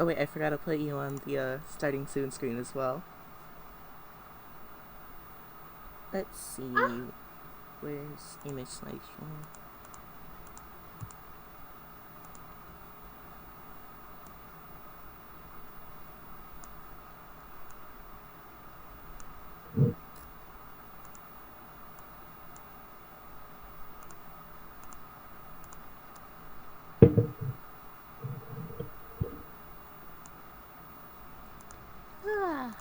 Oh wait, I forgot to put you on the starting soon screen as well. Let's see. Where's image slideshow? Ah.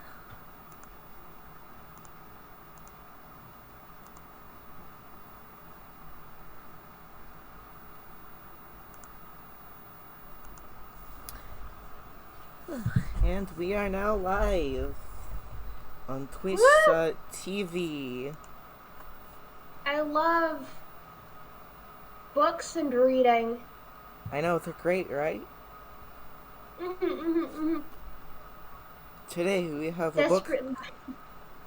And we are now live on Twitch.tv. I love books and reading. I know, they're great, right? Today we have a book.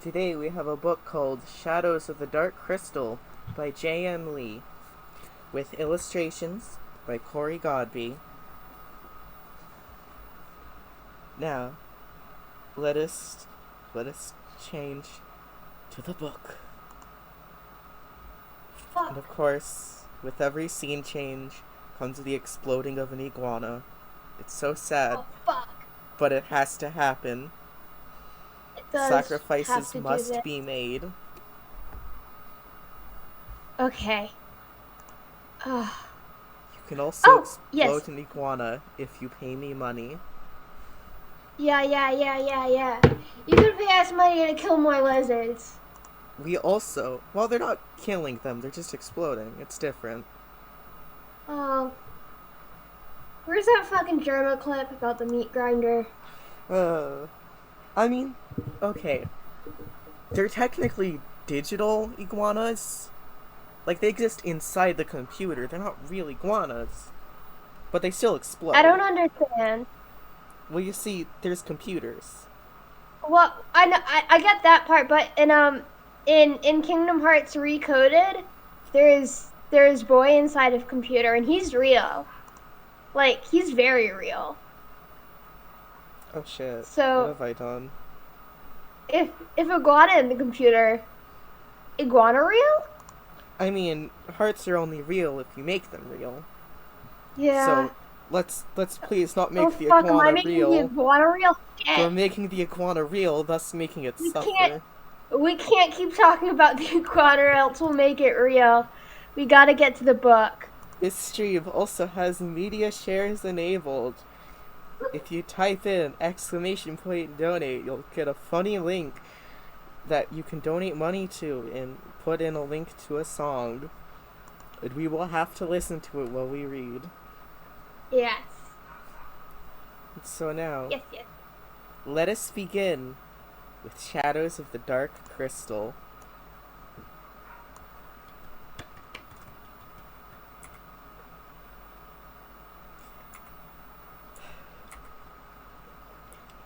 Today we have a book called Shadows of the Dark Crystal by J.M. Lee, with illustrations by Corey Godby. Now, let us change to the book. Fuck. And of course, with every scene change comes the exploding of an iguana. It's so sad, Oh, fuck. but it has to happen. It does Sacrifices have to do must this. be made. Okay. You can also explode yes. an iguana if you pay me money. Yeah. You can pay us money to kill more lizards. We also, well, they're not killing them, they're just exploding. It's different. Oh. Where's that fucking Germa clip about the meat grinder? I mean, okay. They're technically digital iguanas. Like, they exist inside the computer. They're not real iguanas. But they still explode. I don't understand. Well, you see, there's computers. Well, I get that part, but in Kingdom Hearts Recoded, there's boy inside of computer, and he's real. Like, he's very real. Oh shit. So what have I done? if iguana in the computer, iguana real? I mean, hearts are only real if you make them real. Yeah. So let's please not make the fuck, iguana am I making real. the iguana real? Shit. We're making the iguana real, thus making it suffer. We can't keep talking about the iguana, or else we'll make it real. We gotta get to the book. This stream also has media shares enabled. If you type in !donate, you'll get a funny link that you can donate money to and put in a link to a song. And we will have to listen to it while we read. Yes. So now, Yes. let us begin with Shadows of the Dark Crystal.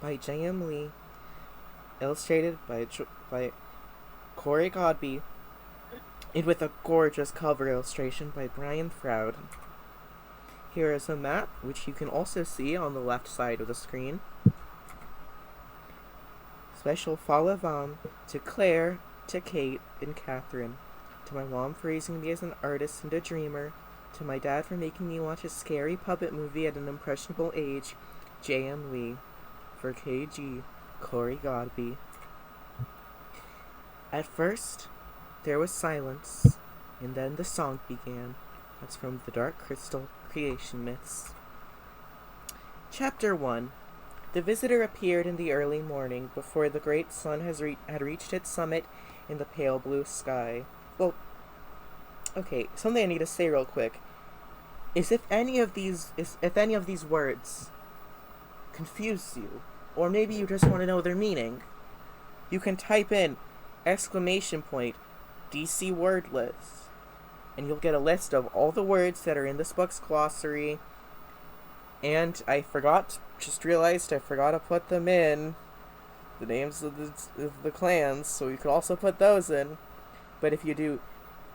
By J.M. Lee, illustrated by Corey Godby, and with a gorgeous cover illustration by Brian Froud. Here is a map, which you can also see on the left side of the screen. Special follow on to Claire, to Kate, and Catherine. To my mom for raising me as an artist and a dreamer. To my dad for making me watch a scary puppet movie at an impressionable age. J.M. Lee. For KG, Corey Godby. At first, there was silence, and then the song began. That's from the Dark Crystal Creation Myths. Chapter 1. The visitor appeared in the early morning, before the great sun had reached its summit in the pale blue sky. Well, okay, something I need to say real quick is if any of these words confuse you, or maybe you just want to know their meaning, you can type in !DC word list, and you'll get a list of all the words that are in this book's glossary. And I realized I forgot to put them in, the names of the clans, so you could also put those in. But if you do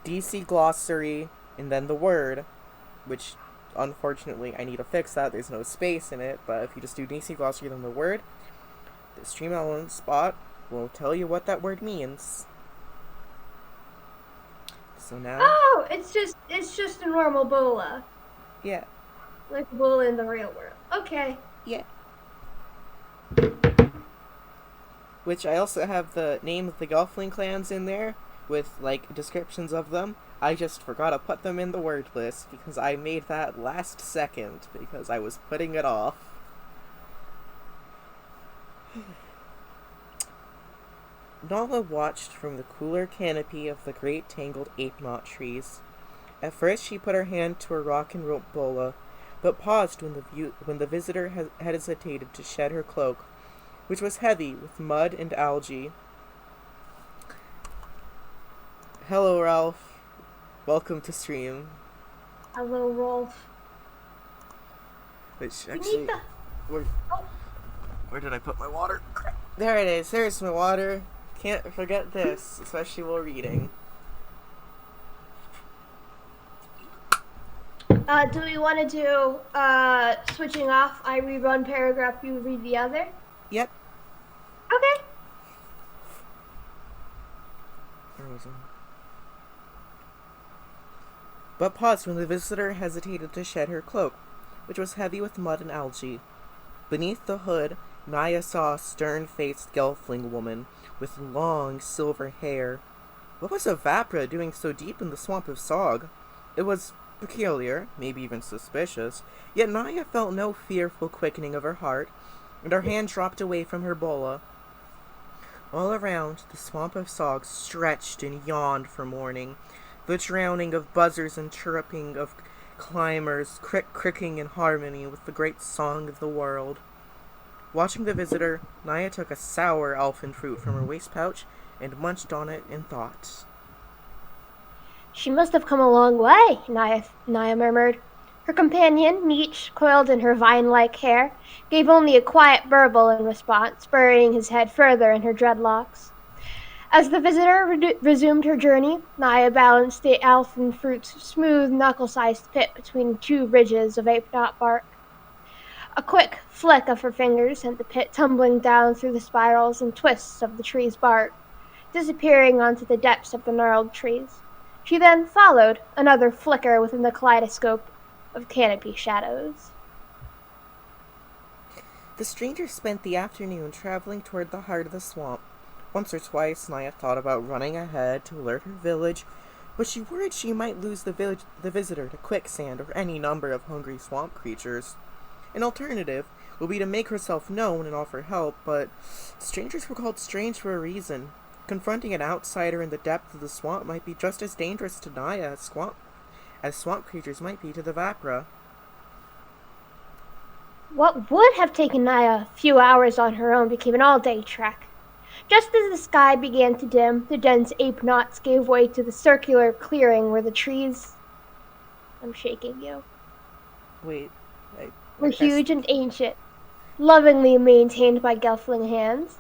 DC glossary and then the word, which unfortunately I need to fix that, there's no space in it, but if you just do DC glossary then the word, the stream element spot will tell you what that word means. So now... Oh, it's just a normal bola. Yeah. Like a bola in the real world. Okay. Yeah. Which I also have the name of the Gelfling clans in there, with, like, descriptions of them. I just forgot to put them in the word list, because I made that last second, because I was putting it off. Nala watched from the cooler canopy of the great tangled ape-knot trees. At first she put her hand to her rock and rope bola, but paused when the visitor hesitated to shed her cloak, which was heavy with mud and algae. Hello, Ralph. Welcome to stream. Hello, Rolf. Which actually, where did I put my water? There it is. There's my water. Can't forget this, especially while reading. Do we want to do switching off? I read one paragraph, you read the other? Yep. Okay. reason. But paused when the visitor hesitated to shed her cloak, which was heavy with mud and algae. Beneath the hood, Naya saw a stern-faced gelfling woman with long silver hair. What was a Vapra doing so deep in the swamp of Sog? It was peculiar, maybe even suspicious, yet Naya felt no fearful quickening of her heart, and her hand dropped away from her bola. All around, the swamp of Sog stretched and yawned for morning, the drowning of buzzers and chirruping of climbers cricking in harmony with the great song of the world. Watching the visitor, Naya took a sour elfin fruit from her waist pouch and munched on it in thought. She must have come a long way, Naya murmured. Her companion, Nietzsche, coiled in her vine-like hair, gave only a quiet burble in response, burying his head further in her dreadlocks. As the visitor resumed her journey, Naya balanced the elfin fruit's smooth, knuckle-sized pit between two ridges of ape-knot bark. A quick flick of her fingers sent the pit tumbling down through the spirals and twists of the tree's bark, disappearing onto the depths of the gnarled trees. She then followed another flicker within the kaleidoscope of canopy shadows. The stranger spent the afternoon traveling toward the heart of the swamp. Once or twice, Naya thought about running ahead to alert her village, but she worried she might lose the visitor to quicksand or any number of hungry swamp creatures. An alternative would be to make herself known and offer help, but strangers were called strange for a reason. Confronting an outsider in the depth of the swamp might be just as dangerous to Naya as swamp creatures might be to the Vapra. What would have taken Naya a few hours on her own became an all-day trek. Just as the sky began to dim, the dense ape knots gave way to the circular clearing where the trees... I'm shaking you. Wait, were huge and ancient, lovingly maintained by Gelfling hands.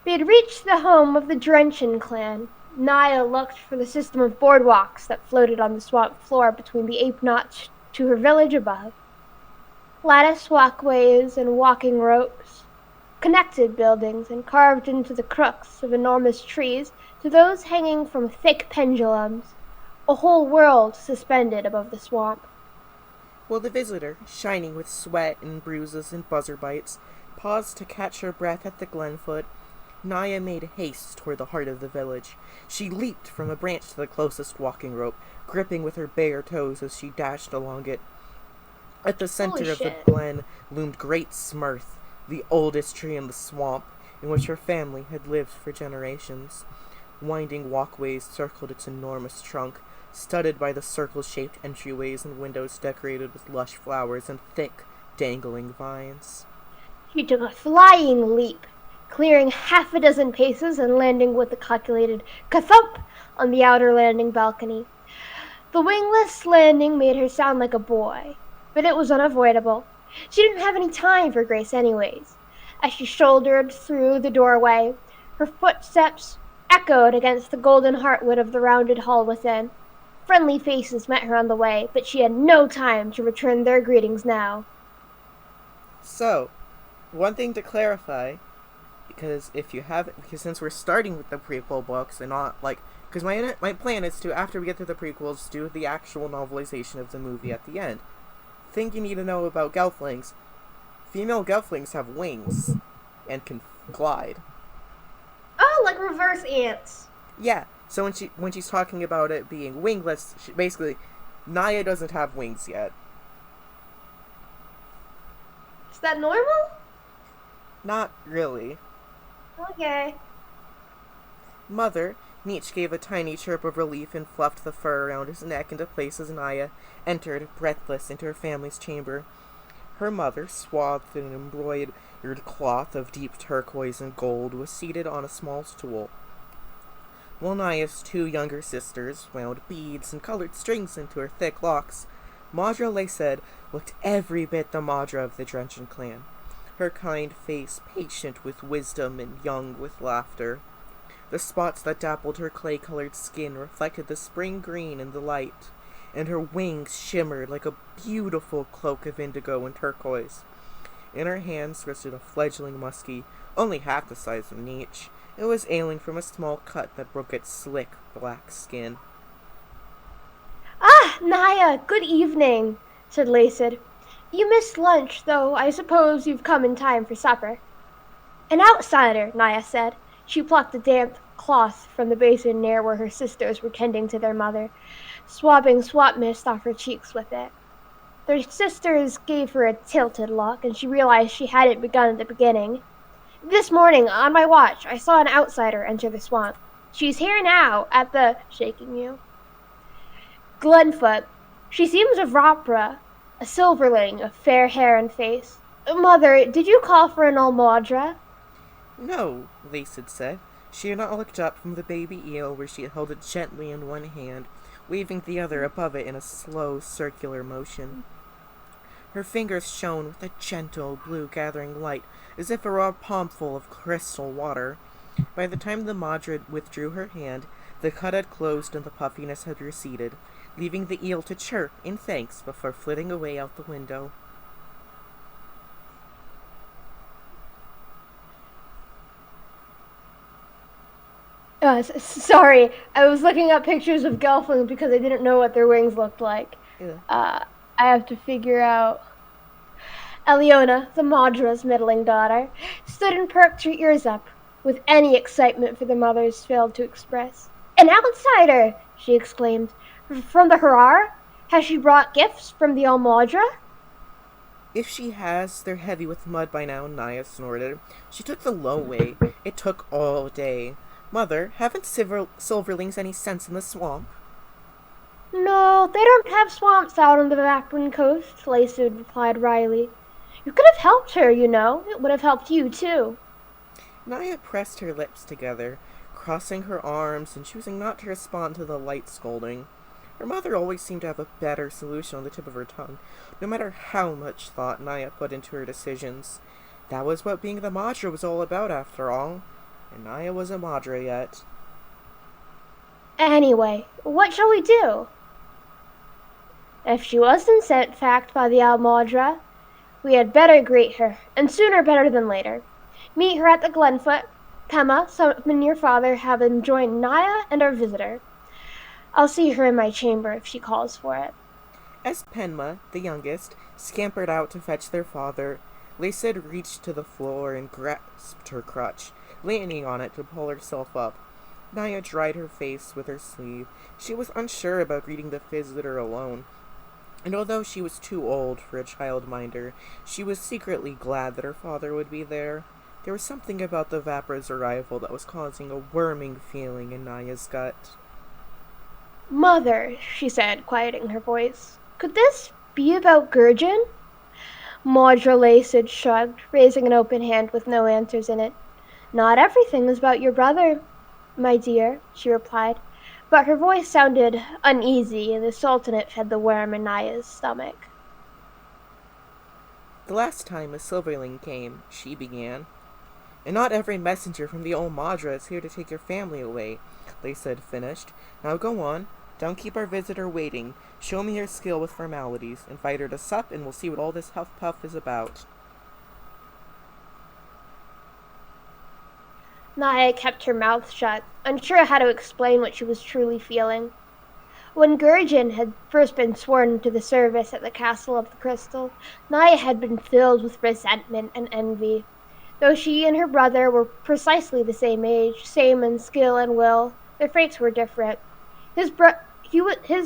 They had reached the home of the Drenchen clan. Naya looked for the system of boardwalks that floated on the swamp floor between the ape knots to her village above. Lattice walkways and walking ropes connected buildings and carved into the crooks of enormous trees to those hanging from thick pendulums, a whole world suspended above the swamp. While the visitor, shining with sweat and bruises and buzzer bites, paused to catch her breath at the glen foot, Naya made haste toward the heart of the village. She leaped from a branch to the closest walking rope, gripping with her bare toes as she dashed along it. At the center of the glen loomed Great Smurth, the oldest tree in the swamp, in which her family had lived for generations. Winding walkways circled its enormous trunk, studded by the circle-shaped entryways and windows decorated with lush flowers and thick, dangling vines. She took a flying leap, clearing half a dozen paces and landing with a calculated ka-thump on the outer landing balcony. The wingless landing made her sound like a boy, but it was unavoidable. She didn't have any time for grace anyways. As she shouldered through the doorway, her footsteps echoed against the golden heartwood of the rounded hall within. Friendly faces met her on the way, but she had no time to return their greetings now. So, one thing to clarify, because since we're starting with the prequel books and not because my plan is to, after we get through the prequels, do the actual novelization of the movie at the end. Thing you need to know about Gelflings: female Gelflings have wings and can glide. Oh, like reverse ants. Yeah. So when she's talking about it being wingless, basically, Naya doesn't have wings yet. Is that normal? Not really. Okay. Mother, Nietzsche gave a tiny chirp of relief and fluffed the fur around his neck into place as Naya entered, breathless, into her family's chamber. Her mother, swathed in an embroidered cloth of deep turquoise and gold, was seated on a small stool, while Naya's two younger sisters wound beads and colored strings into her thick locks. Madra Laced looked every bit the Madra of the Drenchen clan, her kind face patient with wisdom and young with laughter. The spots that dappled her clay-colored skin reflected the spring green in the light, and her wings shimmered like a beautiful cloak of indigo and turquoise. In her hands rested a fledgling muskie, only half the size of Nietzsche, It was ailing from a small cut that broke its slick, black skin. Ah, Naya, good evening, said Lacid. You missed lunch, though I suppose you've come in time for supper. An outsider, Naya said. She plucked a damp cloth from the basin near where her sisters were tending to their mother, swabbing swamp mist off her cheeks with it. Their sisters gave her a tilted look, and she realized she hadn't begun at the beginning. This morning, on my watch, I saw an outsider enter the swamp. She's here now, at the shaking you. Glenfoot. She seems of Rapra, a silverling of fair hair and face. Mother, did you call for an almodra? No, Lacid said. She had not looked up from the baby eel where she had held it gently in one hand, waving the other above it in a slow, circular motion. Her fingers shone with a gentle, blue gathering light, as if it were a palmful of crystal water. By the time the Madra withdrew her hand, the cut had closed and the puffiness had receded, leaving the eel to chirp in thanks before flitting away out the window. Sorry, I was looking up pictures of gelflings because I didn't know what their wings looked like. I have to figure out. Eliona, the Madra's middling daughter, stood and perked her ears up, with any excitement for the mothers failed to express. An outsider! She exclaimed. From the Harar? Has she brought gifts from the Almadra? If she has, they're heavy with mud by now, Naya snorted. She took the low way. It took all day. Mother, haven't silverlings any sense in the swamp? No, they don't have swamps out on the Vakran coast, Lacid replied wryly. You could have helped her, you know. It would have helped you, too. Naya pressed her lips together, crossing her arms and choosing not to respond to the light scolding. Her mother always seemed to have a better solution on the tip of her tongue, no matter how much thought Naya put into her decisions. That was what being the Madra was all about, after all. And Naya wasn't Madra yet. Anyway, what shall we do? If she wasn't sent fact by the Almadra, we had better greet her, and sooner better than later. Meet her at the Glenfoot. Pema, summon your father, have him join Naya and our visitor. I'll see her in my chamber if she calls for it. As Penma, the youngest, scampered out to fetch their father, Lacid reached to the floor and grasped her crutch, leaning on it to pull herself up. Naya dried her face with her sleeve. She was unsure about greeting the visitor alone, and although she was too old for a childminder, she was secretly glad that her father would be there. There was something about the Vapra's arrival that was causing a worming feeling in Naya's gut. Mother, she said, quieting her voice, could this be about Gurjin? Maudra Lacid shrugged, raising an open hand with no answers in it. Not everything is about your brother, my dear, she replied, but her voice sounded uneasy, and the Sultanate fed the worm in Naya's stomach. The last time a silverling came, she began. And not every messenger from the old Madra is here to take your family away, Lacid finished. Now go on. Don't keep our visitor waiting. Show me your skill with formalities. Invite her to sup, and we'll see what all this huff-puff is about. Naya kept her mouth shut, unsure how to explain what she was truly feeling. When Gurjin had first been sworn into the service at the Castle of the Crystal, Naya had been filled with resentment and envy. Though she and her brother were precisely the same age, same in skill and will, their fates were different. His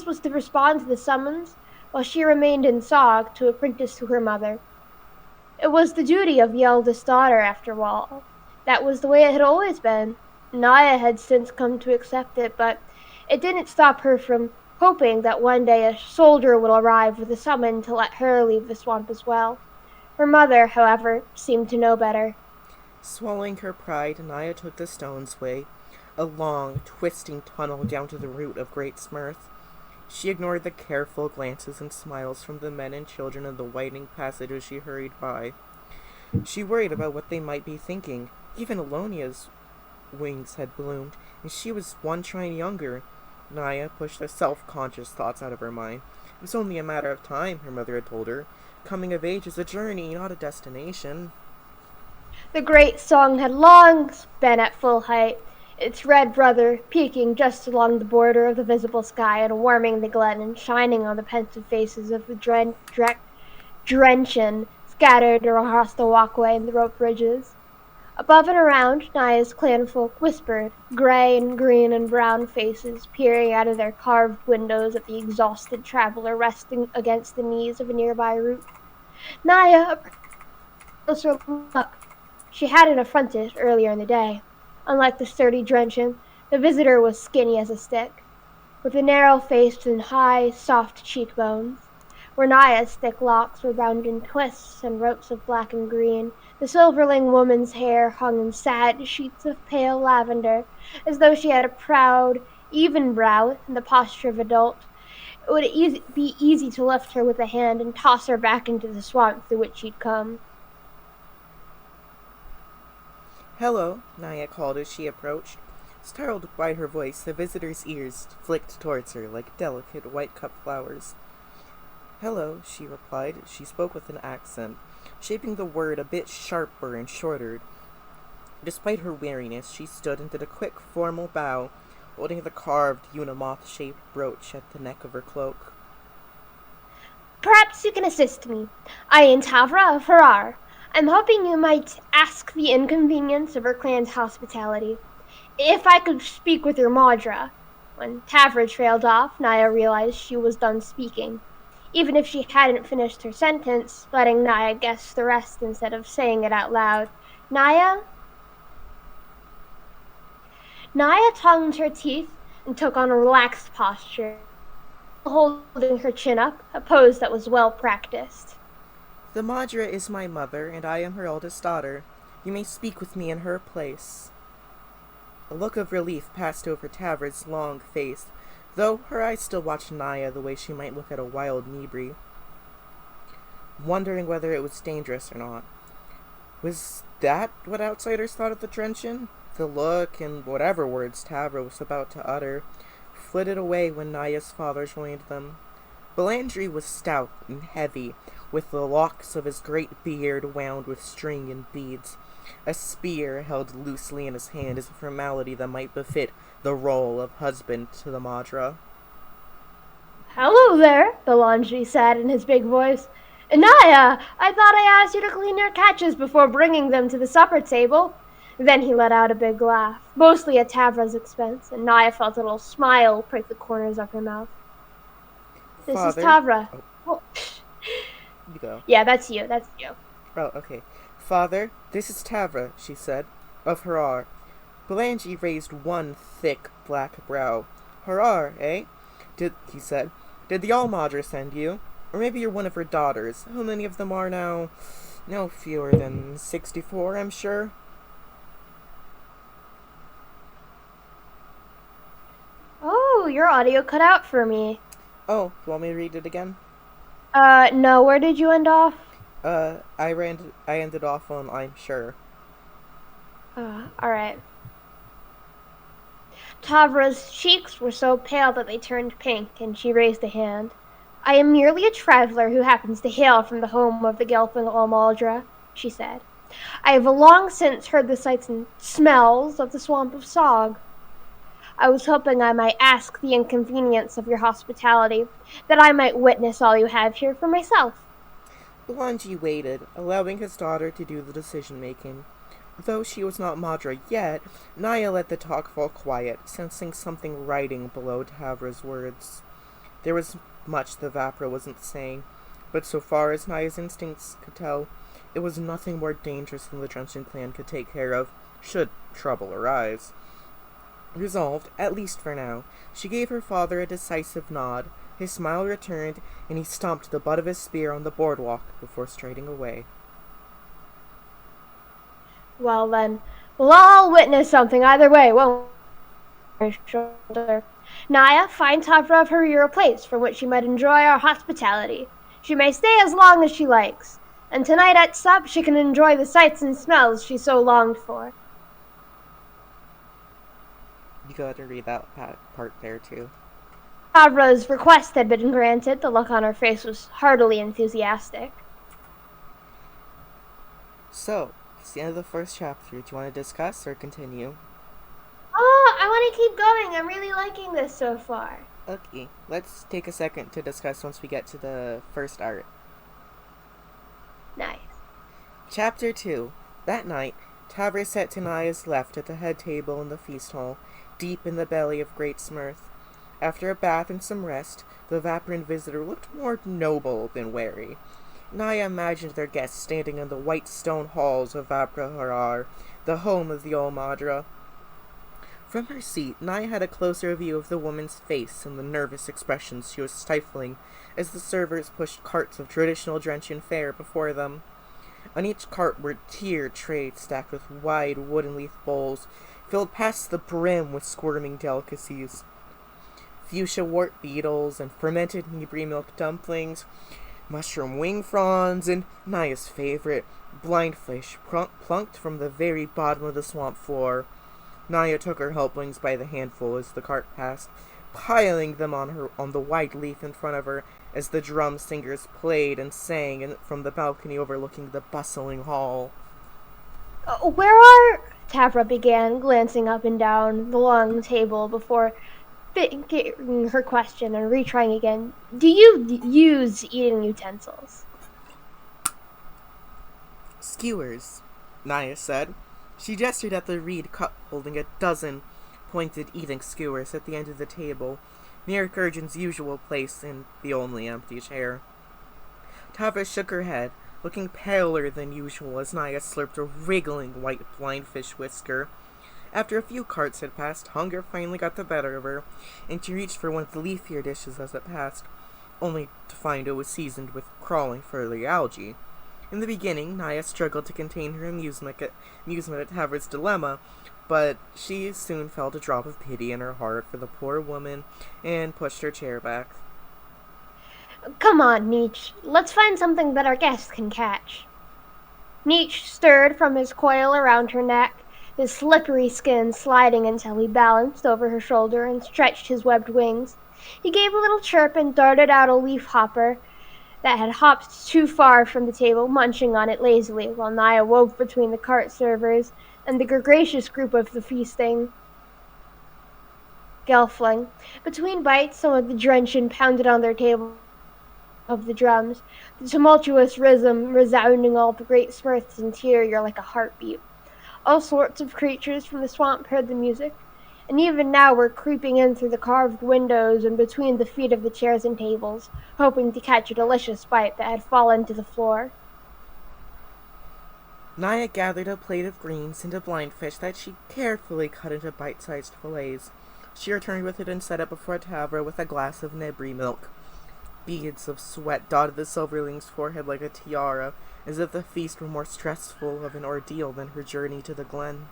was to respond to the summons, while she remained in Sog to apprentice to her mother. It was the duty of the eldest daughter, after all. That was the way it had always been. Naya had since come to accept it, but it didn't stop her from hoping that one day a soldier would arrive with a summon to let her leave the swamp as well. Her mother, however, seemed to know better. Swallowing her pride, Naya took the stone's way, a long, twisting tunnel down to the root of Great Smirth. She ignored the careful glances and smiles from the men and children in the widening passage as she hurried by. She worried about what they might be thinking. Even Alonia's wings had bloomed, and she was one shrine younger. Naya pushed the self-conscious thoughts out of her mind. It was only a matter of time, her mother had told her. Coming of age is a journey, not a destination. The great song had long been at full height, its red brother peaking just along the border of the visible sky and warming the glen and shining on the pensive faces of the drenchen scattered across the walkway and the rope bridges. Above and around, Naya's clanfolk whispered, gray and green and brown faces peering out of their carved windows at the exhausted traveler resting against the knees of a nearby root. Naya, a closer look. She hadn't affronted earlier in the day. Unlike the sturdy Drenchen, the visitor was skinny as a stick, with a narrow face and high, soft cheekbones. Where Naya's thick locks were bound in twists and ropes of black and green, the silverling woman's hair hung in sad sheets of pale lavender, as though she had a proud, even brow and the posture of adult. It would be easy to lift her with a hand and toss her back into the swamp through which she'd come. "Hello," Naya called as she approached. Startled by her voice, the visitor's ears flicked towards her like delicate white-cupped flowers. "Hello," she replied. She spoke with an accent, shaping the word a bit sharper and shorter. Despite her weariness, she stood and did a quick, formal bow, holding the carved unimoth-shaped brooch at the neck of her cloak. "Perhaps you can assist me. I am Tavra of Harar. I'm hoping you might ask the inconvenience of her clan's hospitality. If I could speak with your Madra." When Tavra trailed off, Naya realized she was done speaking. Even if she hadn't finished her sentence, letting Naya guess the rest instead of saying it out loud. Naya tongued her teeth and took on a relaxed posture, holding her chin up, a pose that was well practiced. "The Madra is my mother, and I am her eldest daughter. You may speak with me in her place." A look of relief passed over Tavra's long face, though her eyes still watched Naya the way she might look at a wild Nibri, wondering whether it was dangerous or not. Was that what outsiders thought of the Drenchen? The look, and whatever words Tavra was about to utter, flitted away when Naya's father joined them. Belandri was stout and heavy, with the locks of his great beard wound with string and beads. A spear held loosely in his hand as a formality that might befit the role of husband to the Madra. "Hello there," Belandri said in his big voice. "Naya, I thought I asked you to clean your catches before bringing them to the supper table." Then he let out a big laugh, mostly at Tavra's expense, and Naya felt a little smile prick the corners of her mouth. "This Father? is Tavra." Oh. You go. Yeah, that's you. Oh, okay. "Father, this is Tavra," she said, "of Harar." Belangi raised one thick black brow. "Harar, eh?" He said. "Did the All-Madra send you? Or maybe you're one of her daughters. How many of them are now? No fewer than 64, I'm sure." Oh, your audio cut out for me. Oh, you want me to read it again? No, where did you end off? I ended off on "I'm sure." Alright. Tavra's cheeks were so pale that they turned pink, and she raised a hand. "I am merely a traveler who happens to hail from the home of the Gelfin Almaldra," she said. "I have long since heard the sights and smells of the swamp of Sog. I was hoping I might ask the inconvenience of your hospitality, that I might witness all you have here for myself." Belangi waited, allowing his daughter to do the decision-making. Though she was not Madra yet, Naya let the talk fall quiet, sensing something writing below Tavra's words. There was much the Vapra wasn't saying, but so far as Naya's instincts could tell, it was nothing more dangerous than the Drenchen clan could take care of, should trouble arise. Resolved, at least for now, she gave her father a decisive nod. His smile returned, and he stomped the butt of his spear on the boardwalk before striding away. "Well then, we'll all witness something either way, won't we?" Shoulder. "Naya, find Tavra of her a place from which she might enjoy our hospitality. She may stay as long as she likes, and tonight at sup she can enjoy the sights and smells she so longed for." You gotta read that part there, too. Tavra's request had been granted. The look on her face was heartily enthusiastic. "So," It's the end of the first chapter. Do you want to discuss or continue? Oh, I want to keep going. I'm really liking this so far. Okay, let's take a second to discuss once we get to the first art. Nice. Chapter 2. That night, Tavra sat to Naya's left at the head table in the feast hall, deep in the belly of great Smurth. After a bath and some rest, the Vaporan visitor looked more noble than wary. Naya imagined their guests standing in the white stone halls of Vapraharar, the home of the Almadra. From her seat, Naya had a closer view of the woman's face and the nervous expressions she was stifling as the servers pushed carts of traditional Drenchian fare before them. On each cart were tiered trays stacked with wide wooden leaf bowls, filled past the brim with squirming delicacies. Fuchsia wart beetles and fermented Nibri milk dumplings, mushroom wing fronds, and Naya's favorite, blindfish, plunked from the very bottom of the swamp floor. Naya took her helplings by the handful as the cart passed, piling them on the white leaf in front of her as the drum singers played and sang from the balcony overlooking the bustling hall. Where are... Tavra began, glancing up and down the long table before thinking her question and retrying again. Do you use eating utensils? Skewers, Naya said. She gestured at the reed cup holding a dozen pointed eating skewers at the end of the table, near Gurgen's usual place in the only empty chair. Tavra shook her head, looking paler than usual as Naya slurped a wriggling white blindfish whisker. After a few carts had passed, hunger finally got the better of her, and she reached for one of the leafier dishes as it passed, only to find it was seasoned with crawling furry algae. In the beginning, Naya struggled to contain her amusement at Tavra's dilemma, but she soon felt a drop of pity in her heart for the poor woman and pushed her chair back. Come on, Nietzsche. Let's find something that our guests can catch. Nietzsche stirred from his coil around her neck, his slippery skin sliding until he balanced over her shoulder and stretched his webbed wings. He gave a little chirp and darted out a leaf hopper that had hopped too far from the table, munching on it lazily, while Naya wove between the cart servers and the gregarious group of the feasting Gelfling. Between bites, some of the Drenchen pounded on their table of the drums, the tumultuous rhythm resounding all the great Smurth's interior like a heartbeat. All sorts of creatures from the swamp heard the music, and even now were creeping in through the carved windows and between the feet of the chairs and tables, hoping to catch a delicious bite that had fallen to the floor. Naya gathered a plate of greens and a blindfish that she carefully cut into bite-sized fillets. She returned with it and set it before Tavra with a glass of Nibri milk. Beads of sweat dotted the Silverling's forehead like a tiara, as if the feast were more stressful of an ordeal than her journey to the glen.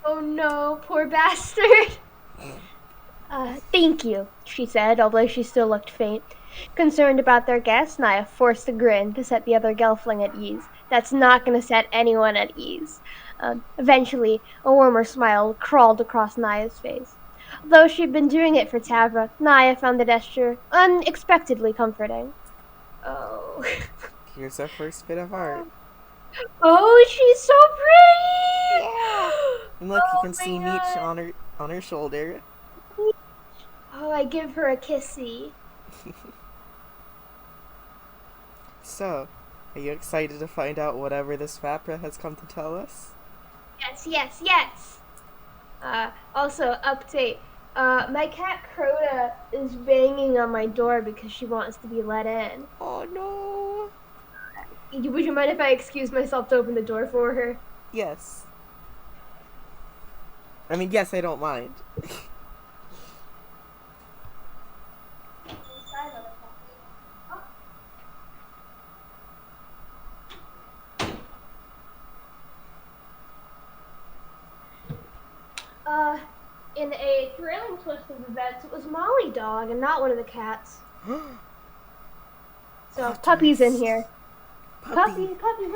Oh no, poor bastard! Thank you, she said, although she still looked faint. Concerned about their guests, Naya forced a grin to set the other Gelfling at ease. That's not going to set anyone at ease. Eventually, a warmer smile crawled across Naya's face. Though she'd been doing it for Tavra, Naya found the gesture unexpectedly comforting. Oh. Here's our first bit of art. Oh, she's so pretty! Yeah! And look, you can see God. Nietzsche on her shoulder. Oh, I give her a kissy. So, are you excited to find out whatever this Vapra has come to tell us? Yes. Also, update. My cat Crota is banging on my door because she wants to be let in. Oh no! Would you mind if I excuse myself to open the door for her? Yes. I mean, yes, I don't mind. In a thrilling twist of events, it was Molly Dog and not one of the cats. So, Puppy's in here. Puppy. Puppy.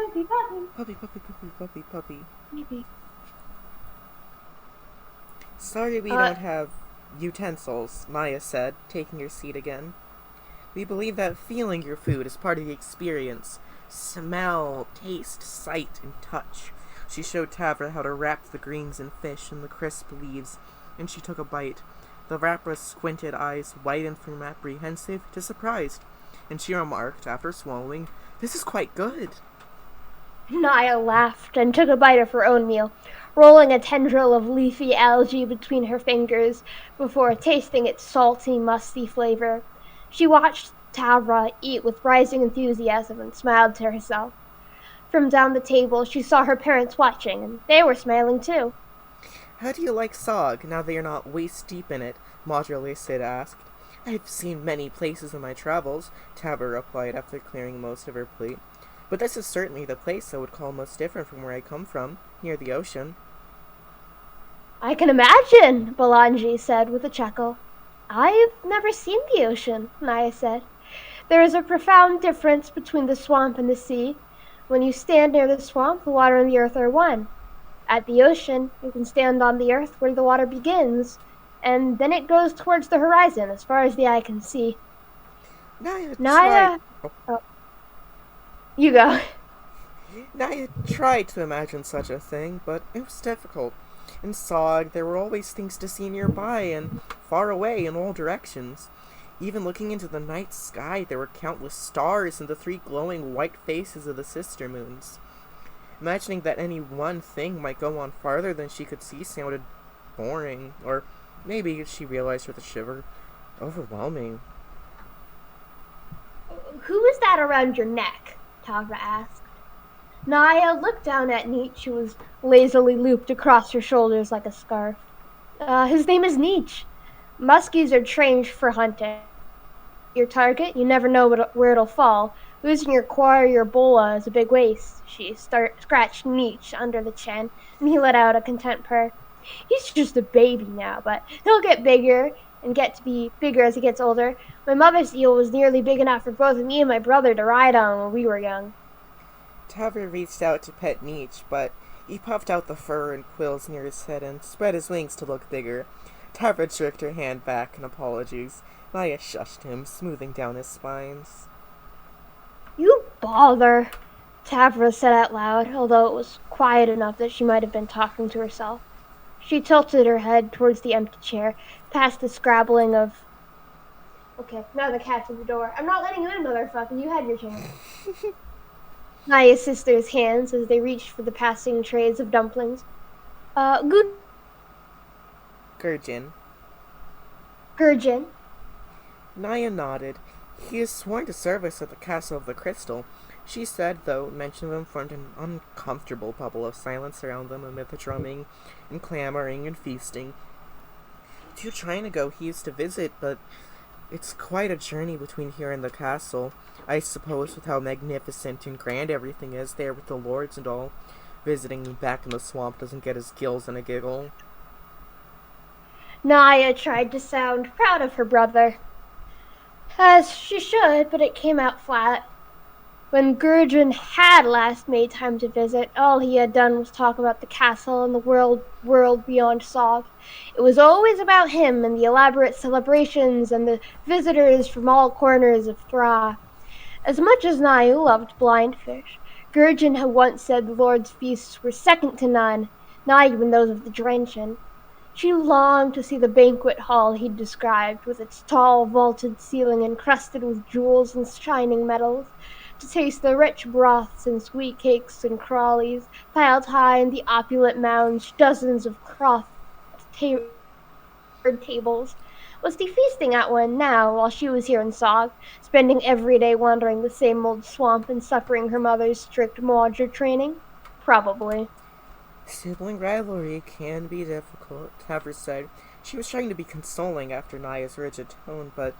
Sorry we don't have utensils, Maya said, taking her seat again. We believe that feeling your food is part of the experience. Smell, taste, sight, and touch. She showed Tavra how to wrap the greens in fish in the crisp leaves, and she took a bite. The wrapper's squinted eyes widened from apprehensive to surprised, and she remarked, after swallowing, "This is quite good." Naya laughed and took a bite of her own meal, rolling a tendril of leafy algae between her fingers before tasting its salty, musty flavor. She watched Tavra eat with rising enthusiasm and smiled to herself. From down the table, she saw her parents watching, and they were smiling too. "How do you like Sog, now that you're not waist-deep in it?" Madre Sid asked. "I've seen many places in my travels," Tavra replied after clearing most of her plate. "But this is certainly the place I would call most different from where I come from, near the ocean." "I can imagine," Balanji said with a chuckle. "I've never seen the ocean," Naya said. "There is a profound difference between the swamp and the sea. When you stand near the swamp, the water and the earth are one. At the ocean, you can stand on the earth where the water begins, and then it goes towards the horizon as far as the eye can see." Naya Oh, you go. Naya tried to imagine such a thing, but it was difficult. In Sog, there were always things to see nearby and far away in all directions. Even looking into the night sky, there were countless stars and the three glowing white faces of the sister moons. Imagining that any one thing might go on farther than she could see sounded boring, or maybe, she realized with a shiver, overwhelming. "Who is that around your neck?" Tavra asked. Naya looked down at Nietzsche, who was lazily looped across her shoulders like a scarf. His name is Nietzsche. Muskies are trained for hunting. Your target, you never know where it'll fall. Losing your quar or your bola is a big waste." She scratched Nietzsche under the chin, and he let out a content purr. "He's just a baby now, but he'll get bigger and get to be bigger as he gets older. My mother's eel was nearly big enough for both me and my brother to ride on when we were young." Tavra reached out to pet Nietzsche, but he puffed out the fur and quills near his head and spread his wings to look bigger. Tavra jerked her hand back in apologies. Naya shushed him, smoothing down his spines. "You bother," Tavra said out loud, although it was quiet enough that she might have been talking to herself. She tilted her head towards the empty chair, past the scrabbling of... Okay, now the cat's at the door. "I'm not letting you in, motherfucker. You had your chance." Naya's sister's hands as they reached for the passing trays of dumplings. Good... Gurjin. Gurjin. Naya nodded. "He is sworn to service at the Castle of the Crystal," she said, though mention of him formed an uncomfortable bubble of silence around them amid the drumming and clamoring and feasting. "Too trying to go he used to visit, but it's quite a journey between here and the castle. I suppose with how magnificent and grand everything is there with the lords and all. Visiting back in the swamp doesn't get his gills in a giggle." Naya tried to sound proud of her brother. As she should, but it came out flat. When Gurjin had last made time to visit, all he had done was talk about the castle and the world beyond Sog. It was always about him and the elaborate celebrations and the visitors from all corners of Thra. As much as Naya loved blindfish, Gurjin had once said the Lord's feasts were second to none, not even those of the Drenchen. She longed to see the banquet hall he'd described, with its tall, vaulted ceiling encrusted with jewels and shining metals, to taste the rich broths and sweet cakes and crawlies piled high in the opulent mounds, dozens of cloth tables. Was he feasting at one now, while she was here in Sog, spending every day wandering the same old swamp and suffering her mother's strict Maudra training? Probably. "Sibling rivalry can be difficult," Tavra said. She was trying to be consoling after Naya's rigid tone, but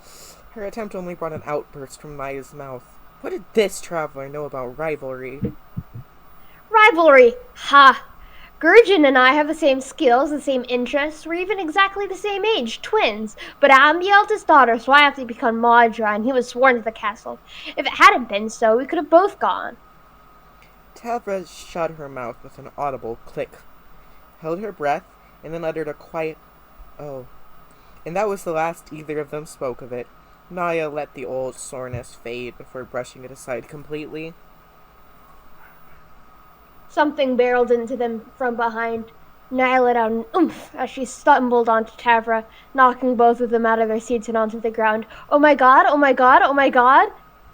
her attempt only brought an outburst from Naya's mouth. What did this traveler know about rivalry? "Rivalry! Ha! Gurjin and I have the same skills, the same interests, we're even exactly the same age, twins. But I'm the eldest daughter, so I have to become Maudra, and he was sworn to the castle. If it hadn't been so, we could have both gone." Tavra shut her mouth with an audible click, held her breath, and then uttered a quiet, "Oh." And that was the last either of them spoke of it. Naya let the old soreness fade before brushing it aside completely. Something barreled into them from behind. Naya let out an oomph as she stumbled onto Tavra, knocking both of them out of their seats and onto the ground. Oh my god, oh my god, oh my god!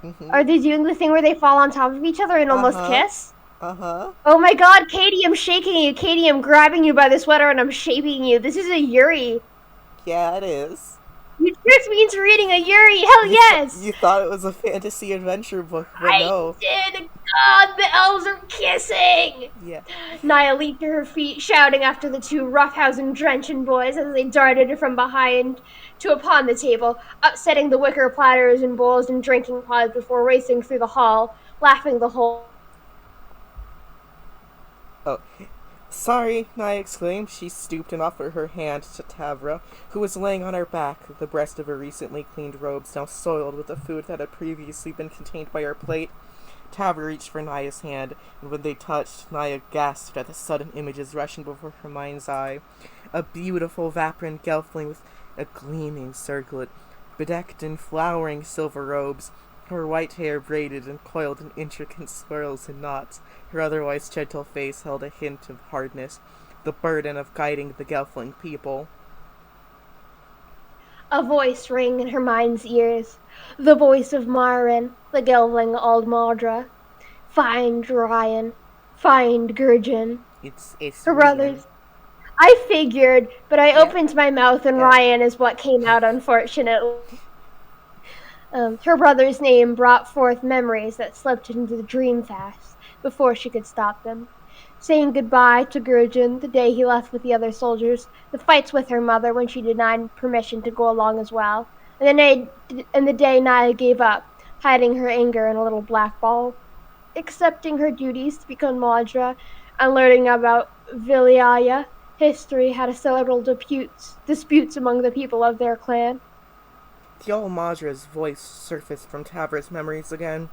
Mm-hmm. Are they doing the thing where they fall on top of each other and almost Uh-huh. kiss? Uh-huh. Oh my god, Katie, I'm shaking you. Katie, I'm grabbing you by the sweater and I'm shaping you. This is a Yuri. Yeah, it is. This means reading a Yuri. Hell yes! You thought it was a fantasy adventure book, but I no. did! God, the elves are kissing! Yeah. Naya leaped to her feet, shouting after the two roughhousing drenching boys as they darted from behind to upon the table, upsetting the wicker platters and bowls and drinking pods before racing through the hall, laughing the whole. Oh. Sorry, Naya exclaimed. She stooped and offered her hand to Tavra, who was laying on her back, the breast of her recently cleaned robes now soiled with the food that had previously been contained by her plate. Tavra reached for Naya's hand, and when they touched, Naya gasped at the sudden images rushing before her mind's eye. A beautiful Vapran gelfling with a gleaming circlet, bedecked in flowering silver robes, her white hair braided and coiled in intricate swirls and knots. Her otherwise gentle face held a hint of hardness, the burden of guiding the Gelfling people. A voice rang in her mind's ears, the voice of Marin, the Gelvling Aldmaldra. Find Ryan, find Gurjin. It's Her Rian. brothers. I figured, but I Yeah. opened my mouth and Yeah. Ryan is what came out, unfortunately. Her brother's name brought forth memories that slipped into the dream fast before she could stop them. Saying goodbye to Gurjin the day he left with the other soldiers, the fights with her mother when she denied permission to go along as well, and the day Naya gave up, hiding her anger in a little black ball, accepting her duties to become Madra, and learning about Vilayaya history had several disputes among the people of their clan. The old Madra's voice surfaced from Tavra's memories again,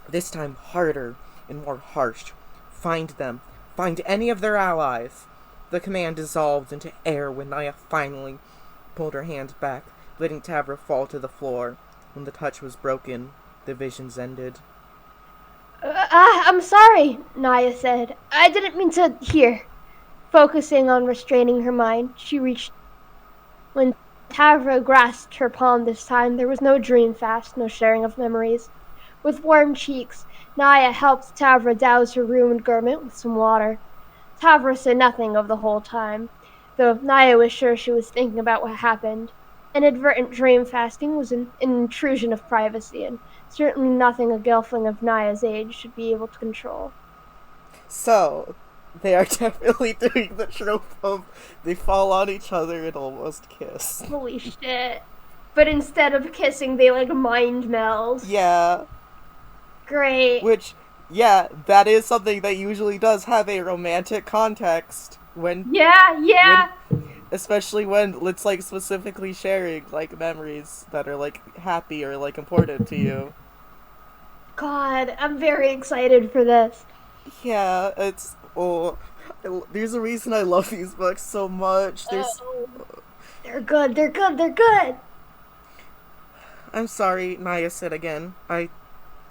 this time harder and more harsh. Find them. Find any of their allies. The command dissolved into air when Naya finally pulled her hand back, letting Tavra fall to the floor. When the touch was broken, the visions ended. I'm sorry, Naya said. I didn't mean to hear. Focusing on restraining her mind, she reached. When Tavra grasped her palm this time, there was no dream fast, no sharing of memories. With warm cheeks, Naya helped Tavra douse her ruined garment with some water. Tavra said nothing of the whole time, though Naya was sure she was thinking about what happened. Inadvertent dream fasting was an intrusion of privacy, and certainly nothing a gelfling of Naya's age should be able to control. So, they are definitely doing the trope of they fall on each other and almost kiss. Holy shit. But instead of kissing, they mind meld. Yeah. Great. Which, yeah, that is something that usually does have a romantic context when Yeah. especially when it's specifically sharing memories that are happy or important to you. God, I'm very excited for this. Yeah, it's there's a reason I love these books so much. They're good. I'm sorry, Naya said again. I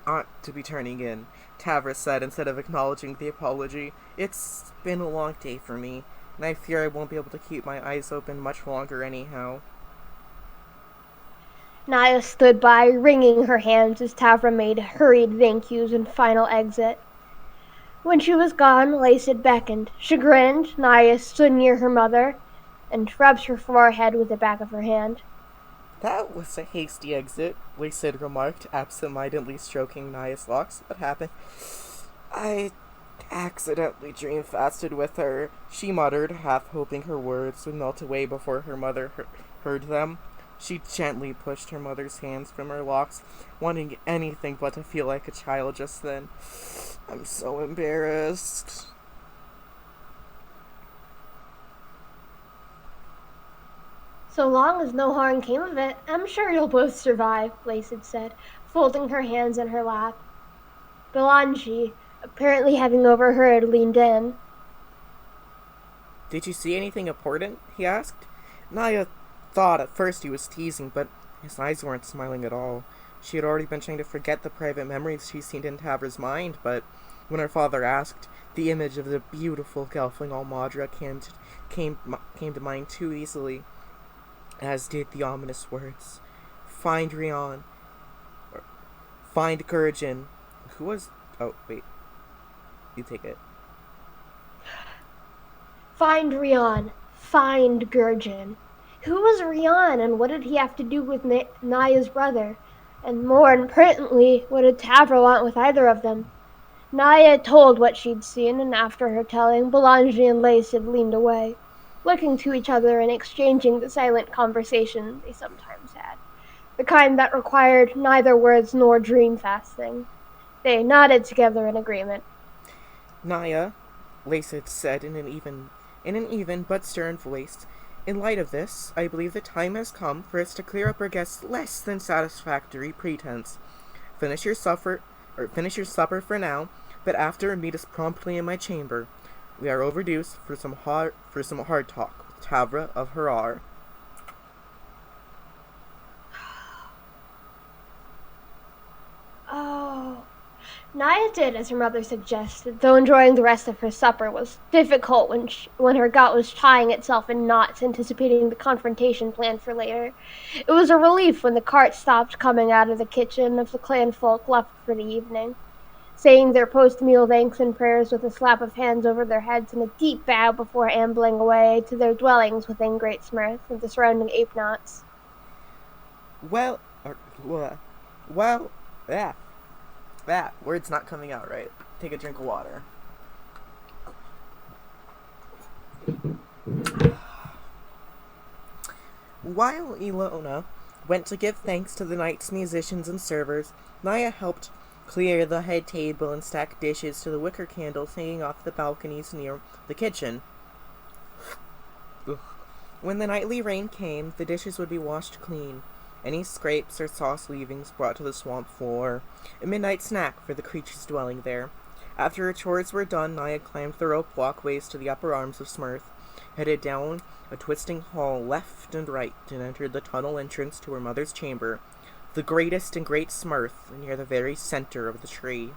ought to be turning in, Tavra said instead of acknowledging the apology. It's been a long day for me, and I fear I won't be able to keep my eyes open much longer anyhow. Naya stood by, wringing her hands as Tavra made hurried thank yous and final exit. When she was gone, Lacid beckoned. Chagrined, Naya stood near her mother and rubbed her forehead with the back of her hand. That was a hasty exit, Lacid remarked, absent-mindedly stroking Naya's locks. What happened? I accidentally dream-fasted with her, she muttered, half hoping her words would melt away before her mother heard them. She gently pushed her mother's hands from her locks, wanting anything but to feel like a child just then. I'm so embarrassed. So long as no harm came of it, I'm sure you'll both survive, Lacid said, folding her hands in her lap. Belangi, apparently having overheard, leaned in. Did you see anything important? He asked. Naya thought at first he was teasing, but his eyes weren't smiling at all. She had already been trying to forget the private memories she'd seen in Tavra's mind, but when her father asked, The image of the beautiful Gelfling Almadra came to mind too easily, as did the ominous words. Find Rion. Find Gurjin. Who was... Oh, wait. You take it. Find Rion. Find Gurjin. Who was Rion, and what did he have to do with Naya's brother? And more importantly, what did Tavra want with either of them? Naya told what she'd seen, and after her telling, Belangi and Lace had leaned away, looking to each other and exchanging the silent conversation they sometimes had, the kind that required neither words nor dream fasting. They nodded together in agreement. Naya, Lace had said in an even but stern voice, in light of this, I believe the time has come for us to clear up our guest's less than satisfactory pretense. Finish your supper for now, but after meet us promptly in my chamber. We are overdue for some hard talk with Tavra of Harar. Oh. Naya did as her mother suggested, though enjoying the rest of her supper was difficult when her gut was tying itself in knots, anticipating the confrontation planned for later. It was a relief when the cart stopped coming out of the kitchen of the clan folk left for the evening, saying their post-meal thanks and prayers with a slap of hands over their heads and a deep bow before ambling away to their dwellings within Great Smurth and the surrounding ape knots. That word's not coming out right. Take a drink of water. While Ilona went to give thanks to the night's musicians and servers, Naya helped clear the head table and stack dishes to the wicker candles hanging off the balconies near the kitchen. When the nightly rain came, the dishes would be washed clean. Any scrapes or sauce leavings brought to the swamp floor, a midnight snack for the creatures dwelling there. After her chores were done, Naya climbed the rope walkways to the upper arms of Smurth, headed down a twisting hall left and right, and entered the tunnel entrance to her mother's chamber, the greatest in Great Smurth, near the very center of the tree.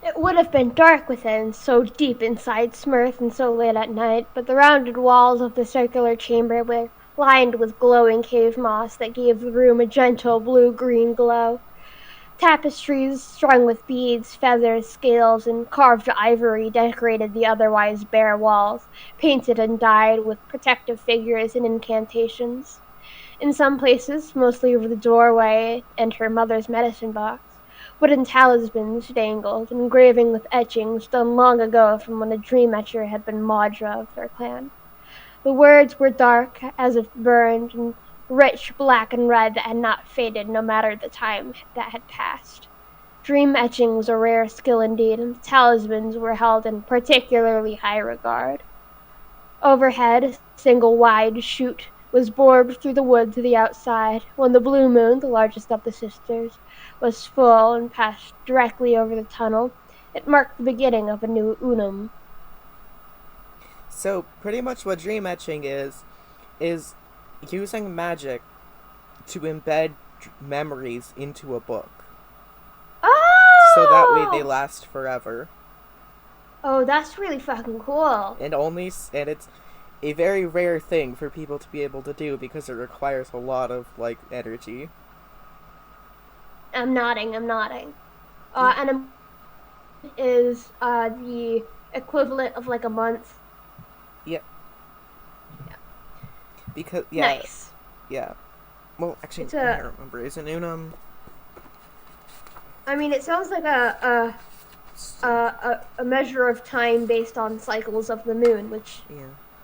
It would have been dark within, so deep inside Smurth and so late at night, but the rounded walls of the circular chamber were lined with glowing cave moss that gave the room a gentle blue-green glow. Tapestries strung with beads, feathers, scales, and carved ivory decorated the otherwise bare walls, painted and dyed with protective figures and incantations. In some places, mostly over the doorway and her mother's medicine box, wooden talismans dangled, engraving with etchings done long ago from when a dream etcher had been Madra of their clan. The words were dark, as if burned, and rich black and red that had not faded no matter the time that had passed. Dream etching was a rare skill indeed, and the talismans were held in particularly high regard. Overhead, a single wide chute was bored through the wood to the outside. When the blue moon, the largest of the sisters, was full and passed directly over the tunnel, it marked the beginning of a new unum. So, pretty much what dream etching is using magic to embed memories into a book. Oh! So that way they last forever. Oh, that's really fucking cool. And it's a very rare thing for people to be able to do because it requires a lot of, energy. I'm nodding. And is the equivalent of a month. Yep. Yeah. Because Nice. Yeah. Well, actually, I don't remember. Is it unum? I mean, it sounds like a measure of time based on cycles of the moon, which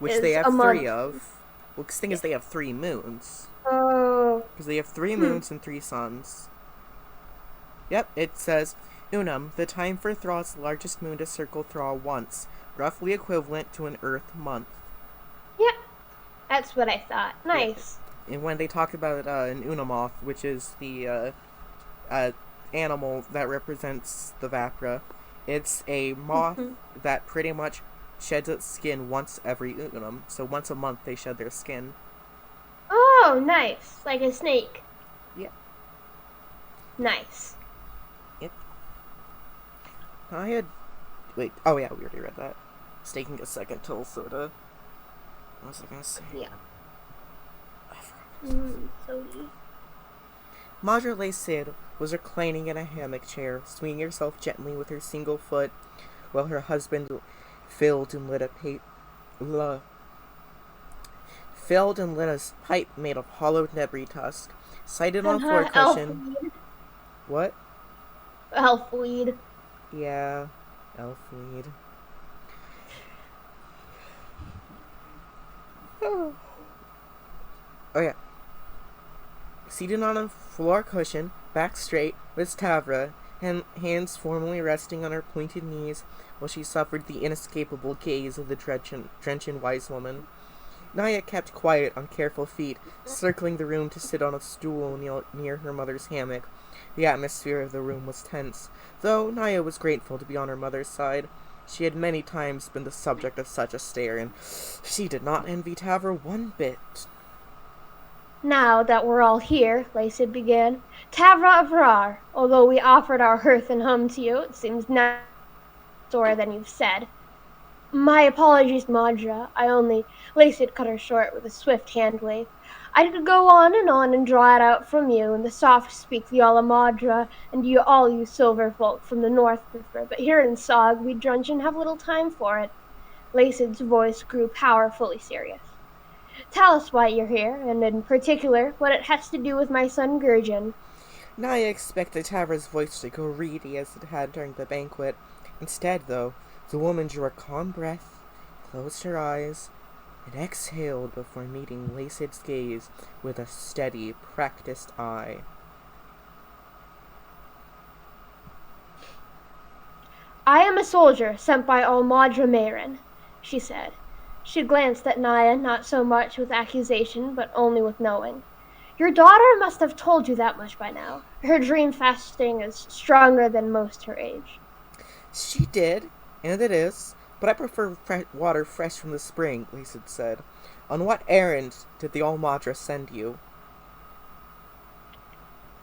they have three month. of. Well, the thing is, they have 3 moons. Oh. Because they have 3 moons and 3 suns. Yep, it says, Unum, the time for Thrall's largest moon to circle Thrall once, roughly equivalent to an Earth month. Yep, that's what I thought. Nice. And when they talk about an Unamoth, which is the animal that represents the Vapra, it's a moth that pretty much sheds its skin once every Unum. So once a month they shed their skin. Oh, nice. Like a snake. Yep. Nice. Yep. I had Wait, oh yeah, we already read that. It's taking a second till soda. What was I gonna say? Yeah. I forgot. Sody. Madre Laysid was reclining in a hammock chair, swinging herself gently with her single foot, while her husband filled and lit a pipe made of hollowed nebri tusk, sighted on a floor cushion. Elfweed. What? Elfweed. Yeah, elfweed. Oh yeah. Seated on a floor cushion, back straight, was Tavra, hands formally resting on her pointed knees while she suffered the inescapable gaze of the drenching wise woman. Naya kept quiet on careful feet, circling the room to sit on a stool near her mother's hammock. The atmosphere of the room was tense, though Naya was grateful to be on her mother's side. She had many times been the subject of such a stare, and she did not envy Tavra one bit. Now that we're all here, Lacid began, Tavra of Rar, although we offered our hearth and home to you, it seems now more than you've said. My apologies, Madra. Lacid cut her short with a swift hand wave. I could go on and draw it out from you, and the soft speak the Alla Madra, and all you silver folk from the north prefer, but here in Sog we drunge and have little time for it. Lacid's voice grew powerfully serious. Tell us why you're here, and in particular, what it has to do with my son Gurjin. Naya expected Tavra's voice to go reedy as it had during the banquet. Instead, though, the woman drew a calm breath, closed her eyes, and exhaled before meeting Lacid's gaze with a steady, practiced eye. I am a soldier sent by Almadra Mairin, she said. She glanced at Naya, not so much with accusation, but only with knowing. Your daughter must have told you that much by now. Her dream fasting is stronger than most her age. She did, and it is, but I prefer water fresh from the spring, Lacid said. On what errand did the Almadra send you?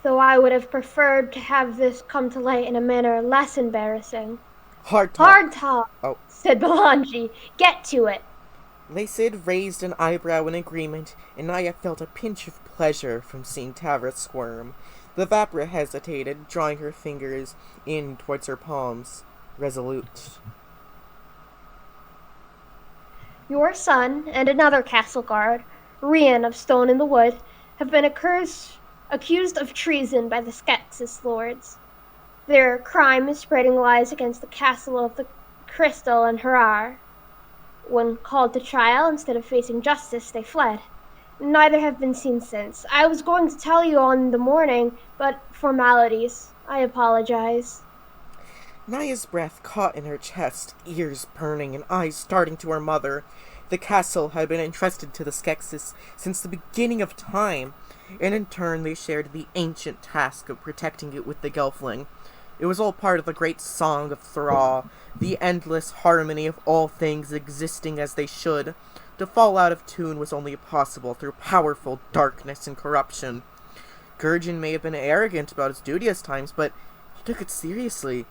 Though I would have preferred to have this come to light in a manner less embarrassing. Hard talk. Hard talk, Oh. said Belangi. Get to it. Lacid raised an eyebrow in agreement, and Naya felt a pinch of pleasure from seeing Tavra squirm. The Vapra hesitated, drawing her fingers in towards her palms, resolute. Your son and another castle guard, Rian of Stone in the Wood, have been accused of treason by the Skeksis lords. Their crime is spreading lies against the castle of the Crystal and Harar. When called to trial, instead of facing justice, they fled. Neither have been seen since. I was going to tell you on the morning, but formalities. I apologize. Naya's breath caught in her chest, ears burning and eyes starting to her mother. The castle had been entrusted to the Skeksis since the beginning of time, and in turn they shared the ancient task of protecting it with the Gelfling. It was all part of the great song of Thra, the endless harmony of all things existing as they should. To fall out of tune was only possible through powerful darkness and corruption. Gurjin may have been arrogant about his duty at times, but he took it seriously.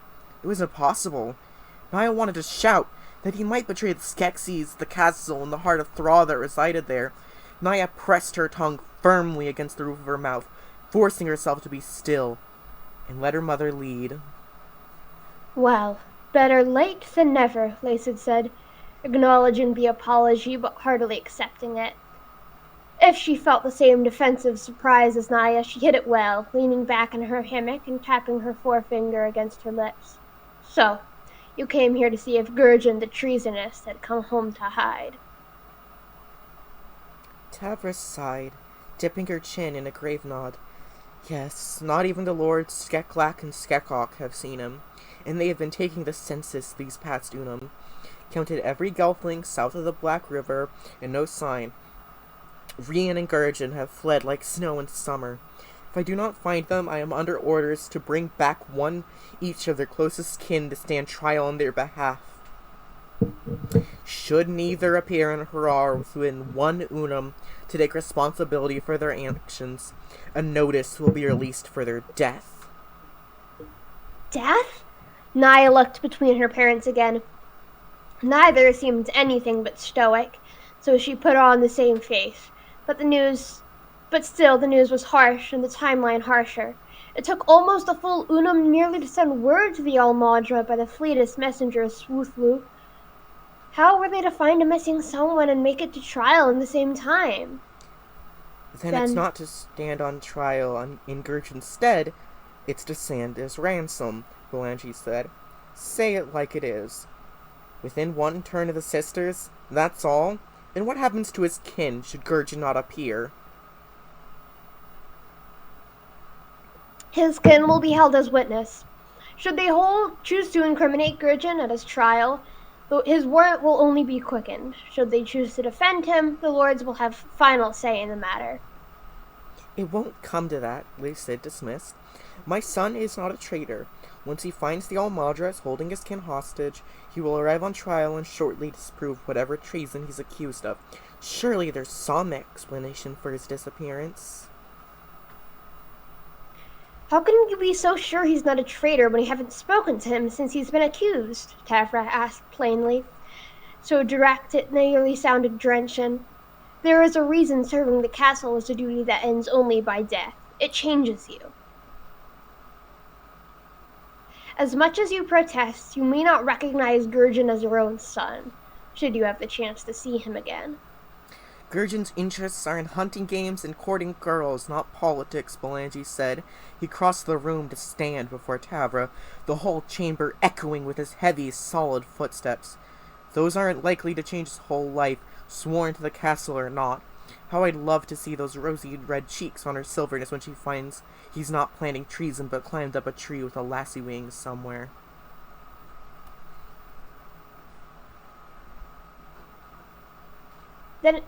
It was impossible. Naya wanted to shout that he might betray the Skeksis, the castle, and the heart of Thra that resided there. Naya pressed her tongue firmly against the roof of her mouth, forcing herself to be still, and let her mother lead. Well, better late than never, Lacid said, acknowledging the apology but heartily accepting it. If she felt the same defensive surprise as Naya, she hid it well, leaning back in her hammock and tapping her forefinger against her lips. So, you came here to see if Gurjin the treasonist had come home to hide. Tavra sighed, dipping her chin in a grave nod. Yes, not even the lords Skeklak and Skekok have seen him, and they have been taking the census these past unum. Counted every Gelfling south of the Black River, and no sign. Rian and Gurjin have fled like snow in summer. If I do not find them, I am under orders to bring back one each of their closest kin to stand trial on their behalf. Should neither appear in Harar within one unum to take responsibility for their actions, a notice will be released for their death. Death? Naya looked between her parents again. Neither seemed anything but stoic, so she put on the same face. But still, the news was harsh, and the timeline harsher. It took almost a full unum nearly to send word to the Almadra by the fleetest messenger of Swoothlu. How were they to find a missing someone and make it to trial in the same time? Then it's not to stand on trial in Gertrude's stead, it's to stand as ransom, Belangi said. Say it like it is. Within one turn of the sisters, that's all? Then what happens to his kin should Gurgen not appear? His kin will be held as witness. Should they choose to incriminate Gurgen at his trial, his warrant will only be quickened. Should they choose to defend him, the lords will have final say in the matter. It won't come to that, Lycid dismissed. My son is not a traitor. Once he finds the Almadras holding his kin hostage, he will arrive on trial and shortly disprove whatever treason he's accused of. Surely there's some explanation for his disappearance. How can you be so sure he's not a traitor when you haven't spoken to him since he's been accused? Tavra asked plainly. So direct it nearly sounded drenching. There is a reason serving the castle is a duty that ends only by death. It changes you. As much as you protest, you may not recognize Gurgen as your own son, should you have the chance to see him again. Gurgen's interests are in hunting games and courting girls, not politics, Belangi said. He crossed the room to stand before Tavra, the whole chamber echoing with his heavy, solid footsteps. Those aren't likely to change his whole life, sworn to the castle or not. How I'd love to see those rosy red cheeks on her silverness when she finds he's not planning treason but climbed up a tree with a lassie wing somewhere. Then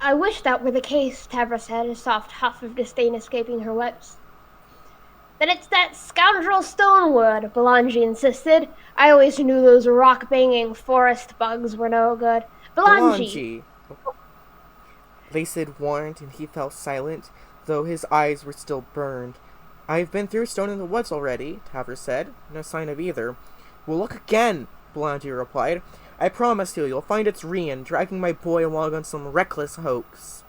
I wish that were the case, Tavra said, a soft huff of disdain escaping her lips. Then it's that scoundrel Stonewood, Belangi insisted. I always knew those rock-banging forest bugs were no good. Belangi! Lycid warned, and he fell silent, though his eyes were still burned. I've been through Stone in the Woods already, Tavra said. No sign of either. We'll look again, Belangi replied. I promise you'll find it's Rian, dragging my boy along on some reckless hoax.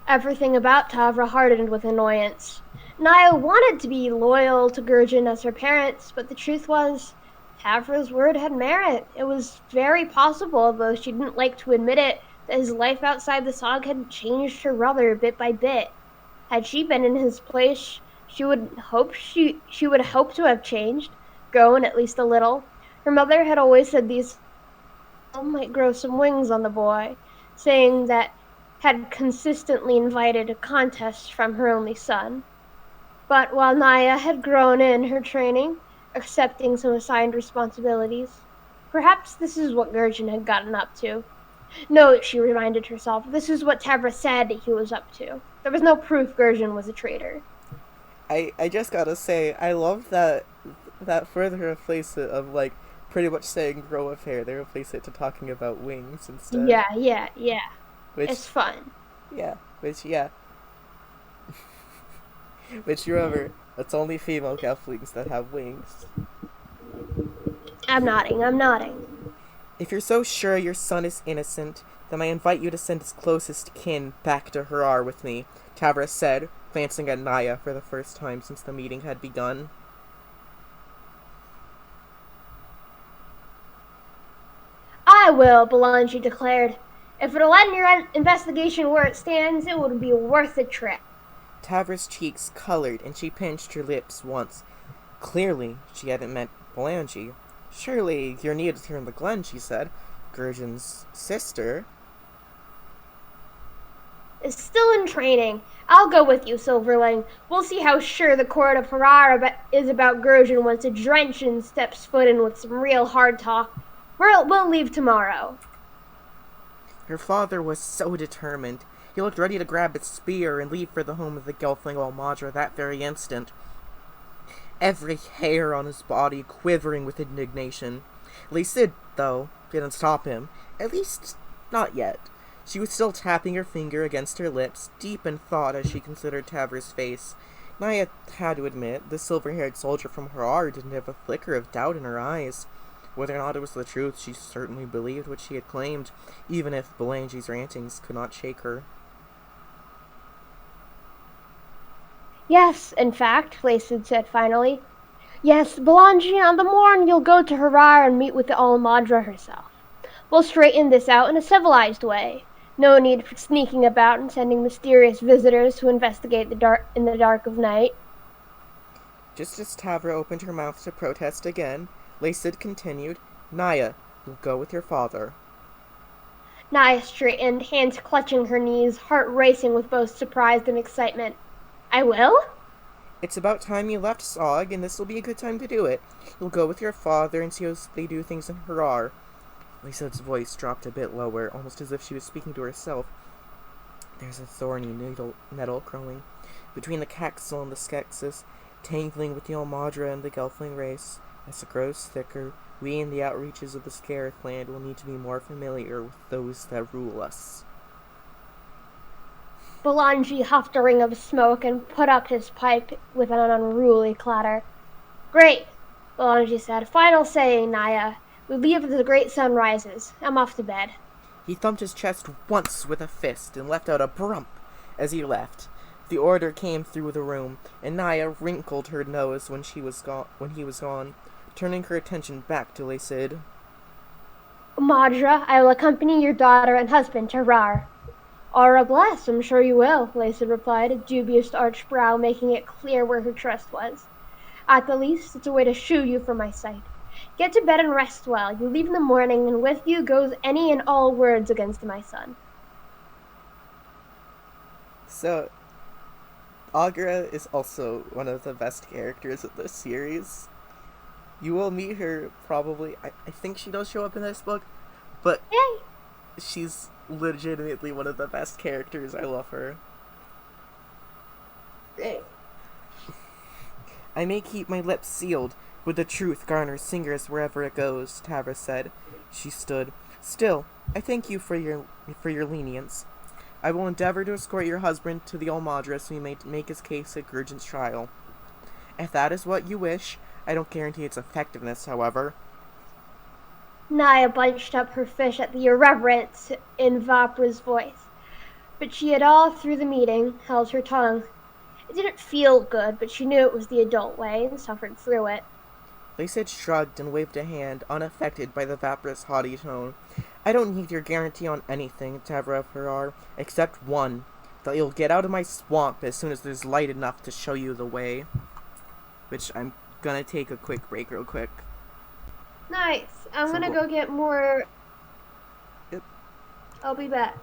Everything about Tavra hardened with annoyance. Naya wanted to be loyal to Gurgen as her parents, but the truth was, Tavra's word had merit. It was very possible, though she didn't like to admit it, that his life outside the Sog had changed her brother bit by bit. Had she been in his place, she would hope to have changed, grown at least a little. Her mother had always said these might grow some wings on the boy, saying that had consistently invited a contest from her only son. But while Naya had grown in her training, accepting some assigned responsibilities, perhaps this is what Gurgen had gotten up to. No, she reminded herself, this is what Tavra said he was up to. There was no proof Gurgen was a traitor. I just gotta say, I love that further replace it of, like, pretty much saying grow of hair. They replace it to talking about wings instead. Yeah. Which, it's fun. Yeah. Which, remember, it's only female gelflings that have wings. I'm nodding. If you're so sure your son is innocent, then I invite you to send his closest kin back to Harar with me, Tavra said, glancing at Naya for the first time since the meeting had begun. I will, Belangi declared. If it'll end your investigation where it stands, it would be worth the trip. Tavra's cheeks colored, and she pinched her lips once. Clearly, she hadn't meant Belangi. Surely, you're needed here in the Glen, she said. Gurgen's sister. Is still in training. I'll go with you, Silverling. We'll see how sure the court of Harara is about Gurgen once a Drenchen steps foot in with some real hard talk. We'll leave tomorrow. Her father was so determined. He looked ready to grab his spear and leave for the home of the Gelfling Almadra that very instant. Every hair on his body quivering with indignation. Lycid, though, didn't stop him. At least, not yet. She was still tapping her finger against her lips, deep in thought as she considered Tavra's face. Naya had to admit the silver-haired soldier from Harar didn't have a flicker of doubt in her eyes. Whether or not it was the truth, she certainly believed what she had claimed, even if Belangi's rantings could not shake her. Yes, in fact, Lacid said finally. Yes, Belangi, on the morn you'll go to Harar and meet with the Almadra herself. We'll straighten this out in a civilized way. No need for sneaking about and sending mysterious visitors to investigate in the dark of night. Just as Tavra opened her mouth to protest again, Lacid continued, Naya, you'll go with your father. Naya straightened, hands clutching her knees, heart racing with both surprise and excitement. I will? It's about time you left Sog, and this will be a good time to do it. You'll go with your father and see how they do things in Harar. Lisa's voice dropped a bit lower, almost as if she was speaking to herself. There's a thorny nettle growing between the Caxel and the Skeksis, tangling with the Almadra and the Gelfling race. As it grows thicker, we in the outreaches of the Scarith land will need to be more familiar with those that rule us. Belangi huffed a ring of smoke and put up his pipe with an unruly clatter. Great, Belangi said. Final saying, Naya. We leave as the great sun rises. I'm off to bed. He thumped his chest once with a fist and let out a brump as he left. The order came through the room, and Naya wrinkled her nose when he was gone, turning her attention back to Lacid. Madra, I will accompany your daughter and husband to Rar. Aura bless, I'm sure you will, Lacid replied, a dubious arched brow making it clear where her trust was. At the least, it's a way to shoo you from my sight. Get to bed and rest well. You leave in the morning, and with you goes any and all words against my son. So, Agra is also one of the best characters of this series. You will meet her probably. I think she does show up in this book, but Yay! she's legitimately one of the best characters. I love her. Great. I may keep my lips sealed, but the truth garners singers wherever it goes, Tavra said. She stood. Still, I thank you for your lenience. I will endeavor to escort your husband to the Almadra so he may make his case at Gurgen's trial. If that is what you wish, I don't guarantee its effectiveness, however. Naya bunched up her fish at the irreverence in Vapra's voice, but she had all through the meeting held her tongue. It didn't feel good, but she knew it was the adult way and suffered through it. Lacid shrugged and waved a hand, unaffected by the Vaporous haughty tone. I don't need your guarantee on anything, Tavra of Harar, except one, that you'll get out of my swamp as soon as there's light enough to show you the way. Which I'm gonna take a quick break real quick. Nice. I'm gonna go get more. Yep. I'll be back.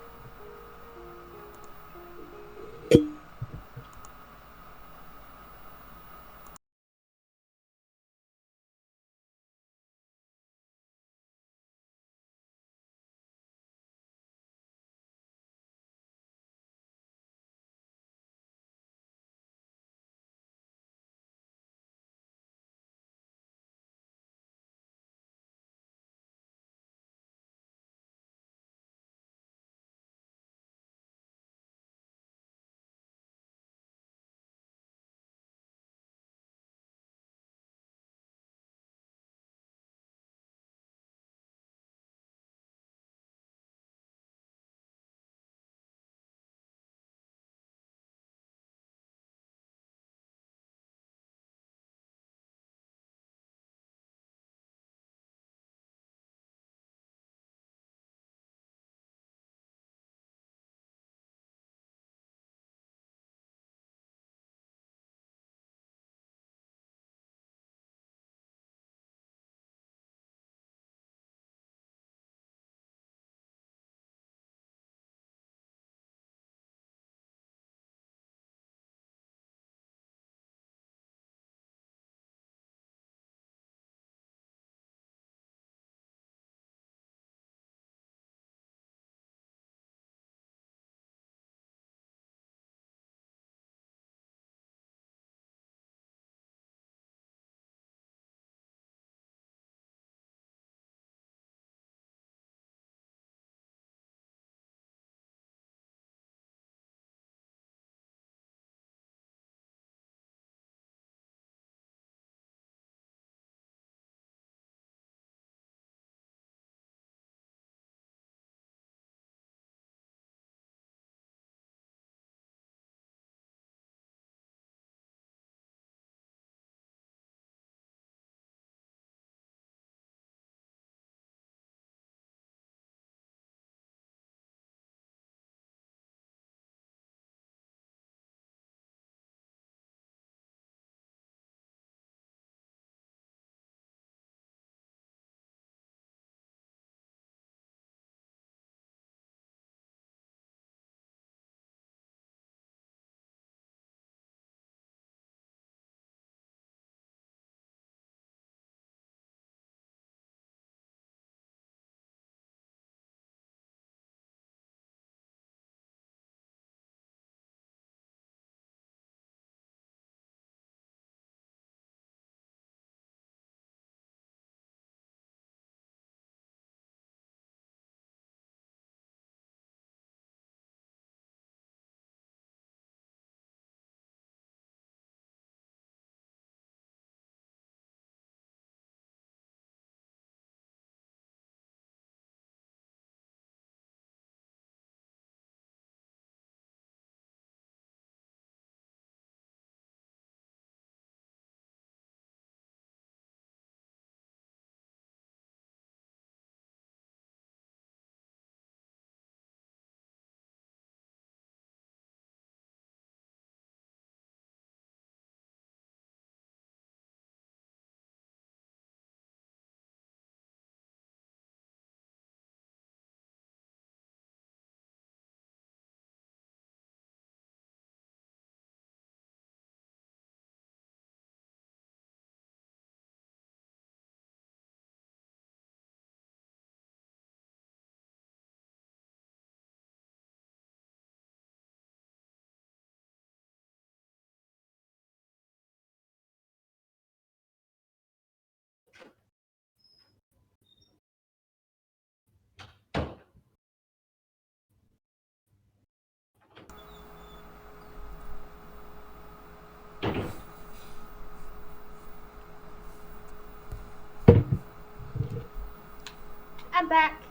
back.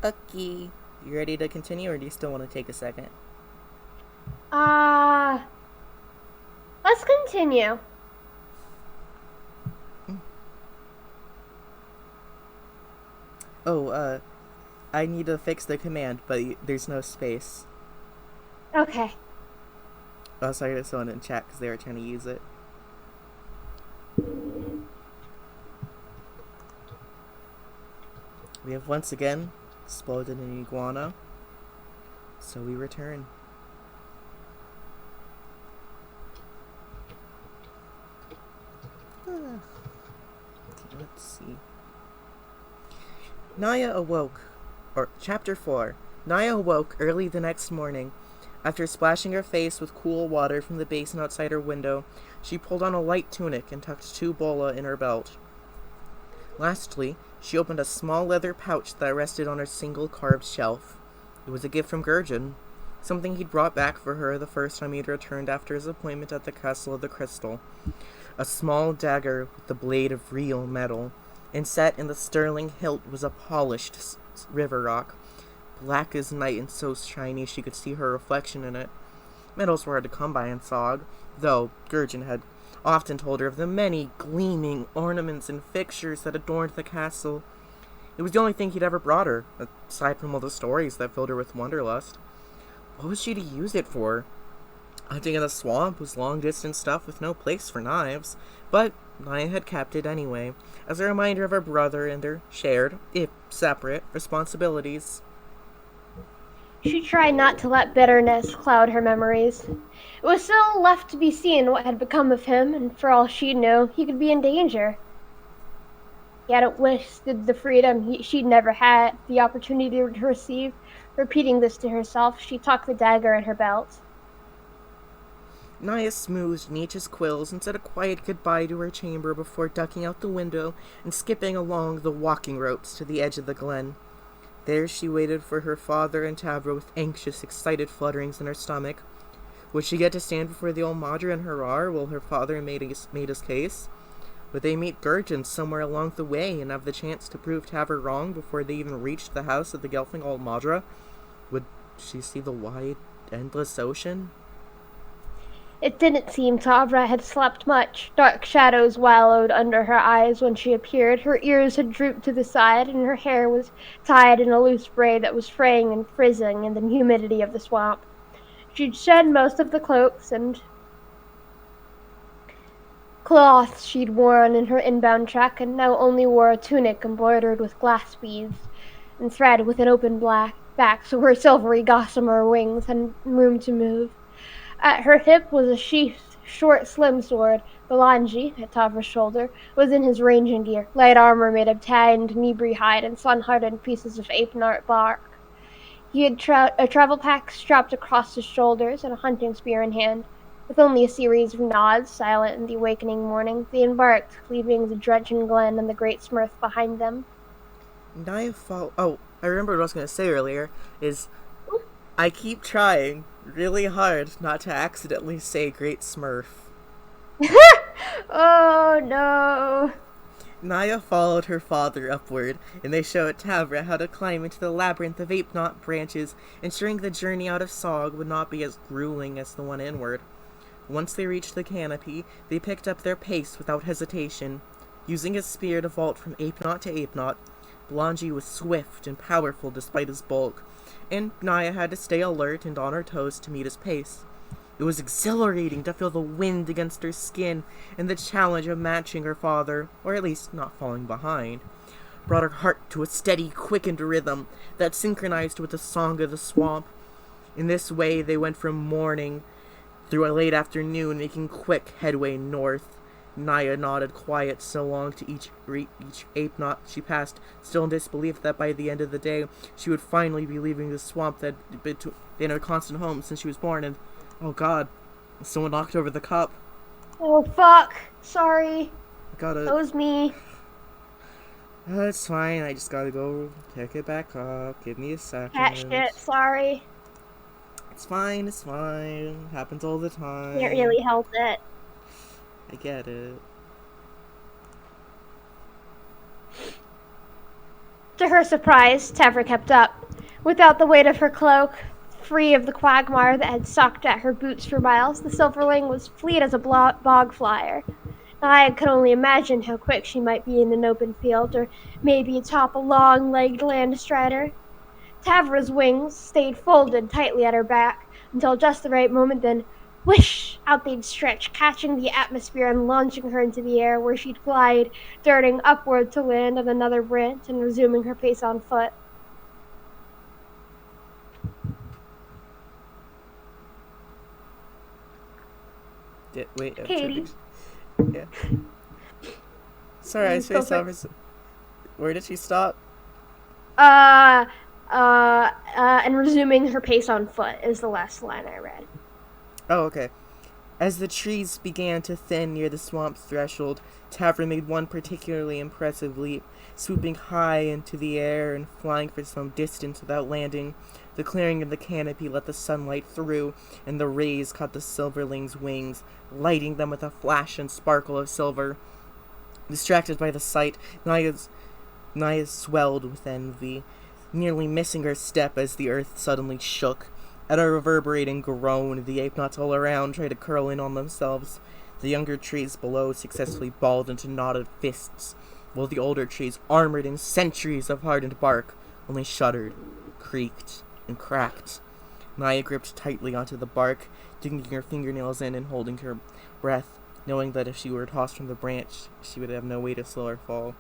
Okay. You ready to continue, or do you still want to take a second? Let's continue. Oh, I need to fix the command, but there's no space. Okay. Oh, sorry to someone in chat because they were trying to use it. We have once again exploded an iguana, so we return. Let's see. Naya awoke, or Chapter 4. Naya awoke early the next morning. After splashing her face with cool water from the basin outside her window, she pulled on a light tunic and tucked 2 bola in her belt. Lastly, she opened a small leather pouch that rested on her single carved shelf. It was a gift from Gurgen, something he'd brought back for her the first time he'd returned after his appointment at the Castle of the Crystal. A small dagger with the blade of real metal, and set in the sterling hilt was a polished river rock, black as night and so shiny she could see her reflection in it. Metals were hard to come by in Sog, though Gurgen had often told her of the many gleaming ornaments and fixtures that adorned the castle. It was the only thing he'd ever brought her, aside from all the stories that filled her with wanderlust. What was she to use it for? Hunting in the swamp was long-distance stuff with no place for knives, but Naya had kept it anyway, as a reminder of her brother and their shared, if separate, responsibilities. She tried not to let bitterness cloud her memories. It was still left to be seen what had become of him, and for all she knew, he could be in danger. He hadn't wasted the freedom she'd never had the opportunity to receive. Repeating this to herself, she tucked the dagger in her belt. Naya smoothed Nietzsche's quills and said a quiet goodbye to her chamber before ducking out the window and skipping along the walking ropes to the edge of the glen. There she waited for her father and Tavra with anxious, excited flutterings in her stomach. Would she get to stand before the old Madra and hurrah while her father made his case? Would they meet Gurgen somewhere along the way and have the chance to prove Tavra wrong before they even reached the house of the Gelfling old Madra? Would she see the wide, endless ocean? It didn't seem Tavra had slept much. Dark shadows wallowed under her eyes when she appeared. Her ears had drooped to the side, and her hair was tied in a loose braid that was fraying and frizzing in the humidity of the swamp. She'd shed most of the cloaks and cloths she'd worn in her inbound trek, and now only wore a tunic embroidered with glass beads and thread with an open black back so her silvery gossamer wings had room to move. At her hip was a sheathed, short, slim sword. Balanji, at Tavra's shoulder, was in his ranging gear, light armor made of tanned Nibri hide and sun-hardened pieces of ape-knot bark. He had a travel pack strapped across his shoulders and a hunting spear in hand. With only a series of nods, silent in the awakening morning, they embarked, leaving the drenching glen and the great Smurf behind them. Naya Oh, I remembered what I was going to say earlier, is I keep trying really hard not to accidentally say Great Smurf. Oh no. Naya followed her father upward, and they showed Tavra how to climb into the labyrinth of ape-knot branches, ensuring the journey out of Sog would not be as grueling as the one inward. Once they reached the canopy, they picked up their pace without hesitation. Using his spear to vault from ape-knot to ape-knot, Belangi was swift and powerful despite his bulk, and Naya had to stay alert and on her toes to meet his pace. It was exhilarating to feel the wind against her skin, and the challenge of matching her father, or at least not falling behind, brought her heart to a steady, quickened rhythm that synchronized with the song of the swamp. In this way, they went from morning through a late afternoon, making quick headway north. Naya nodded quiet so long to each ape knot she passed, still in disbelief that by the end of the day she would finally be leaving the swamp that had been her constant home since she was born. And oh god, someone knocked over the cup. Oh fuck. Sorry. That was me. It's fine, I just gotta go pick it back up. Give me a second. Cat shit, sorry. It's fine, it's fine. Happens all the time. Can't really help it. I get it. To her surprise, Tavra kept up. Without the weight of her cloak, free of the quagmire that had sucked at her boots for miles, the silverling was fleet as a bog flyer. I could only imagine how quick she might be in an open field, or maybe atop a long-legged landstrider. Tavra's wings stayed folded tightly at her back until just the right moment, then whish! Out they'd stretch, catching the atmosphere and launching her into the air, where she'd glide, darting upward to land on another branch and resuming her pace on foot. Wait, Katie. Yeah. Sorry, I spaced off. Where did she stop? And resuming her pace on foot is the last line I read. Oh, okay. As the trees began to thin near the swamp's threshold, Tavra made one particularly impressive leap, swooping high into the air and flying for some distance without landing. The clearing of the canopy let the sunlight through, and the rays caught the silverling's wings, lighting them with a flash and sparkle of silver. Distracted by the sight, Naya swelled with envy, nearly missing her step as the earth suddenly shook. At a reverberating groan, the ape-knots all around tried to curl in on themselves. The younger trees below successfully balled into knotted fists, while the older trees, armored in centuries of hardened bark, only shuddered, creaked, and cracked. Naya gripped tightly onto the bark, digging her fingernails in and holding her breath, knowing that if she were tossed from the branch, she would have no way to slow her fall.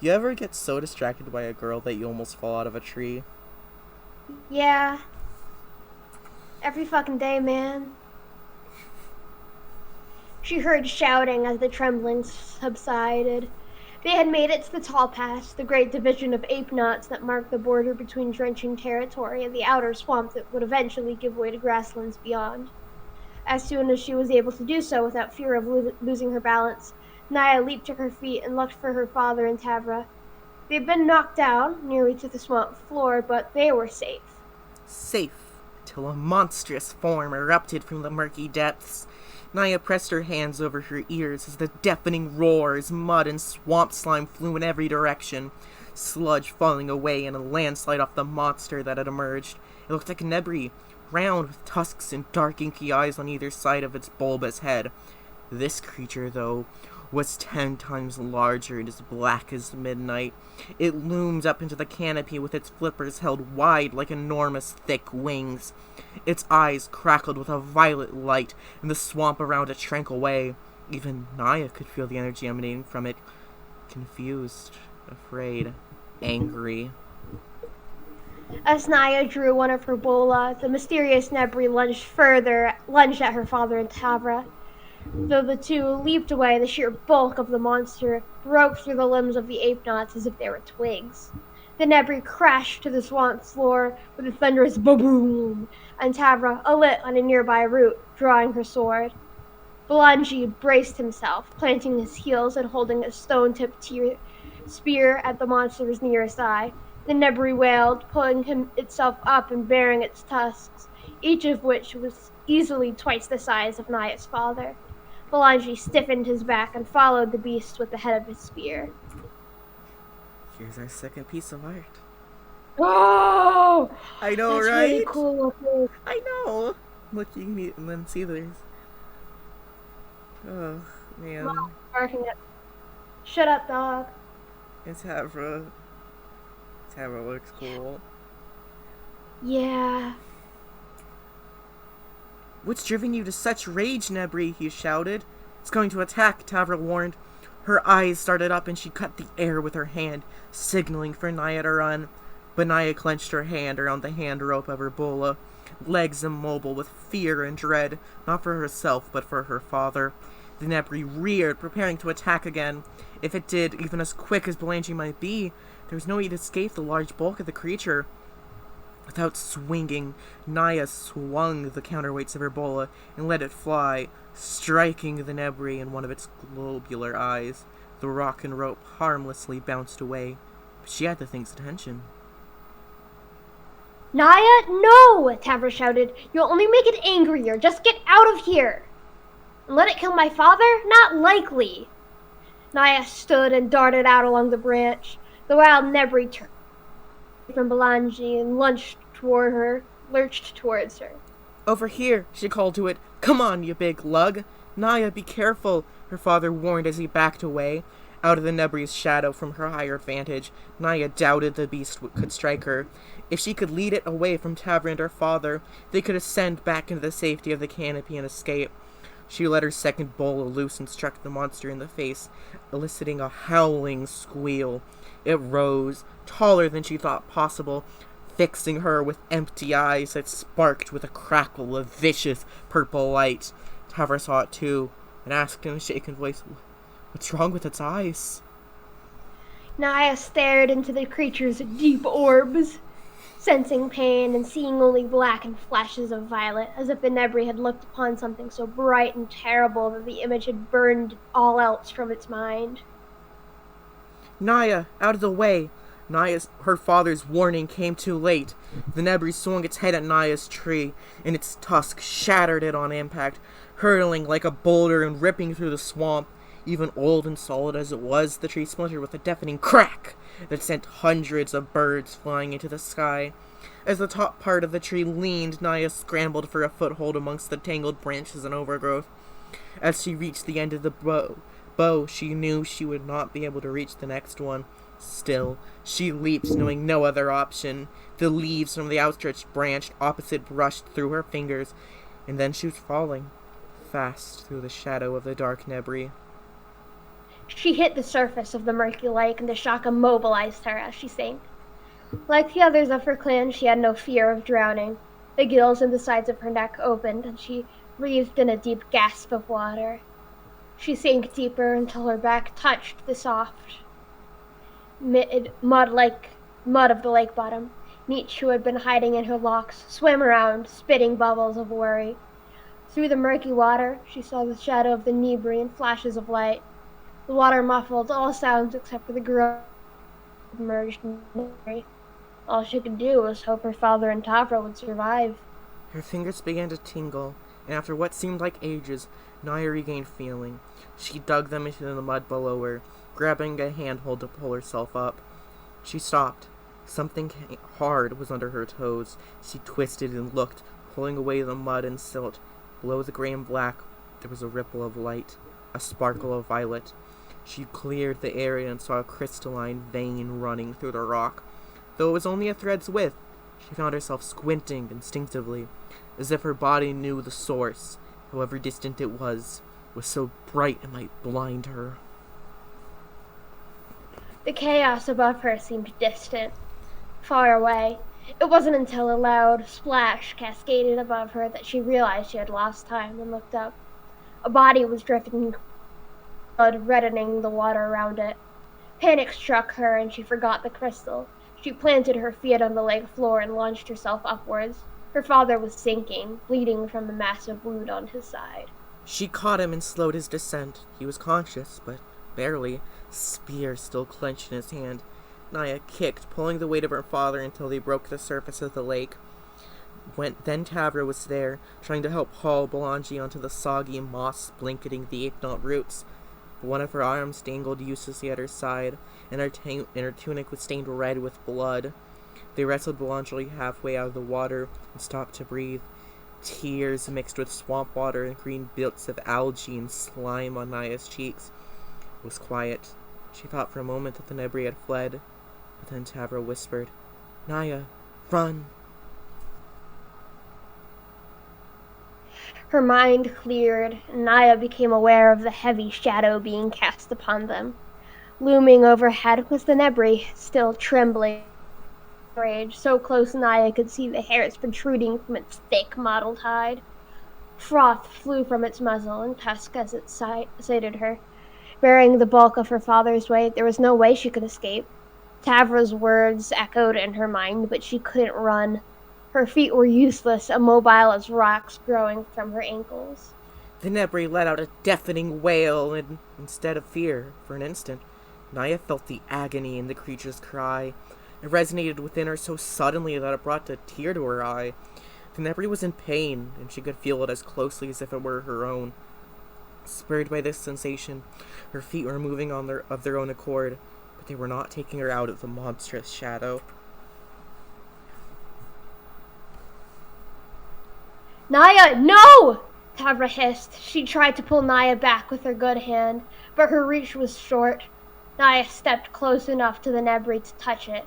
You ever get so distracted by a girl that you almost fall out of a tree? Yeah. Every fucking day, man. She heard shouting as the trembling subsided. They had made it to the tall pass, the great division of ape knots that marked the border between drenching territory and the outer swamp that would eventually give way to grasslands beyond. As soon as she was able to do so without fear of losing her balance, Naya leaped to her feet and looked for her father and Tavra. They'd been knocked down, nearly to the swamp floor, but they were safe. Safe, till a monstrous form erupted from the murky depths. Naya pressed her hands over her ears as the deafening roars, mud, and swamp slime flew in every direction, sludge falling away in a landslide off the monster that had emerged. It looked like a Nebri, round with tusks and dark inky eyes on either side of its bulbous head. This creature, though, was 10 times larger and as black as midnight. It loomed up into the canopy with its flippers held wide like enormous thick wings. Its eyes crackled with a violet light, and the swamp around it shrank away. Even Naya could feel the energy emanating from it. Confused, afraid, angry. As Naya drew one of her bola, the mysterious Nebri lunged at her father and Tavra. Though the two leaped away, the sheer bulk of the monster broke through the limbs of the ape-knots as if they were twigs. The Nebri crashed to the swamp floor with a thunderous boom, and Tavra alit on a nearby root, drawing her sword. Belangi braced himself, planting his heels and holding a stone-tipped spear at the monster's nearest eye. The Nebri wailed, pulling itself up and baring its tusks, each of which was easily twice the size of Naya's father. Belangi stiffened his back and followed the beast with the head of his spear. Here's our second piece of art. Oh! I know, That's right? really cool looking. I know. Look, you can and then see there's. Oh man. Mom, barking at. Shut up, dog. It's Tavra. Tavra looks cool. Yeah. What's driven you to such rage, Nebri? He shouted. It's going to attack, Tavra warned. Her eyes started up and she cut the air with her hand, signaling for Naya to run. But Naya clenched her hand around the hand rope of her bola, legs immobile with fear and dread, not for herself but for her father. The Nebri reared, preparing to attack again. If it did, even as quick as Belangi might be, there was no way to escape the large bulk of the creature. Without swinging, Naya swung the counterweights of her bola and let it fly, striking the Nebri in one of its globular eyes. The rock and rope harmlessly bounced away, but she had the thing's attention. Naya, no! Tavra shouted. You'll only make it angrier. Just get out of here. And let it kill my father? Not likely. Naya stood and darted out along the branch. The wild Nebri from Belangi and lurched towards her. Over here, she called to it. Come on, you big lug. Naya, be careful, her father warned as he backed away. Out of the Nebri's shadow from her higher vantage, Naya doubted the beast could strike her. If she could lead it away from Tavra and her father, they could ascend back into the safety of the canopy and escape. She let her second bola loose and struck the monster in the face, eliciting a howling squeal. It rose, taller than she thought possible, fixing her with empty eyes that sparked with a crackle of vicious purple light. Tavra saw it too, and asked in a shaken voice, "What's wrong with its eyes?" Naya stared into the creature's deep orbs, sensing pain and seeing only black and flashes of violet, as if the Nebri had looked upon something so bright and terrible that the image had burned all else from its mind. Naya, out of the way! Her father's warning came too late. The Nebri swung its head at Naya's tree, and its tusk shattered it on impact, hurtling like a boulder and ripping through the swamp. Even old and solid as it was, the tree splintered with a deafening crack that sent hundreds of birds flying into the sky. As the top part of the tree leaned, Naya scrambled for a foothold amongst the tangled branches and overgrowth. As she reached the end of the bow, she knew she would not be able to reach the next one. Still, she leaped, knowing no other option. The leaves from the outstretched branch opposite brushed through her fingers, and then she was falling, fast through the shadow of the dark Nebri. She hit the surface of the murky lake, and the shock immobilized her as she sank. Like the others of her clan, she had no fear of drowning. The gills in the sides of her neck opened, and she breathed in a deep gasp of water. She sank deeper until her back touched the soft mud of the lake bottom. Nietzsche, who had been hiding in her locks, swam around, spitting bubbles of worry. Through the murky water, she saw the shadow of the Nebri and flashes of light. The water muffled all sounds except for the groan submerged Nebri. All she could do was hope her father and Tavra would survive. Her fingers began to tingle, and after what seemed like ages, Naya regained feeling. She dug them into the mud below her, grabbing a handhold to pull herself up. She stopped. Something hard was under her toes. She twisted and looked, pulling away the mud and silt. Below the gray and black, there was a ripple of light, a sparkle of violet. She cleared the area and saw a crystalline vein running through the rock. Though it was only a thread's width, she found herself squinting instinctively, as if her body knew the source, however distant it was so bright it might blind her. The chaos above her seemed distant, far away. It wasn't until a loud splash cascaded above her that she realized she had lost time and looked up. A body was drifting, blood reddening the water around it. Panic struck her and she forgot the crystal. She planted her feet on the lake floor and launched herself upwards. Her father was sinking, bleeding from a massive wound on his side. She caught him and slowed his descent. He was conscious, but barely, spear still clenched in his hand. Naya kicked, pulling the weight of her father until they broke the surface of the lake. Then Tavra was there, trying to help haul Belangi onto the soggy moss blanketing the ape-knot roots. But one of her arms dangled uselessly at her side, and her tunic was stained red with blood. They wrestled Belangi halfway out of the water and stopped to breathe. Tears mixed with swamp water and green bits of algae and slime on Naya's cheeks. It was quiet. She thought for a moment that the Nebri had fled, but then Tavra whispered, "Naya, run!" Her mind cleared, and Naya became aware of the heavy shadow being cast upon them. Looming overhead was the Nebri, still trembling in rage, so close Naya could see the hairs protruding from its thick, mottled hide. Froth flew from its muzzle and tusk as it sighted her. Bearing the bulk of her father's weight, there was no way she could escape. Tavra's words echoed in her mind, but she couldn't run. Her feet were useless, immobile as rocks growing from her ankles. The Nebri let out a deafening wail, and instead of fear, for an instant, Naya felt the agony in the creature's cry. It resonated within her so suddenly that it brought a tear to her eye. The Nebri was in pain, and she could feel it as closely as if it were her own. Spurred by this sensation, her feet were moving of their own accord, but they were not taking her out of the monstrous shadow. Naya, no! Tavra hissed. She tried to pull Naya back with her good hand, but her reach was short. Naya stepped close enough to the Nebri to touch it.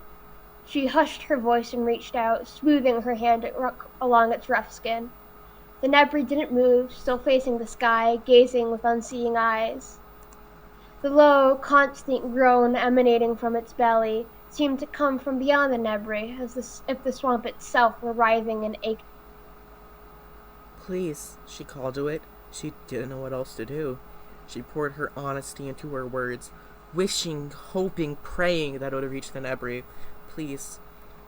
She hushed her voice and reached out, smoothing her hand along its rough skin. The Nebri didn't move, still facing the sky, gazing with unseeing eyes. The low, constant groan emanating from its belly seemed to come from beyond the Nebri, as if the swamp itself were writhing and aching. Please, she called to it. She didn't know what else to do. She poured her honesty into her words, wishing, hoping, praying that it would reach the Nebri. Please,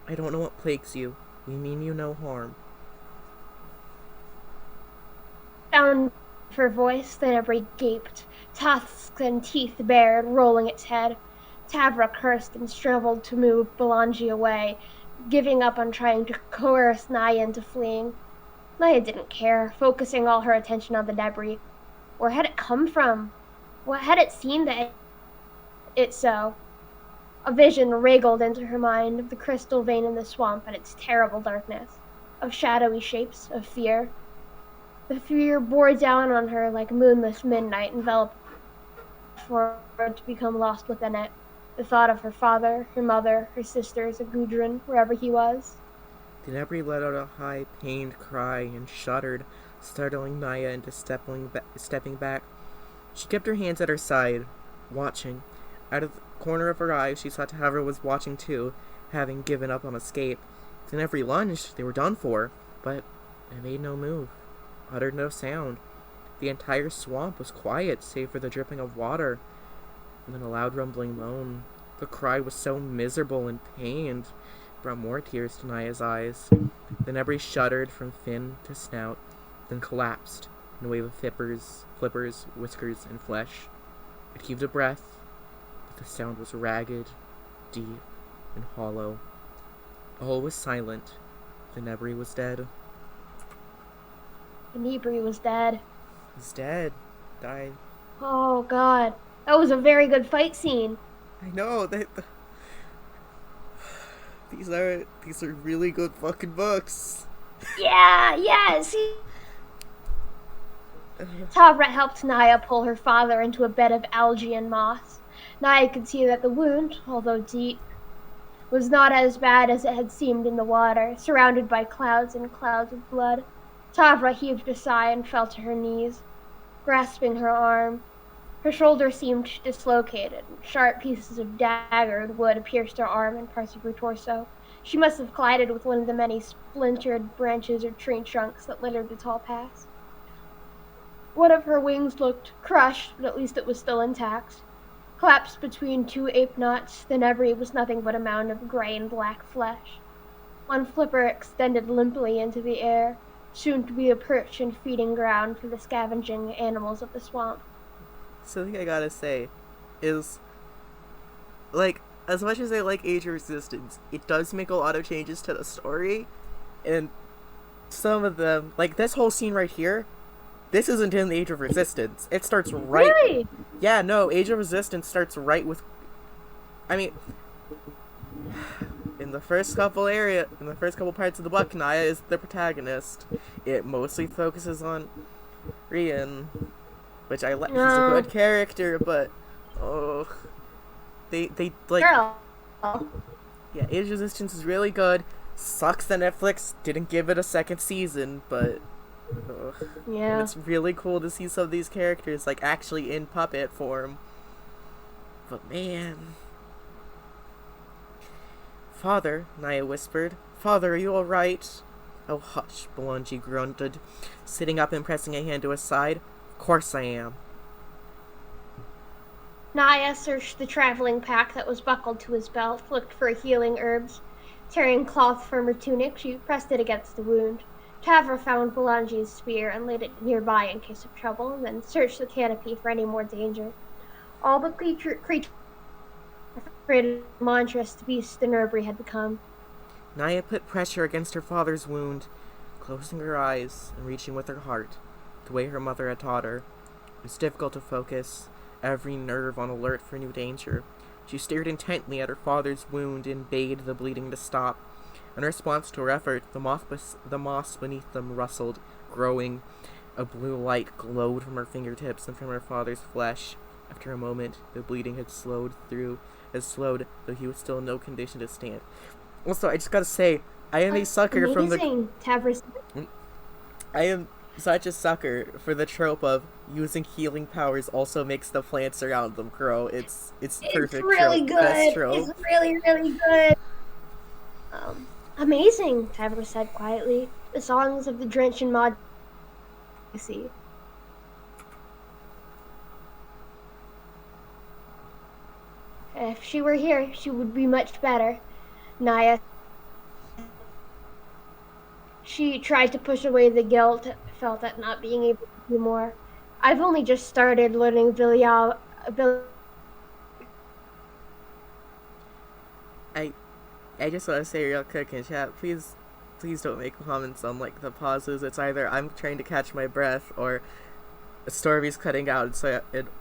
I don't know what plagues you. We mean you no harm. Sound of her voice, the Nebri gaped, tusks and teeth bared, rolling its head. Tavra cursed and struggled to move Belangi away, giving up on trying to coerce Naya into fleeing. Naya didn't care, focusing all her attention on the Nebri. Where had it come from? What had it seen that it so? A vision wriggled into her mind of the crystal vein in the swamp and its terrible darkness, of shadowy shapes, of fear. The fear bore down on her like moonless midnight, enveloped for her to become lost within it. The thought of her father, her mother, her sisters, or Gudrun, wherever he was. The Nebri let out a high, pained cry and shuddered, startling Naya into stepping back. She kept her hands at her side, watching. Out of the corner of her eye, she saw Tavra was watching too, having given up on escape. The Nebri lunged, they were done for, but it made no move, uttered no sound. The entire swamp was quiet, save for the dripping of water, and then a loud rumbling moan. The cry was so miserable and pained, brought more tears to Naya's eyes. The Nebri shuddered from fin to snout, then collapsed in a wave of flippers, whiskers, and flesh. It heaved a breath, but the sound was ragged, deep, and hollow. All was silent. The Nebri was dead. The Nebri was dead. He's dead. Died. Oh, God. That was a very good fight scene. I know, these are really good fucking books. Yeah, yes. Tavra helped Naya pull her father into a bed of algae and moss. Naya could see that the wound, although deep, was not as bad as it had seemed in the water, surrounded by clouds and clouds of blood. Tavra heaved a sigh and fell to her knees, grasping her arm. Her shoulder seemed dislocated, and sharp pieces of daggered wood pierced her arm and parts of her torso. She must have collided with one of the many splintered branches or tree trunks that littered the tall paths. One of her wings looked crushed, but at least it was still intact. Collapsed between two ape knots, the Nebri was nothing but a mound of gray and black flesh. One flipper extended limply into the air, soon to be a perch and feeding ground for the scavenging animals of the swamp. Something I gotta say is, like, as much as I like Age of Resistance, it does make a lot of changes to the story, and some of them, like this whole scene right here, this isn't in the Age of Resistance. It starts right... Really? Yeah, no, Age of Resistance starts right with... I mean, in the first couple parts of the book, Naya is the protagonist. It mostly focuses on Rian, which I like. He's a good character, but they like. Girl. Yeah, Age of Resistance is really good. Sucks that Netflix didn't give it a second season, but yeah, and it's really cool to see some of these characters like actually in puppet form. But man, Father, Naya whispered. Father, are you all right? Oh, hush, Belangi grunted, sitting up and pressing a hand to his side. Of course I am. Naya searched the traveling pack that was buckled to his belt, looked for healing herbs. Tearing cloth from her tunic, she pressed it against the wound. Tavra found Belangi's spear and laid it nearby in case of trouble, and then searched the canopy for any more danger. All the creatures afraid of the monstrous beast the Nerbri had become. Naya put pressure against her father's wound, closing her eyes and reaching with her heart, the way her mother had taught her. It was difficult to focus, every nerve on alert for new danger. She stared intently at her father's wound and bade the bleeding to stop. In response to her effort, the moss beneath them rustled, growing. A blue light glowed from her fingertips and from her father's flesh. After a moment, the bleeding had slowed, though he was still in no condition to stand. Also, I just gotta say, I am a sucker from the... Amazing, Tavros. I am such a sucker for the trope of using healing powers also makes the plants around them grow. It's perfect. It's really trope. good. Best trope. It's really, really good. Amazing, Tavros said quietly. The songs of the Drench and Maud. See. If she were here, she would be much better. Naya. She tried to push away the guilt, felt at not being able to do more. I've only just started learning I just want to say real quick in chat, please don't make comments on like the pauses. It's either I'm trying to catch my breath or Stormy's cutting out,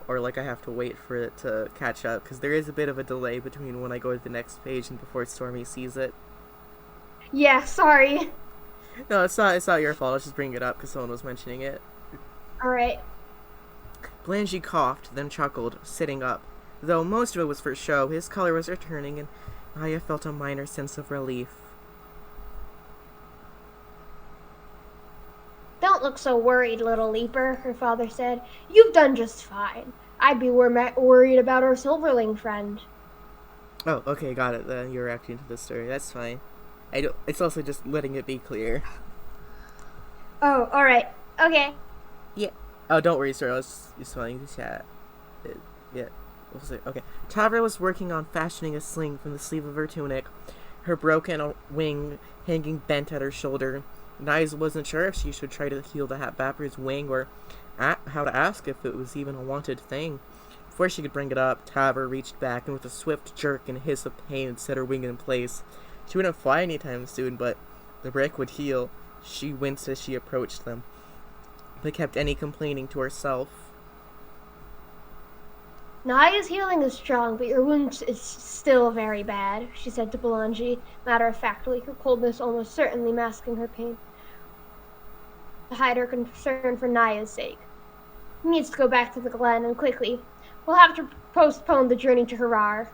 or like I have to wait for it to catch up because there is a bit of a delay between when I go to the next page and before Stormy sees it. Yeah, sorry. No, it's not your fault. I was just bringing it up because someone was mentioning it. All right. Blangy coughed, then chuckled, sitting up. Though most of it was for show, his color was returning, and Aya felt a minor sense of relief. Don't look so worried, little leaper, her father said. You've done just fine. I'd be worried about our silverling friend. Oh, okay, got it. Then you're reacting to the story. That's fine. It's also just letting it be clear. Oh, all right. Okay. Yeah. Oh, don't worry, sir. I was just wanting to chat. Yeah. What was it? Okay. Tavra was working on fashioning a sling from the sleeve of her tunic, her broken wing hanging bent at her shoulder. Nice wasn't sure if she should try to heal the Vapor's wing or how to ask if it was even a wanted thing. Before she could bring it up, Tavra reached back and with a swift jerk and hiss of pain set her wing in place. She wouldn't fly anytime soon, but the brick would heal. She winced as she approached them, but kept any complaining to herself. Naya's healing is strong, but your wound is still very bad, she said to Belangi, matter-of-factly, her coldness almost certainly masking her pain. To hide her concern for Naya's sake. He needs to go back to the glen, and quickly. We'll have to postpone the journey to Harar.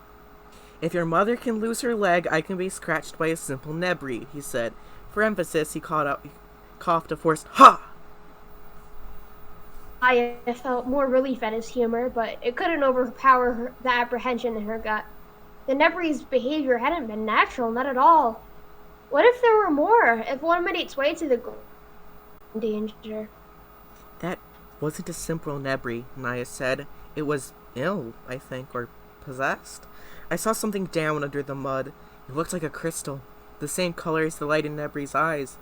If your mother can lose her leg, I can be scratched by a simple Nebri, he said. For emphasis, he coughed a forced ha! Aya felt more relief at his humor, but it couldn't overpower the apprehension in her gut. The Nebri's behavior hadn't been natural, not at all. What if there were more? If one made its way to the danger? That wasn't a simple Nebri, Naya said. It was ill, I think, or possessed. I saw something down under the mud. It looked like a crystal, the same color as the light in Nebri's eyes.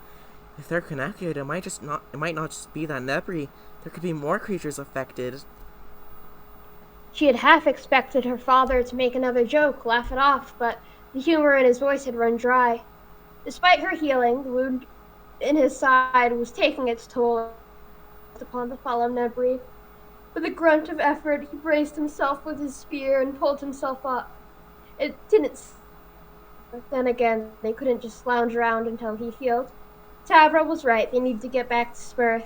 If they're connected, it might not just be that Nebri. There could be more creatures affected. She had half expected her father to make another joke, laugh it off, but the humor in his voice had run dry. Despite her healing, the wound in his side was taking its toll upon the fallen Nebri. With a grunt of effort, he braced himself with his spear and pulled himself up. It didn't. But then again, they couldn't just lounge around until he healed. Tavra was right. They needed to get back to Spurth,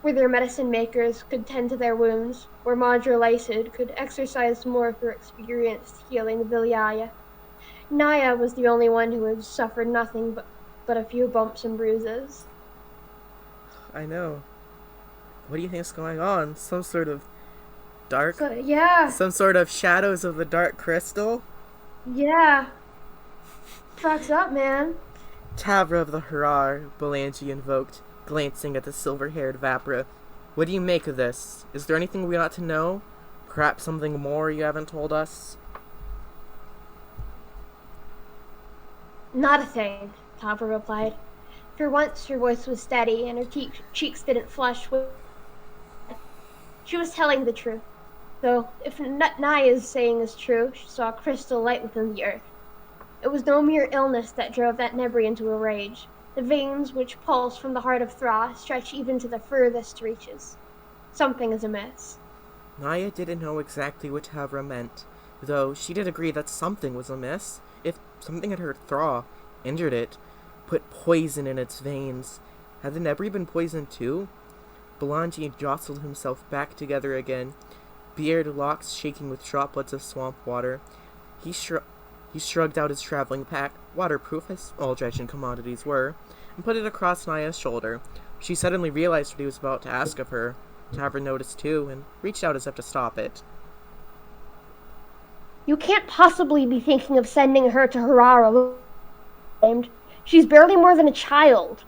where their medicine makers could tend to their wounds, where Madra Lacid could exercise more of her experience healing Vilyaya. Naya was the only one who had suffered nothing but a few bumps and bruises. I know. What do you think's going on? Some sort of dark... yeah. Some sort of shadows of the dark crystal? Yeah. Fuck's up, man. Tavra of the Harar, Belangi invoked, glancing at the silver-haired Vapra. What do you make of this? Is there anything we ought to know? Perhaps something more you haven't told us? Not a thing, Tavra replied. For once, her voice was steady, and her cheeks didn't flush with... She was telling the truth. Though, if Naya's saying is true, she saw a crystal light within the earth. It was no mere illness that drove that Nebri into a rage. The veins which pulse from the heart of Thra stretch even to the furthest reaches. Something is amiss. Naya didn't know exactly what Tavra meant, though she did agree that something was amiss. If something had hurt Thra, injured it, put poison in its veins. Had the Nebri been poisoned too? Belangi jostled himself back together again, beard locks shaking with droplets of swamp water. He shrugged out his traveling pack, waterproof as all dredging commodities were, and put it across Naya's shoulder. She suddenly realized what he was about to ask of her. Tavra noticed too, and reached out as if to stop it. You can't possibly be thinking of sending her to Harara. She's barely more than a child.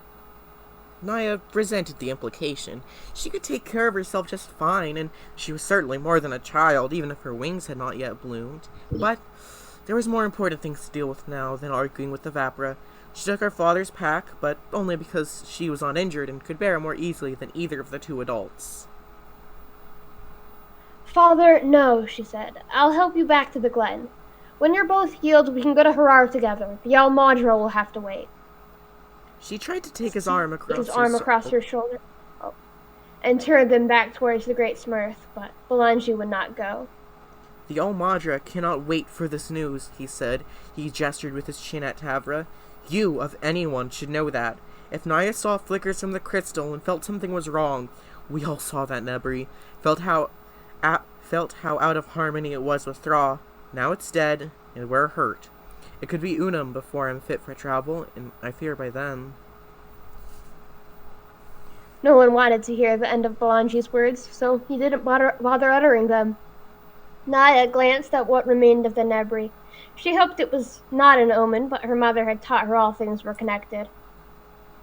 Naya resented the implication. She could take care of herself just fine, and she was certainly more than a child, even if her wings had not yet bloomed. But there was more important things to deal with now than arguing with the Vapra. She took her father's pack, but only because she was uninjured and could bear it more easily than either of the two adults. Father, no, she said. I'll help you back to the Glen. When you're both healed, we can go to Harar together. The Almadra will have to wait. She tried to take his arm across her shoulder and turned them back towards the Great Smurf, but Belangi would not go. The Almadra cannot wait for this news, he said. He gestured with his chin at Tavra. You, of anyone, should know that. If Naya saw flickers from the crystal and felt something was wrong, we all saw that, Nebri. Felt how out of harmony it was with Thra. Now it's dead, and we're hurt. It could be Unum before I'm fit for travel, and I fear by then. No one wanted to hear the end of Belangi's words, so he didn't bother uttering them. Naya glanced at what remained of the Nebri. She hoped it was not an omen, but her mother had taught her all things were connected.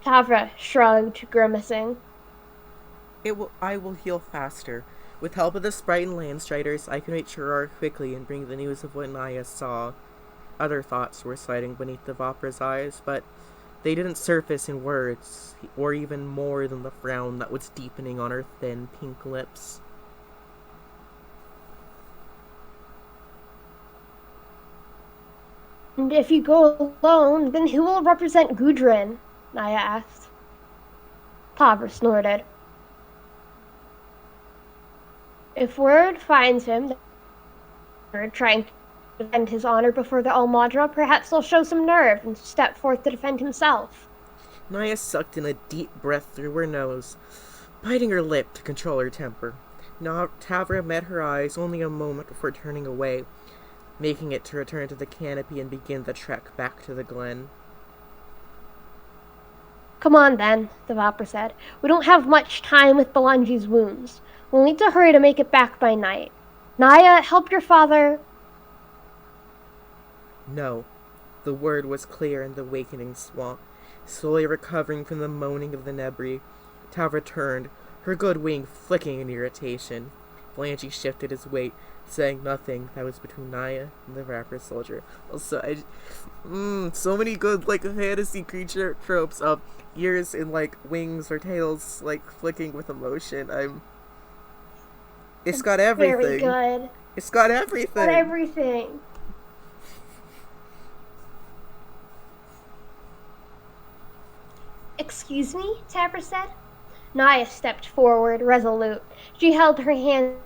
Tavra shrugged, grimacing. I will heal faster. With help of the Sprite and Landstriders, I can reach Harar quickly and bring the news of what Naya saw. Other thoughts were sliding beneath the Vapra's eyes, but they didn't surface in words, or even more than the frown that was deepening on her thin, pink lips. And if you go alone, then who will represent Gudrun? Naya asked. Tavra snorted. If word finds him, trying to defend his honor before the Almadra, perhaps he'll show some nerve and step forth to defend himself. Naya sucked in a deep breath through her nose, biting her lip to control her temper. Now Tavra met her eyes only a moment before turning away, making it to return to the canopy and begin the trek back to the Glen. Come on, then, the Vapra said. We don't have much time with Belangi's wounds. We'll need to hurry to make it back by night. Naya, help your father. No. The word was clear in the wakening swamp. Slowly recovering from the moaning of the Nebri, Tavra turned, her good wing flicking in irritation. Belangi shifted his weight, saying nothing. That was between Naya and the Vapra soldier. Also, so many good, fantasy creature tropes of ears and, wings or tails, flicking with emotion. It's got everything. Very good. It's got everything. It's got everything. Excuse me, Tavra said. Naya stepped forward, resolute. She held her hands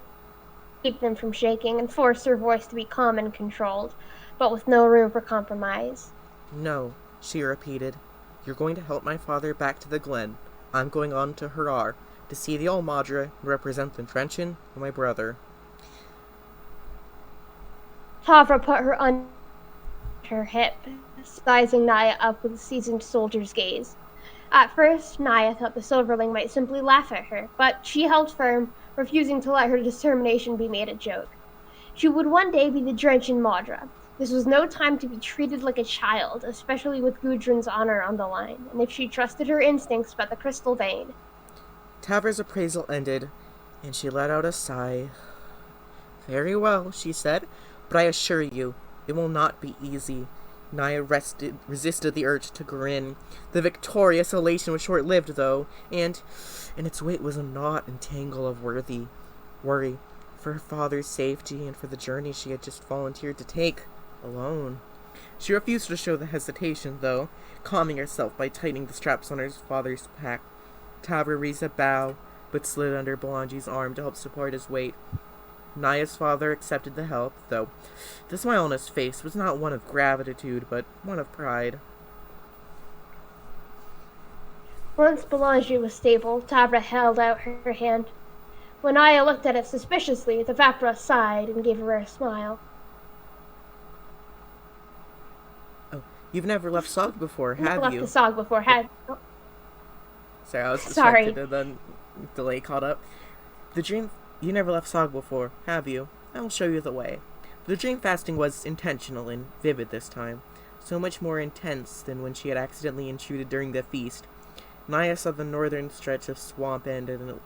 to keep them from shaking and forced her voice to be calm and controlled, but with no room for compromise. No, she repeated. You're going to help my father back to the Glen. I'm going on to Harar to see the Almadra and represent the Trenchin and my brother. Tavra put her on her hip, sizing Naya up with a seasoned soldier's gaze. At first, Naya thought the Silverling might simply laugh at her, but she held firm, refusing to let her determination be made a joke. She would one day be the Trenchin Madra. This was no time to be treated like a child, especially with Gudrun's honor on the line, and if she trusted her instincts about the crystal vein. Tavra's appraisal ended, and she let out a sigh. Very well, she said, but I assure you, it will not be easy. Naya resisted the urge to grin. The victorious elation was short-lived, though, and its weight was a knot and tangle of worry for her father's safety and for the journey she had just volunteered to take, alone. She refused to show the hesitation, though, calming herself by tightening the straps on her father's pack. Tavra raised a bow, but slid under Belangi's arm to help support his weight. Naya's father accepted the help, though the smile on his face was not one of gratitude, but one of pride. Once Belanger was stable, Tabra held out her hand. When Aya looked at it suspiciously, the Vapra sighed and gave a rare smile. Oh, you've never left Sog before, have Left you? the Sog before, had... Oh. Sorry, I was Sorry. distracted and then delay caught up. The dream... You never left Sog before, have you? I will show you the way. The dream fasting was intentional and vivid this time, so much more intense than when she had accidentally intruded during the feast. Naya saw the northern stretch of swamp end and a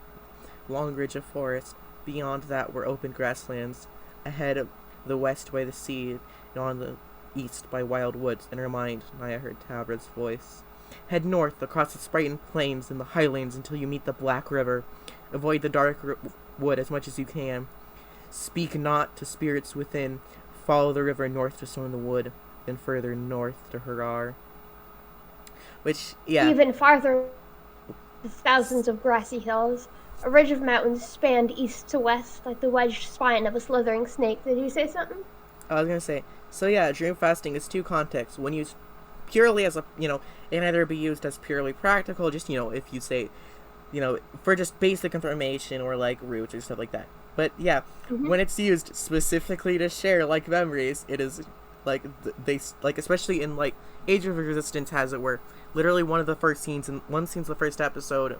long ridge of forest. Beyond that were open grasslands. Ahead of the west by the sea, and on the east by wild woods. In her mind, Naya heard Tabra's voice. Head north across the Sprighton plains and the highlands until you meet the Black River. Avoid the dark wood as much as you can. Speak not to spirits within. Follow the river north to Stone in the Wood, then further north to Harar. Which, yeah. Even farther, the thousands of grassy hills. A ridge of mountains spanned east to west like the wedged spine of a slithering snake. Did you say something? I was gonna say, so yeah, dream fasting is two contexts. When used purely as a, it can either be used as purely practical, just, if you say, for just basic information or like roots or stuff like that. But yeah, when it's used specifically to share like memories, it is like especially in like Age of Resistance has it where literally one of the first scenes in the first episode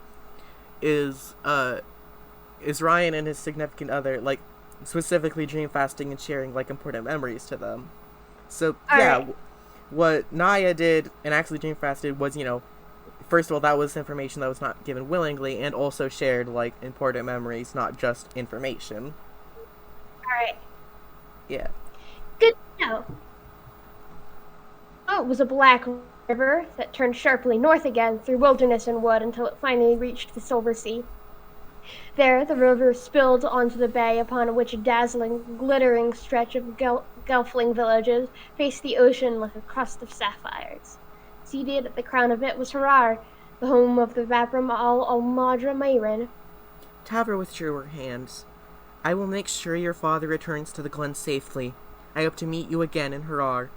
is Ryan and his significant other like specifically dream fasting and sharing like important memories to them. So what Naya did and actually dream fasted was first of all, that was information that was not given willingly, and also shared, like, important memories, not just information. Alright. Yeah. Good to know. Oh, it was a black river that turned sharply north again through wilderness and wood until it finally reached the Silver Sea. There, the river spilled onto the bay, upon which a dazzling, glittering stretch of Gelfling villages faced the ocean like a crust of sapphires. Seated at the crown of it was Harar, the home of the Vapram al-Madra Mayrin. Tabra withdrew her hands. I will make sure your father returns to the glen safely. I hope to meet you again in Harar.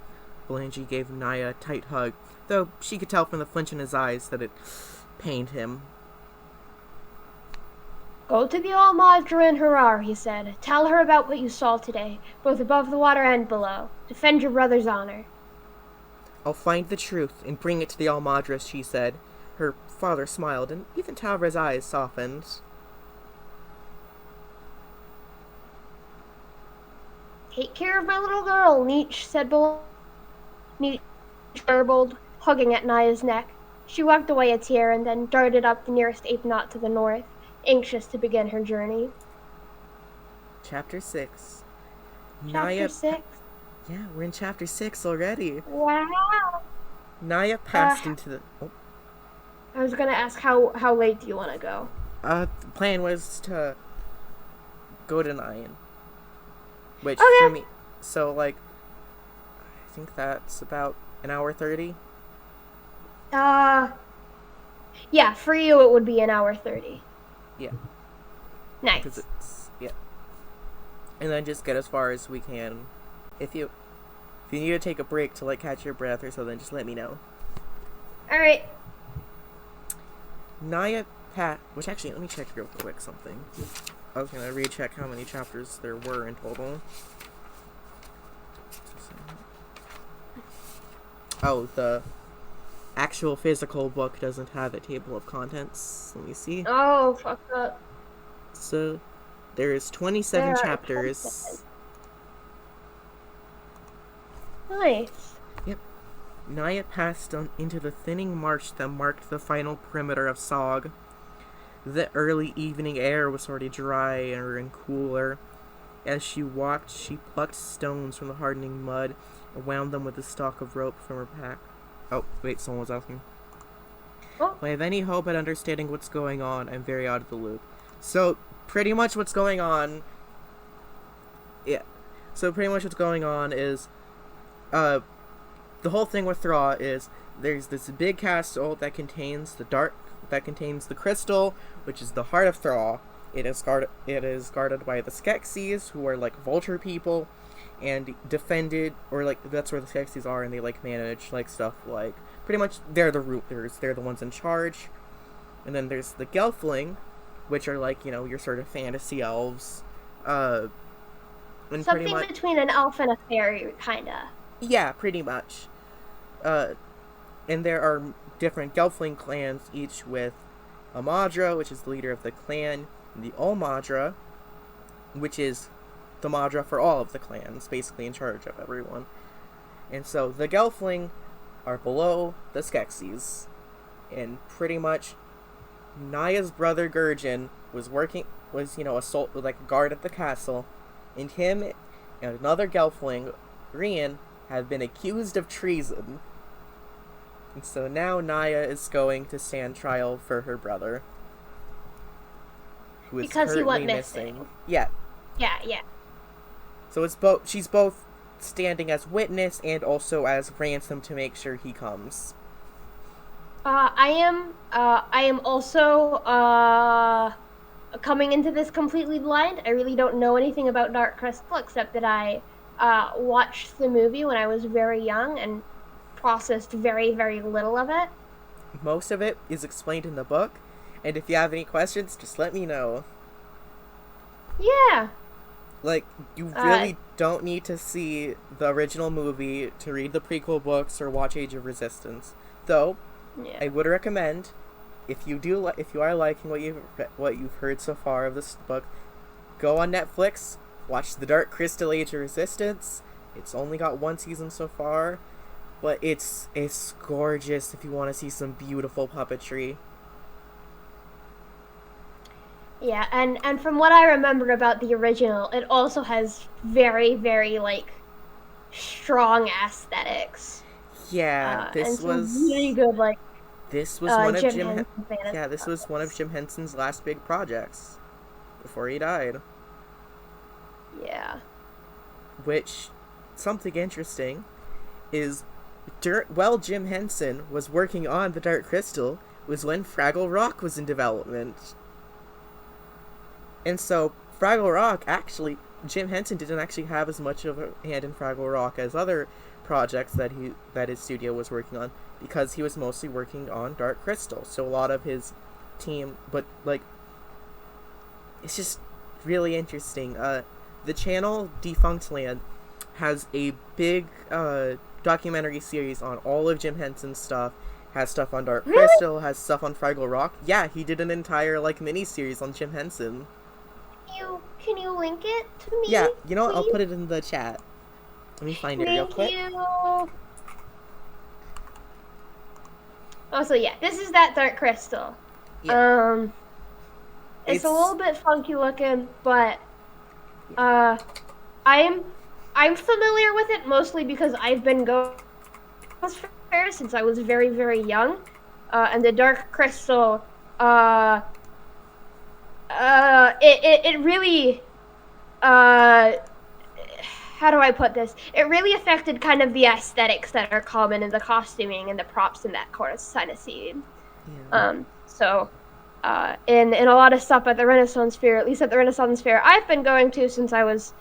Belangi gave Naya a tight hug, though she could tell from the flinch in his eyes that it pained him. Go to the Al-Madra in Harar, he said. Tell her about what you saw today, both above the water and below. Defend your brother's honor. I'll find the truth and bring it to the Al-Madra, she said. Her father smiled, and even Tabra's eyes softened. Take care of my little girl, Nietzsche said Nietzsche burbled, hugging at Naya's neck. She wiped away a tear and then darted up the nearest ape knot to the north, anxious to begin her journey. Chapter 6. Chapter 6? Yeah, we're in Chapter 6 already. Wow. Naya passed into the... Oh. I was gonna ask how late do you want to go? The plan was to go to 9. Which, okay. For me... So, like... I think that's about an hour 30. Yeah, for you it would be an hour 30. Yeah. Nice. 'Cause it's... Yeah. And then just get as far as we can. If you need to take a break to, like, catch your breath or something, just let me know. Alright. Naya which actually, let me check real quick something. I was gonna recheck how many chapters there were in total. Oh, the actual physical book doesn't have a table of contents. Let me see. Oh, fuck up. So, there's 27 chapters. Nice. Yep. Naya passed on into the thinning marsh that marked the final perimeter of Sog. The early evening air was already drier and cooler. As she walked, she plucked stones from the hardening mud and wound them with a stalk of rope from her pack. Oh, wait, someone was asking. Oh. If I have any hope at understanding what's going on, I'm very out of the loop. So, pretty much what's going on... Yeah. So, pretty much what's going on is... the whole thing with Thra is there's this big castle that contains the crystal, which is the heart of Thra. It is guarded by the Skeksis, who are like vulture people, and defended, or like that's where the Skeksis are, and they like manage like stuff like pretty much they're the rooters. They're the ones in charge. And then there's the Gelfling, which are like, your sort of fantasy elves. And pretty Something much, between an elf and a fairy, kinda. yeah, pretty much. Uh, and there are different Gelfling clans, each with a Madra, which is the leader of the clan, and the Olmadra, which is the Madra for all of the clans, basically in charge of everyone. And so the Gelfling are below the Skeksis, and pretty much Naya's brother Gurjin was like a guard at the castle, and him and another Gelfling, Rian, have been accused of treason. And so now Naya is going to stand trial for her brother, who is Because he currently went missing. missing. Yeah. Yeah. So she's both standing as witness and also as ransom to make sure he comes. I am also coming into this completely blind. I really don't know anything about Dark Crystal except that I watched the movie when I was very young and processed very, very little of it. Most of it is explained in the book, and if you have any questions, just let me know. Yeah. Like, you really don't need to see the original movie to read the prequel books or watch Age of Resistance. Though, Yeah. I would recommend, if you are liking what you've heard so far of this book, go on Netflix, watch The Dark Crystal Age of Resistance. It's only got one season so far, but it's gorgeous if you want to see some beautiful puppetry. Yeah, and from what I remember about the original, it also has very, very, like, strong aesthetics. Yeah, this was really good, like, this was one of Jim Jim. Henson fantasy Yeah, this was one of Jim Henson's last big projects before he died. Yeah. Which, something interesting, is while Jim Henson was working on the Dark Crystal was when Fraggle Rock was in development. And so Fraggle Rock, actually, Jim Henson didn't actually have as much of a hand in Fraggle Rock as other projects that his studio was working on, because he was mostly working on Dark Crystal. So a lot of his team, but like, it's just really interesting. The channel Defunct Land has a big documentary series on all of Jim Henson's stuff. Has stuff on Dark Crystal, has stuff on Fraggle Rock. Yeah, he did an entire mini series on Jim Henson. Can you link it to me? Yeah, you know what? please? I'll put it in the chat. Let me find it real quick. Thank you. Also, yeah, this is that Dark Crystal. Yeah. It's a little bit funky looking, but I'm familiar with it mostly because I've been going fair since I was very, very young. And the Dark Crystal, it really, how do I put this? It really affected kind of the aesthetics that are common in the costuming and the props in that kind of scene. Yeah. In a lot of stuff at the Renaissance Fair, at least at the Renaissance Fair I've been going to since I was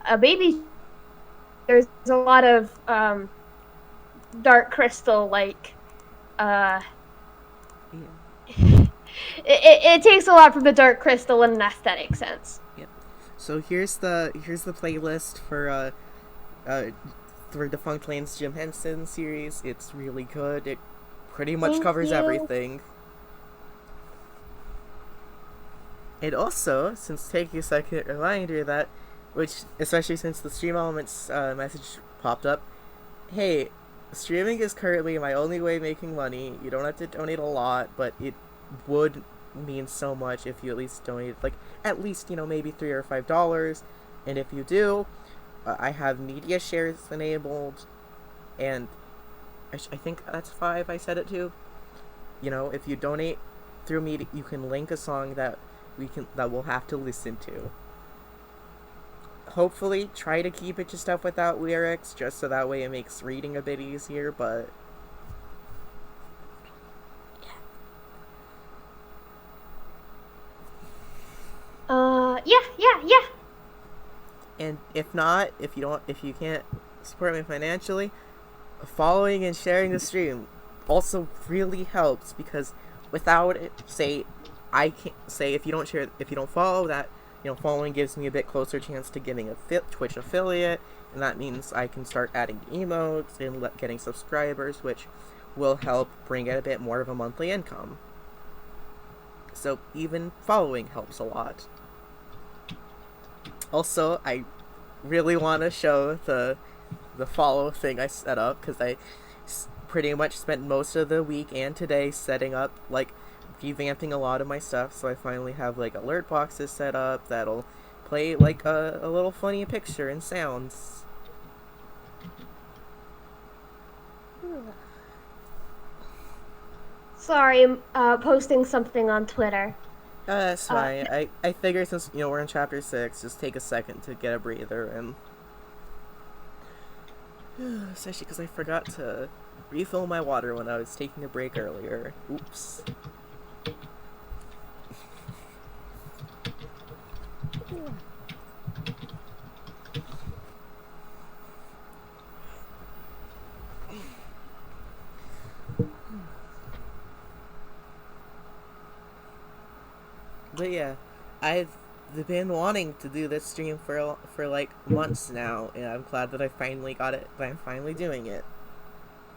a baby, there's a lot of Dark Crystal, it takes a lot from the Dark Crystal in an aesthetic sense. Yep. So here's the playlist for Defunct Land's Jim Henson series. It's really good. It pretty much covers everything. And also, since taking a second reminder that, which especially since the Stream Elements message popped up, hey, streaming is currently my only way of making money. You don't have to donate a lot, but it would mean so much if you at least donate at least maybe $3 or $5. And if you do, I have media shares enabled, and I think that's $5 I set it to. If you donate through media, you can link a song that we'll have to listen to. Hopefully try to keep it to stuff without lyrics, just so that way it makes reading a bit easier, but yeah. And if not, if you can't support me financially, following and sharing the stream also really helps, because without it, I can't say if you don't follow that, following gives me a bit closer chance to getting a Twitch affiliate, and that means I can start adding emotes and getting subscribers, which will help bring in a bit more of a monthly income. So even following helps a lot. Also, I really want to show the follow thing I set up, because I pretty much spent most of the week and today setting up, like, revamping a lot of my stuff, so I finally have, like, alert boxes set up that'll play, like, a little funny picture and sounds. Sorry, I'm posting something on Twitter. That's fine. I figured since, we're in chapter 6, just take a second to get a breather, and especially because I forgot to refill my water when I was taking a break earlier. Oops. But yeah, I've been wanting to do this stream for like months now, and I'm glad that I finally got it. That I'm finally doing it.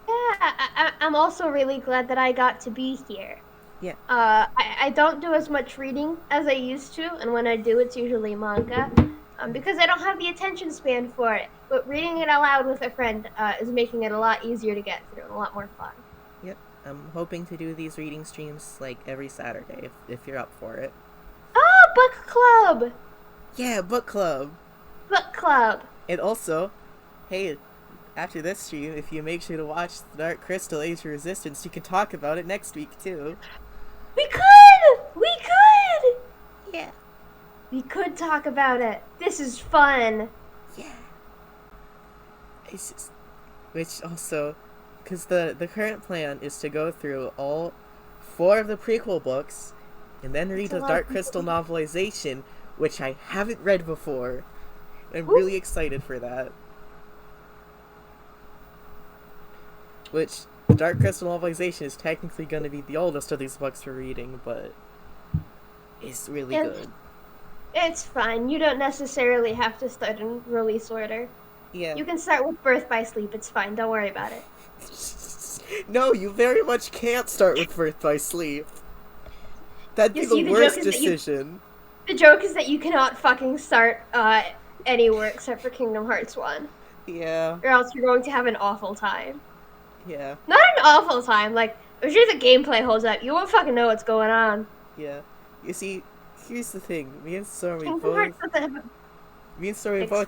Yeah, I'm also really glad that I got to be here. Yeah. I don't do as much reading as I used to, and when I do, it's usually manga, because I don't have the attention span for it. But reading it aloud with a friend is making it a lot easier to get through and a lot more fun. Yep. I'm hoping to do these reading streams like every Saturday if you're up for it. Oh, book club! Yeah, book club. Book club. And also, hey, after this stream, if you make sure to watch The Dark Crystal Age of Resistance, you can talk about it next week too. We could! We could! Yeah. We could talk about it. This is fun. Yeah. It's just, which also, because the current plan is to go through all 4 of the prequel books, and then read the Dark Crystal novelization, which I haven't read before. I'm really excited for that. Which, the Dark Crystal novelization is technically going to be the oldest of these books for reading, but it's really good. It's fine. You don't necessarily have to start in release order. Yeah. You can start with Birth by Sleep. It's fine. Don't worry about it. No, you very much can't start with Birth by Sleep. That'd be the worst decision. The joke is that you cannot fucking start anywhere except for Kingdom Hearts 1. Yeah. Or else you're going to have an awful time. Yeah. Not an awful time, like, I'm sure the gameplay holds up. You won't fucking know what's going on. Yeah. You see, here's the thing. Me and Stormy both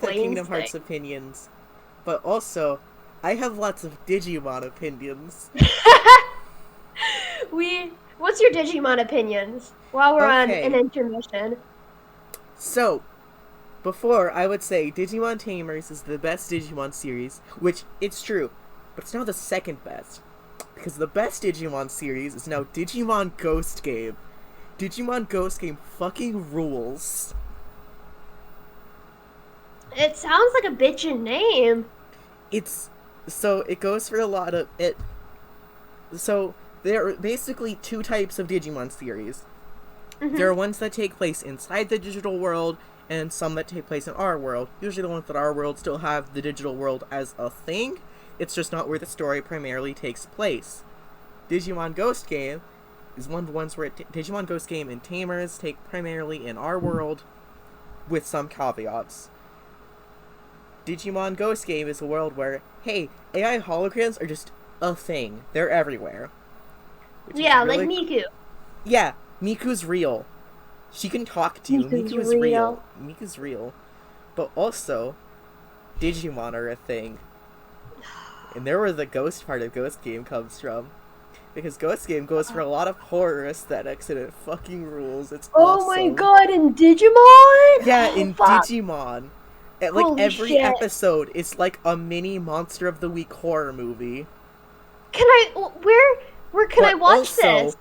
have Kingdom Hearts opinions. But also, I have lots of Digimon opinions. What's your Digimon opinions? While we're on an intermission. So, before, I would say Digimon Tamers is the best Digimon series, which, it's true, but it's now the second best. Because the best Digimon series is now Digimon Ghost Game. Digimon Ghost Game fucking rules. It sounds like a bitchin' name. It goes for a lot of it. So, there are basically 2 types of Digimon series. Mm-hmm. There are ones that take place inside the digital world, and some that take place in our world. Usually the ones that our world still have the digital world as a thing. It's just not where the story primarily takes place. Digimon Ghost Game is one of the ones where Digimon Ghost Game and Tamers take primarily in our world, with some caveats. Digimon Ghost Game is a world where, hey, AI holograms are just a thing. They're everywhere. Yeah, really, like Miku. Yeah, Miku's real. She can talk to you. Miku's real. Miku's real. But also, Digimon are a thing. And there where the ghost part of Ghost Game comes from. Because Ghost Game goes for a lot of horror aesthetics, and it fucking rules. It's awesome. Oh my god, in Digimon? Yeah, in Digimon. Like, Holy every shit. episode is like a mini Monster of the Week horror movie. Where can I watch this?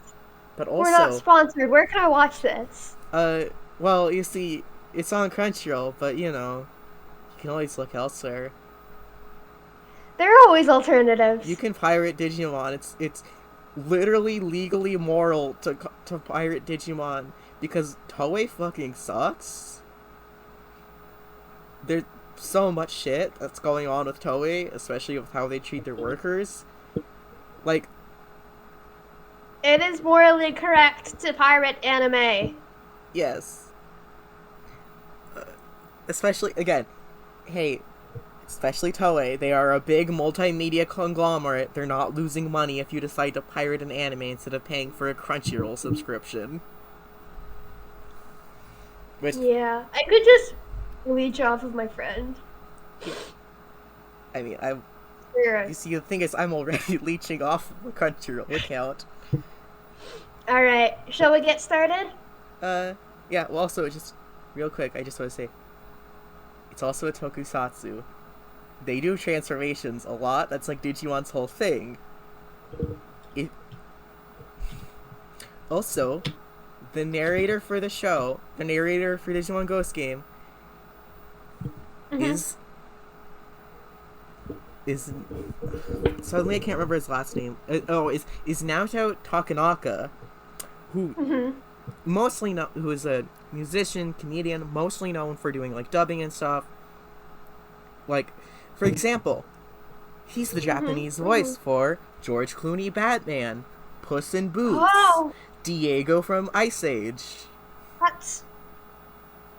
But also... We're not sponsored. Where can I watch this? Well, you see, it's on Crunchyroll, but, you can always look elsewhere. There are always alternatives. You can pirate Digimon. literally legally moral to pirate Digimon because Toei fucking sucks. There's so much shit that's going on with Toei, especially with how they treat their workers. Like, it is morally correct to pirate anime. yes. Especially, again, hey, especially Toei, they are a big multimedia conglomerate. They're not losing money if you decide to pirate an anime instead of paying for a Crunchyroll subscription. Which, Yeah, I could just leech off of my friend. I mean, Sure. you see, the thing is, I'm already leeching off of a Crunchyroll account. Alright, shall we get started? Yeah, well, also, just, real quick, I just want to say, it's also a tokusatsu. They do transformations a lot. That's like Digimon's whole thing. Also, the narrator for the show, the narrator for Digimon Ghost Game, is suddenly I can't remember his last name. Is Naoto Takanaka, who who is a musician, comedian, mostly known for doing like dubbing and stuff. Like, for example, he's the Japanese voice for George Clooney Batman, Puss in Boots, Diego from Ice Age.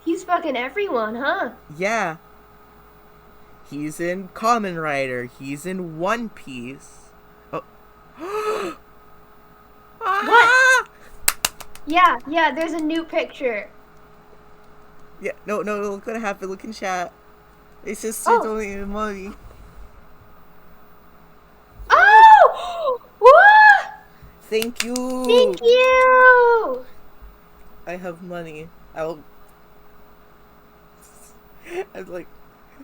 He's fucking everyone, huh? Yeah. He's in Kamen Rider. He's in One Piece. Oh. What? Yeah, there's a new picture. Yeah, no, look what happened. Look in chat. It's just only money. Oh! What? Thank you! Thank you! I have money. I'm like...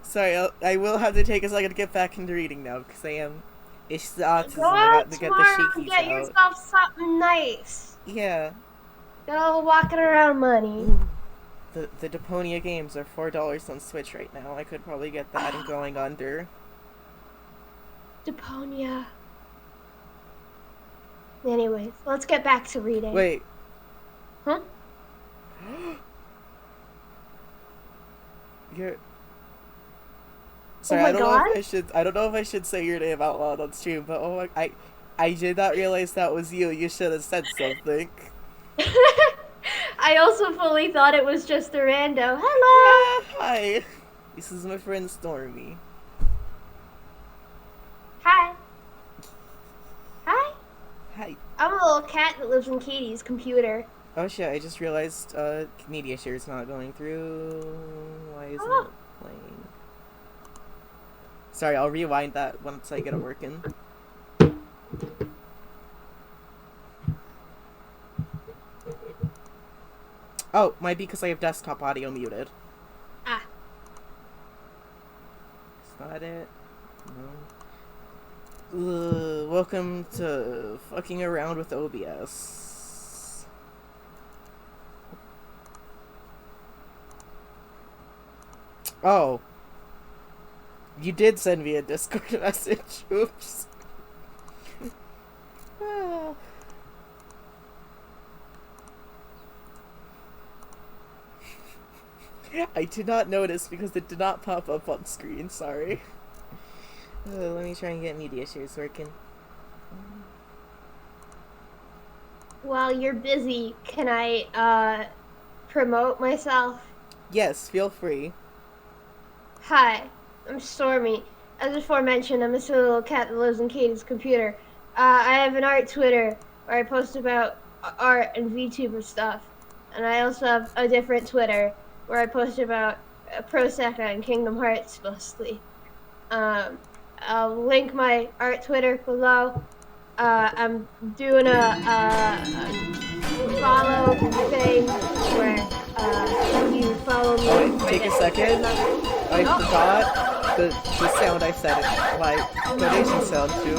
Sorry, I will have to take a second to get back into reading now, because I am... It's the autism. Go I out got to get tomorrow the and shakies get out. yourself something nice. Yeah. Get all walking around money. The Deponia games are $4 on Switch right now. I could probably get that and going under. Deponia. Anyways, let's get back to reading. Wait. Huh? You're... Sorry, my I don't know God? if I don't know if I should say your name out loud on stream, but I did not realize that was you. You should have said something. I also fully thought it was just a rando. Hello! Yeah, hi. This is my friend Stormy. Hi. Hi. Hi. I'm a little cat that lives in Katie's computer. Oh shit, I just realized media share is not going through. Why isn't it playing? Sorry, I'll rewind that once I get it working. Oh, might be because I have desktop audio muted. Ah. Is that it? No. Welcome to fucking around with OBS. Oh. You did send me a Discord message. Oops. I did not notice because it did not pop up on screen, sorry. Let me try and get media shares working. While you're busy, can I, promote myself? Yes, feel free. Hi, I'm Stormy. As before mentioned, I'm a silly little cat that lives in Katie's computer. I have an art Twitter where I post about art and VTuber stuff. And I also have a different Twitter where I post about Pro Secca and Kingdom Hearts mostly. I'll link my art Twitter below. I'm doing a follow thing where you follow me. Oh, wait, take a second. I forgot the sound I set it, my donation sound too.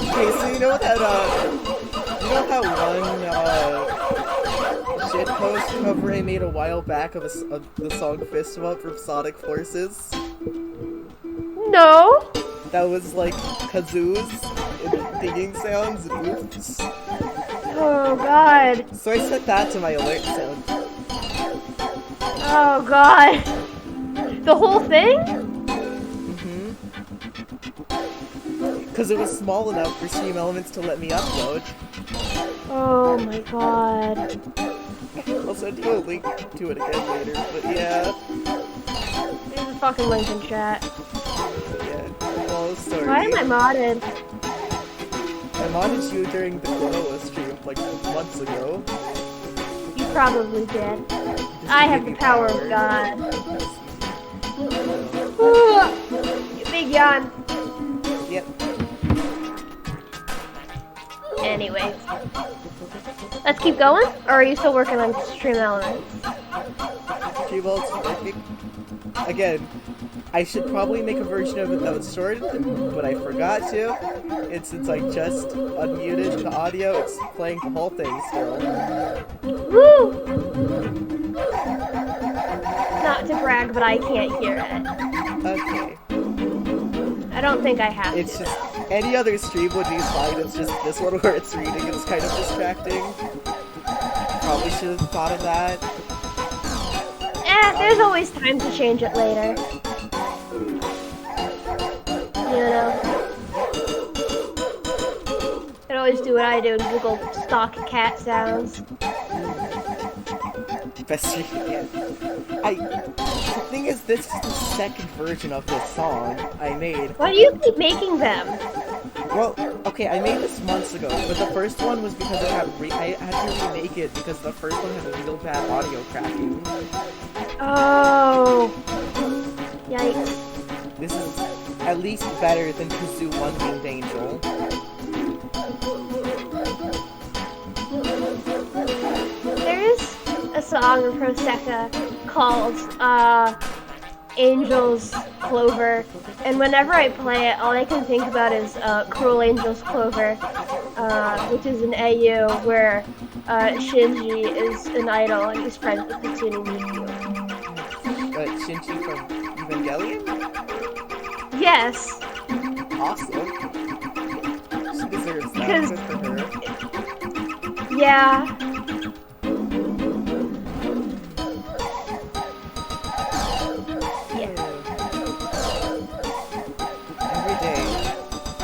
Okay, so you know that one shit post cover I made a while back of the song Fist Bump from Sonic Forces? No. That was like kazoos in dinging sounds. Oops. Oh god. So I set that to my alert sound. Oh god. The whole thing? Mm-hmm. Because it was small enough for Stream Elements to let me upload. Oh my god. I'll send you a link to it again later, but yeah. There's a fucking link in chat. Yeah. Well, sorry. Why am I modded? I modded you during the Gorilla stream, like, months ago. You probably did. I have the power of God. Ooh, big yawn. Yep. Anyway. Let's keep going? Or are you still working on Stream Elements? Stream Elements is working. Again, I should probably make a version of it that was shortened, but I forgot to. And since I just unmuted the audio, it's playing the whole thing still. Woo! Not to brag, but I can't hear it. Okay. I don't think I have It's to. just, any other stream would be fine, it's just this one where it's reading, it's kind of distracting. Probably should have thought of that. There's always time to change it later. You know? I'd always do what I do and Google stock cat sounds. Best stream yet. The thing is, this is the second version of this song I made. Why do you keep making them? Well, okay, I made this months ago, but the first one was because I had to remake it because the first one had real bad audio cracking. Oh. Yikes. This is at least better than Kazoo One Winged Angel. There's a song of Prosecca called Angel's Clover, and whenever I play it, all I can think about is Cruel Angel's Clover, which is an AU where Shinji is an idol and he's friends with Hatsune Miku. Shinji from Evangelion? Yes. Awesome. She deserves that. Because- Good for her. Yeah. Every day,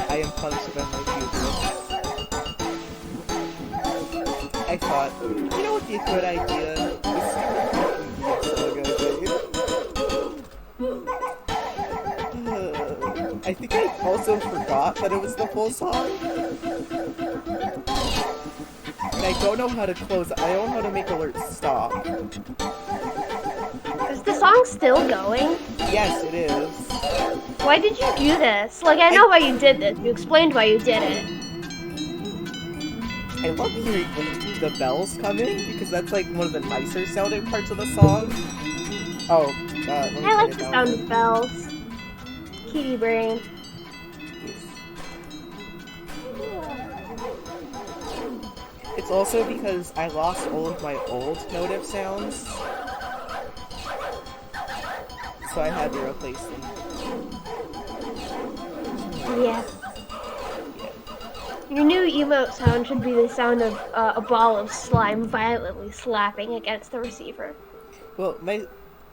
I am punished by my hubris. I thought, you know what would be a good idea? This fucking I think I also forgot that it was the full song. And I don't know how to close it. I don't know how to make alerts stop. Is the song still going? Yes, it is. Why did you do this? Like, I know why you did this. You explained why you did it. I love hearing the bells come in because that's like one of the nicer sounding parts of the song. Oh, let me I like turn the it sound down. of bells. Kitty brain. It's also because I lost all of my old notive sounds, so I had to replace them. Yeah. Your new emote sound should be the sound of a ball of slime violently slapping against the receiver. Well,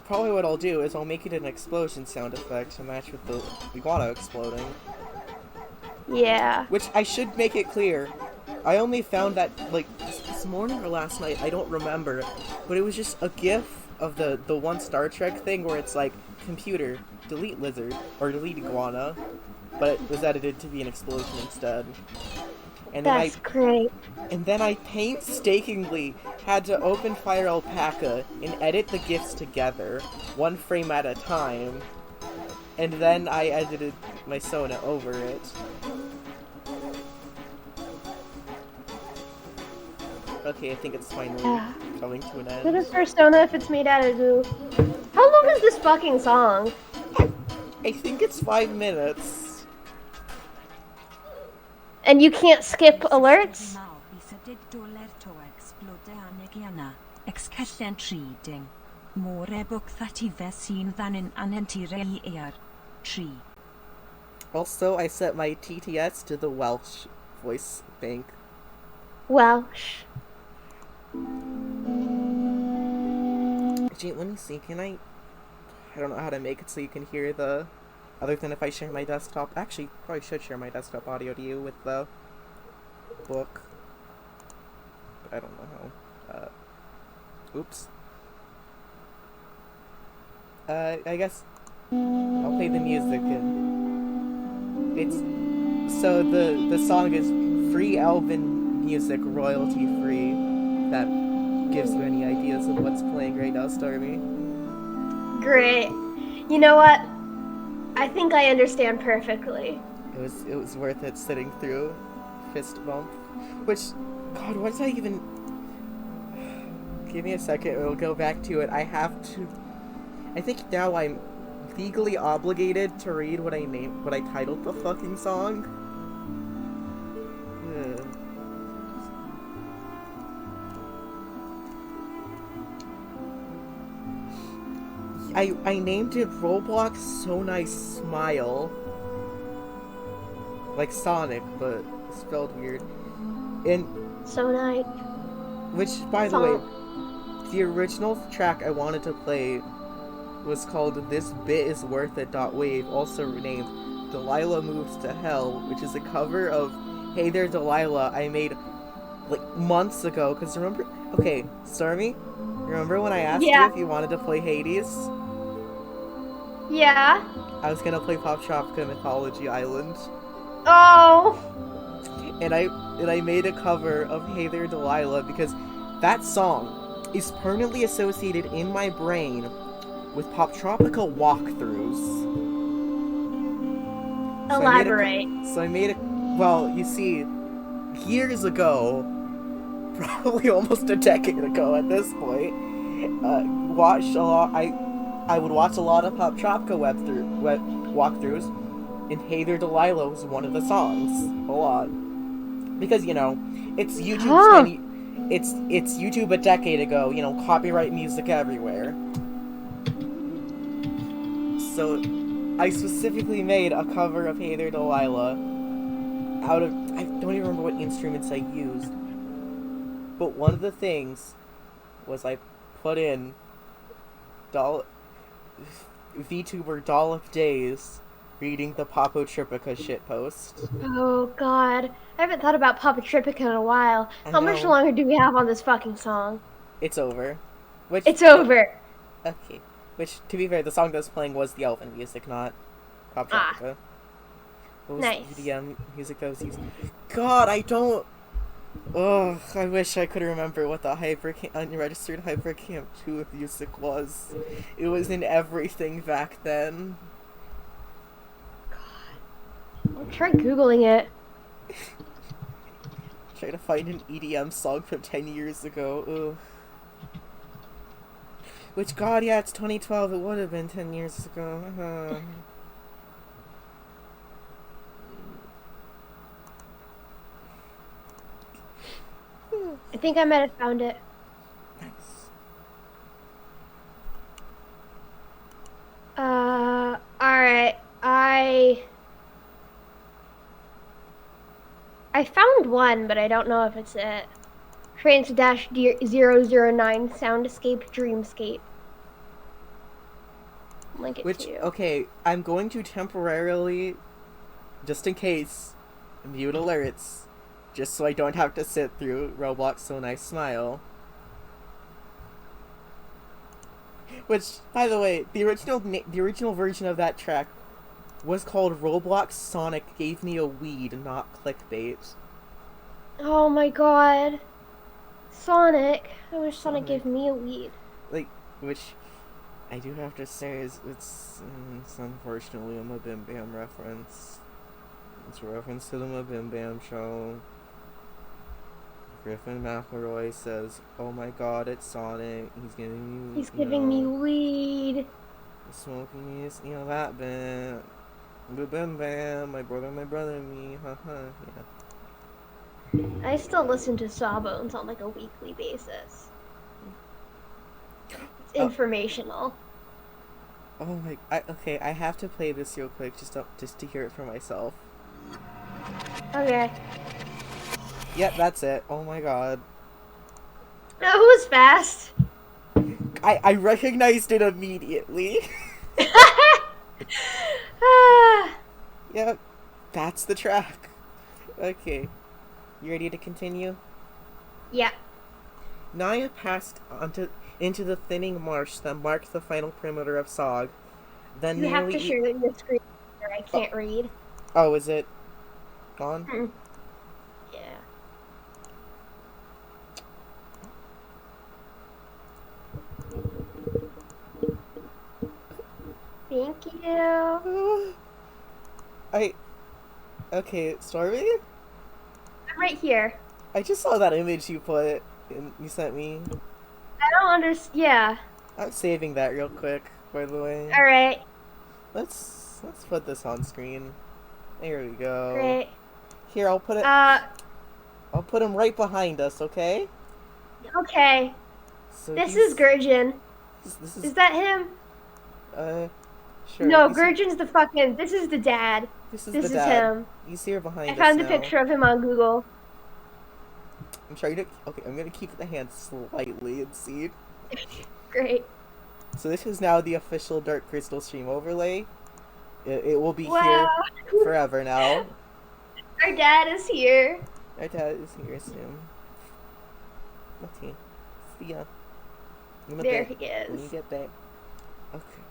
probably what I'll do is I'll make it an explosion sound effect to match with the iguana exploding. Yeah. Which I should make it clear. I only found that, like, this morning or last night, I don't remember, but it was just a gif of the one Star Trek thing where it's like, computer, delete lizard, or delete iguana, but it was edited to be an explosion instead. And then That's great. And then I painstakingly had to open Fire Alpaca and edit the GIFs together, one frame at a time, and then I edited my Sona over it. Okay, I think it's finally coming to an Good end. as Persona if it's made out of goo. How long is this fucking song? I think it's 5 minutes. And you can't skip alerts? Also, I set my TTS to the Welsh voice bank. Welsh. Gee, let me see. Can I don't know how to make it so you can hear the. Other than if I share my desktop. Actually, probably should share my desktop audio to you with the book. But I don't know how. Oops. I guess I'll play the music and it's so the song is free Elven music, royalty free. That gives you any ideas of what's playing right now, Stormy. Great. You know what? I think I understand perfectly. It was worth it sitting through fist bump. Which, God, what did I even? Give me a second. We'll go back to it. I have to. I think now I'm legally obligated to read what I titled the fucking song. I named it Roblox So Nice Smile. Like Sonic, but spelled weird. And So nice. which, by the way, the original track I wanted to play was called This Bit Is Worth It. Wave, also renamed Delilah Moves to Hell, which is a cover of Hey There Delilah I made like months ago. Because remember, okay, Stormy, remember when I asked you if you wanted to play Hades? Yeah. I was gonna play Pop Tropica Mythology Island. Oh. And I made a cover of Hey There Delilah because that song is permanently associated in my brain with Pop Tropica walkthroughs. Elaborate. So I made a well, you see, years ago, probably almost a decade ago at this point, watched a lot. I would watch a lot of Pop Tropica walkthroughs, and Hey There Delilah was one of the songs. A lot. Because, you know, it's YouTube it's YouTube a decade ago, you know, copyright music everywhere. So I specifically made a cover of Hey There Delilah out of I don't even remember what instruments I used. But one of the things was I put in VTuber Dollop Days reading the Popo Tripica shitpost. Oh god. I haven't thought about Papa Tripica in a while. How much longer do we have on this fucking song? It's over. It's over. Okay. Which, to be fair, the song that was playing was the Elven music, not Pop Tropica. What was nice. the EDM music that was used? God, I don't... Ugh, I wish I could remember what the unregistered Hypercamp 2 music was. It was in everything back then. God. I'll try Googling it. Try to find an EDM song from 10 years ago. Ugh. Which, God, yeah, it's 2012. It would have been 10 years ago. I think I might have found it. Nice. Alright. I found one, but I don't know if it's it. Trance-009 Soundscape Dreamscape. Link it to you. Okay, I'm going to temporarily, just in case, mute alerts, just so I don't have to sit through Roblox So Nice Smile. Which, by the way, the original version of that track was called Roblox Sonic Gave Me a Weed, not Clickbait. Oh my god. Sonic. I wish Sonic gave me a weed. Like, which I do have to say is it's unfortunately a Mabim Bam reference. It's a reference to the Mabim Bam show. Griffin McElroy says, "Oh my God, it's Sonic. He's giving me. He's giving me weed. Smoking is, you know, that bit. Bam bam, my brother, and me. Haha. Yeah." I still listen to Sawbones on like a weekly basis. It's informational. Oh my! Okay, I have to play this real quick just to hear it for myself. Okay. Yep, that's it. Oh my god. That was fast. I recognized it immediately. Ah, Yep, that's the track. Okay, you ready to continue? yeah. Naya passed into the thinning marsh that marked the final perimeter of Sog. Then You have nearly. to share the screen. I Oh, can't read. oh, is it on? Hmm. Yeah. Thank you. I. Okay, Stormy? I'm right here. I just saw that image you sent me. I don't understand. Yeah. I'm saving that real quick, by the way. All right. Let's put this on screen. There we go. Great. Here, Uh. I'll put him right behind us, okay? Okay. So This is Gurjin. this is Is that him? uh sure. No, Gurjin's the fucking. This is the dad. This is the This is dad. him. He's here I behind us found a now. picture of him on Google. I'm trying to. Okay, I'm gonna keep the hand slightly and see. Great. So this is now the official Dark Crystal stream overlay. It will be Wow. here forever now. Our dad is here. Our dad is here soon. Okay. See ya. There he When you is. get back. Okay.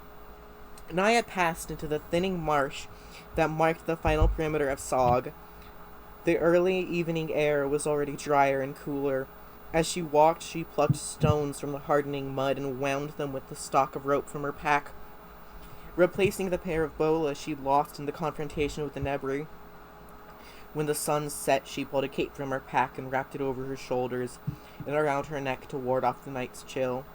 Naya passed into the thinning marsh that marked the final perimeter of Sog. The early evening air was already drier and cooler. As she walked, she plucked stones from the hardening mud and wound them with the stalk of rope from her pack. Replacing the pair of bolas she'd lost in the confrontation with the Nebri. When the sun set, she pulled a cape from her pack and wrapped it over her shoulders and around her neck to ward off the night's chill.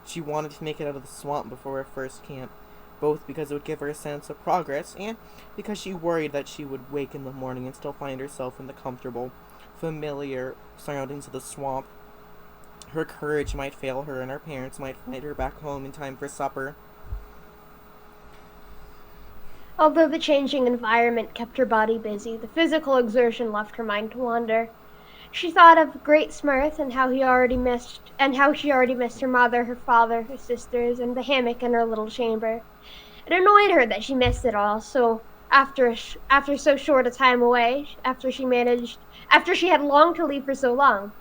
She wanted to make it out of the swamp before her first camp, both because it would give her a sense of progress and because she worried that she would wake in the morning and still find herself in the comfortable, familiar surroundings of the swamp. Her courage might fail her and her parents might find her back home in time for supper. Although the changing environment kept her body busy, the physical exertion left her mind to wander. She thought of Great Smurth and how she already missed her mother, her father, her sisters, and the hammock in her little chamber. It annoyed her that she missed it all. So after so short a time away, after she had longed to leave for so long,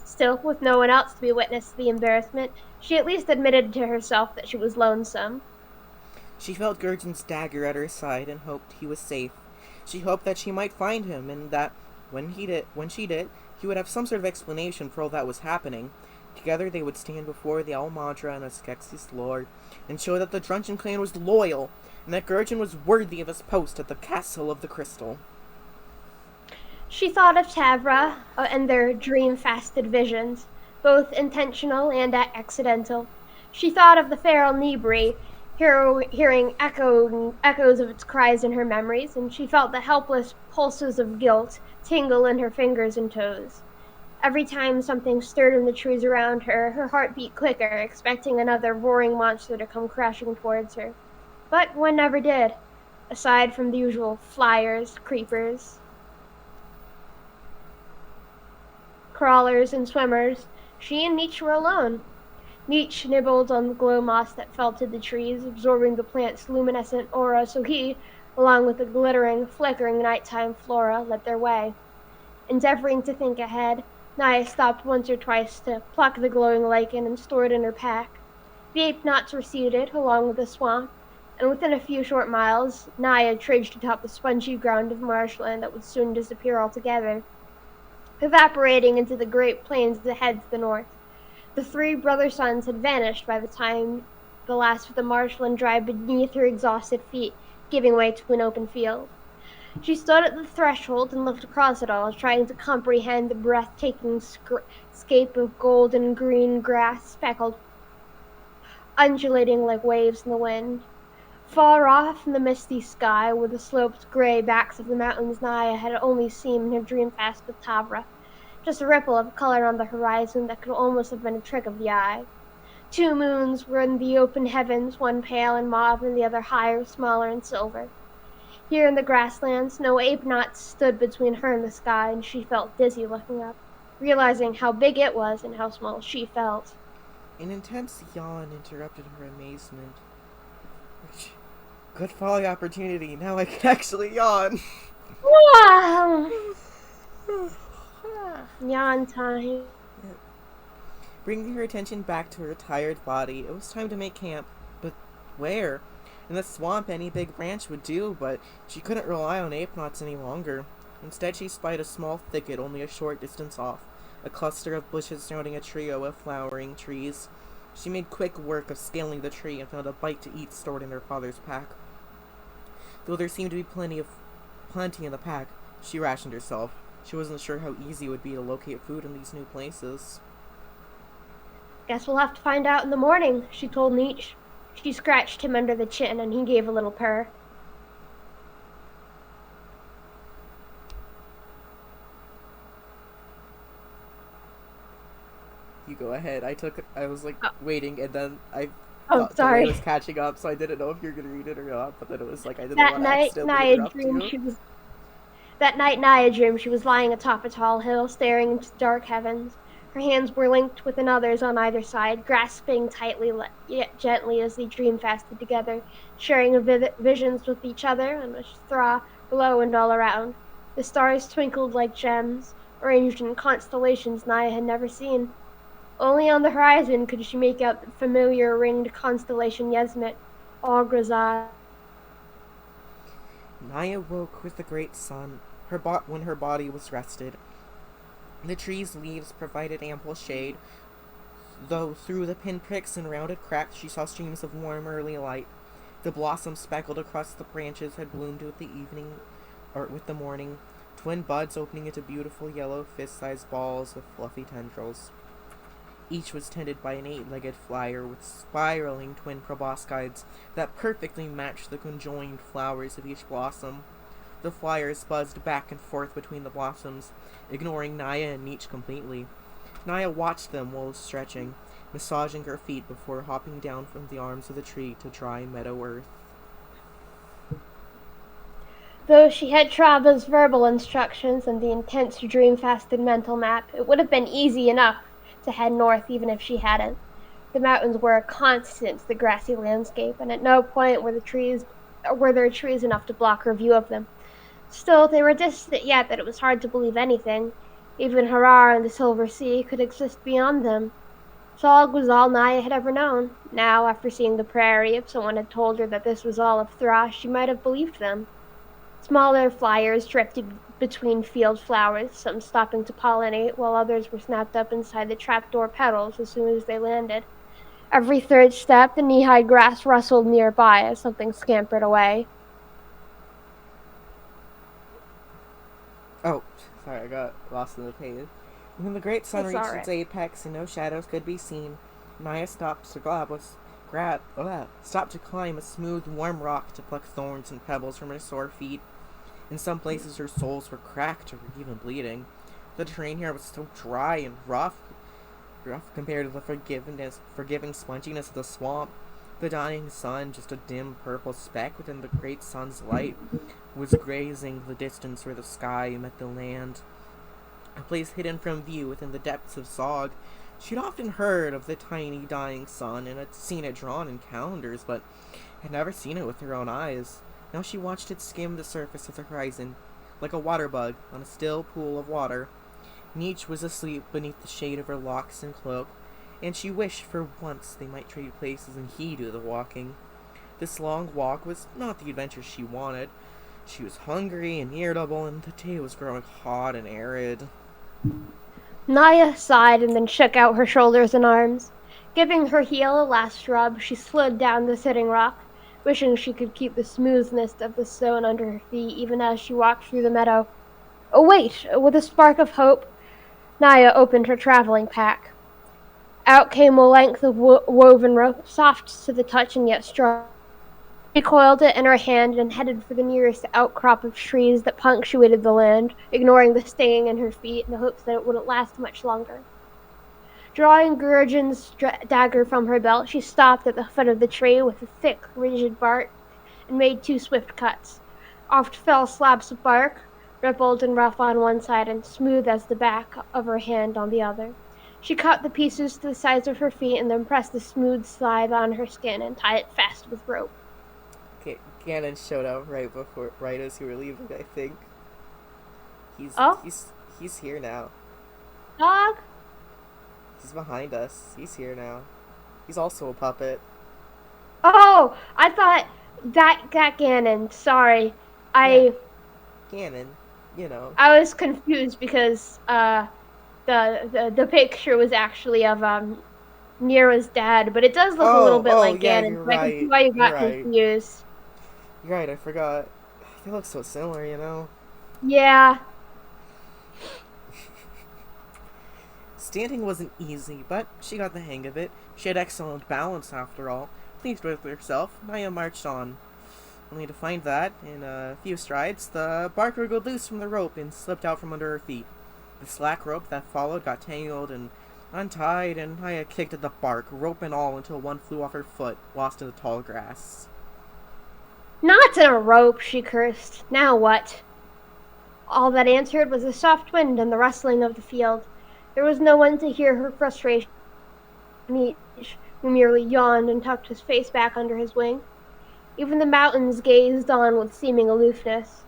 still with no one else to be witness to the embarrassment, she at least admitted to herself that she was lonesome. She felt Gurgen's dagger at her side and hoped he was safe. She hoped that she might find him and that when she did, he would have some sort of explanation for all that was happening. Together they would stand before the Almadra and Askexis Lord and show that the Drunchen clan was loyal and that Gurgen was worthy of his post at the Castle of the Crystal. She thought of Tavra and their dream-fasted visions, both intentional and accidental. She thought of the feral Nibri, hearing echoes of its cries in her memories, and she felt the helpless pulses of guilt tingle in her fingers and toes. Every time something stirred in the trees around her, her heart beat quicker, expecting another roaring monster to come crashing towards her. But one never did, aside from the usual flyers, creepers, crawlers, and swimmers. She and Nietzsche were alone. Nietzsche nibbled on the glow moss that felted the trees, absorbing the plant's luminescent aura, so he, along with the glittering, flickering nighttime flora, led their way. Endeavoring to think ahead, Naya stopped once or twice to pluck the glowing lichen and store it in her pack. The ape knots receded, along with the swamp, and within a few short miles, Naya trudged atop the spongy ground of marshland that would soon disappear altogether, evaporating into the great plains ahead to the north. The three brother suns had vanished by the time the last of the marshland dried beneath her exhausted feet, giving way to an open field. She stood at the threshold and looked across it all, trying to comprehend the breathtaking scape of gold and green grass speckled, undulating like waves in the wind. Far off in the misty sky were the sloped gray backs of the mountains Naya had only seen in her dream fast with Tavra, just a ripple of color on the horizon that could almost have been a trick of the eye. Two moons were in the open heavens, one pale and mauve and the other higher, smaller, and silver. Here in the grasslands, no ape knots stood between her and the sky, and she felt dizzy looking up, realizing how big it was and how small she felt. An intense yawn interrupted her amazement. Good folly opportunity. Now I can actually yawn. Wow! Yawn time. Bringing her attention back to her tired body, it was time to make camp. But where? In the swamp, any big branch would do, but she couldn't rely on ape knots any longer. Instead, she spied a small thicket only a short distance off, a cluster of bushes surrounding a trio of flowering trees. She made quick work of scaling the tree and found a bite to eat stored in her father's pack. Though there seemed to be plenty in the pack, she rationed herself. She wasn't sure how easy it would be to locate food in these new places. Guess we'll have to find out in the morning, she told Nietzsche. She scratched him under the chin, and he gave a little purr. You go ahead. I was like waiting, and then I Oh, thought the way sorry. it was catching up, so I didn't know if you were gonna read it or not. But then it was like I didn't That want to night, accidentally Naya interrupt dreamed you. she was. That night, Naya dreamed she was lying atop a tall hill, staring into the dark heavens. Her hands were linked with another's on either side, grasping tightly yet gently as they dream fasted together, sharing visions with each other and with Thra below and all around. The stars twinkled like gems, arranged in constellations Naya had never seen. Only on the horizon could she make out the familiar ringed constellation Yesmet, Ograzad. Naya woke with the great sun. When her body was rested. The tree's leaves provided ample shade, though through the pinpricks and rounded cracks she saw streams of warm early light. The blossoms speckled across the branches had bloomed with the morning, twin buds opening into beautiful yellow fist-sized balls with fluffy tendrils. Each was tended by an 8-legged flyer with spiraling twin proboscides that perfectly matched the conjoined flowers of each blossom. The flyers buzzed back and forth between the blossoms, ignoring Naya and Nietzsche completely. Naya watched them while stretching, massaging her feet before hopping down from the arms of the tree to dry meadow earth. Though she had Trava's verbal instructions and the intense dream-fasted mental map, it would have been easy enough to head north even if she hadn't. The mountains were a constant to the grassy landscape, and at no point were there trees enough to block her view of them. Still, they were distant yet that it was hard to believe anything, even Harar and the Silver Sea, could exist beyond them. Zog was all Naya had ever known. Now, after seeing the prairie, if someone had told her that this was all of Thrash, she might have believed them. Smaller flyers drifted between field flowers, some stopping to pollinate, while others were snapped up inside the trapdoor petals as soon as they landed. Every third step, the knee-high grass rustled nearby as something scampered away. Oh, sorry, I got lost in the page. When the great sun It's reached alright. its apex and no shadows could be seen, Naya stopped to climb a smooth, warm rock to pluck thorns and pebbles from her sore feet. In some places her soles were cracked or even bleeding. The terrain here was so dry and rough compared to the forgiving sponginess of the swamp. The dying sun, just a dim purple speck within the great sun's light, was grazing the distance where the sky met the land. A place hidden from view within the depths of Zog. She'd often heard of the tiny dying sun and had seen it drawn in calendars, but had never seen it with her own eyes. Now she watched it skim the surface of the horizon, like a water bug on a still pool of water. Nietzsche was asleep beneath the shade of her locks and cloak, and she wished for once they might trade places and he do the walking. This long walk was not the adventure she wanted. She was hungry and irritable, and the day was growing hot and arid. Naya sighed and then shook out her shoulders and arms. Giving her heel a last rub, she slid down the sitting rock, wishing she could keep the smoothness of the stone under her feet even as she walked through the meadow. Oh wait! With a spark of hope, Naya opened her traveling pack. Out came a length of woven rope, soft to the touch and yet strong. She coiled it in her hand and headed for the nearest outcrop of trees that punctuated the land, ignoring the stinging in her feet in the hopes that it wouldn't last much longer. Drawing Gurgen's dagger from her belt, she stopped at the foot of the tree with a thick, rigid bark and made 2 swift cuts. Off fell slabs of bark, rippled and rough on one side and smooth as the back of her hand on the other. She cut the pieces to the size of her feet and then pressed the smooth slide on her skin and tied it fast with rope. Ganon showed up right as you were leaving. I think he's Oh, he's he's here now. dog? He's behind us. He's here now. He's also a puppet. Oh, I thought that Ganon. Sorry, Yeah, Ganon. You know. I was confused because the picture was actually of Mira's dad, but it does look a little bit like Yeah, Ganon. you're So I can see right. why you You're got right. confused. You're right. I forgot. They look so similar. You know. Yeah. Standing wasn't easy, but she got the hang of it. She had excellent balance, after all. Pleased with herself, Naya marched on, only to find that, in a few strides, the bark wriggled loose from the rope and slipped out from under her feet. The slack rope that followed got tangled and untied, and Naya kicked at the bark, rope and all, until one flew off her foot, lost in the tall grass. Knots in a rope, she cursed. Now what? All that answered was a soft wind and the rustling of the field. There was no one to hear her frustration. Each, who merely yawned and tucked his face back under his wing. Even the mountains gazed on with seeming aloofness.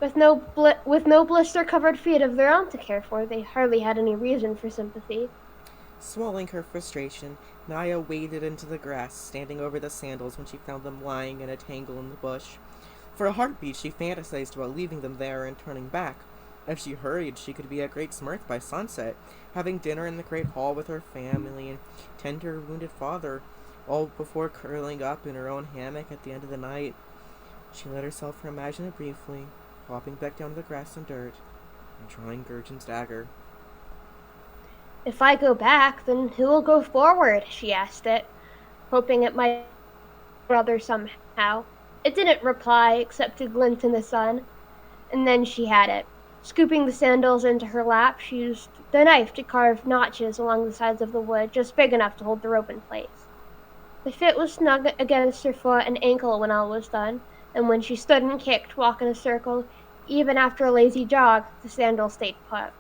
With no blister-covered feet of their own to care for, they hardly had any reason for sympathy. Swallowing her frustration, Naya waded into the grass, standing over the sandals when she found them lying in a tangle in the bush. For a heartbeat, she fantasized about leaving them there and turning back. If she hurried, she could be at Great Smirth by sunset, having dinner in the great hall with her family and tend to her wounded father, all before curling up in her own hammock at the end of the night. She let herself imagine it briefly, flopping back down to the grass and dirt, and drawing Gurgen's dagger. If I go back, then who will go forward? She asked it, hoping it might brother somehow. It didn't reply, except to glint in the sun. And then she had it. Scooping the sandals into her lap, she used the knife to carve notches along the sides of the wood, just big enough to hold the rope in place. The fit was snug against her foot and ankle when all was done, and when she stood and kicked, walk in a circle, even after a lazy jog, the sandals stayed put.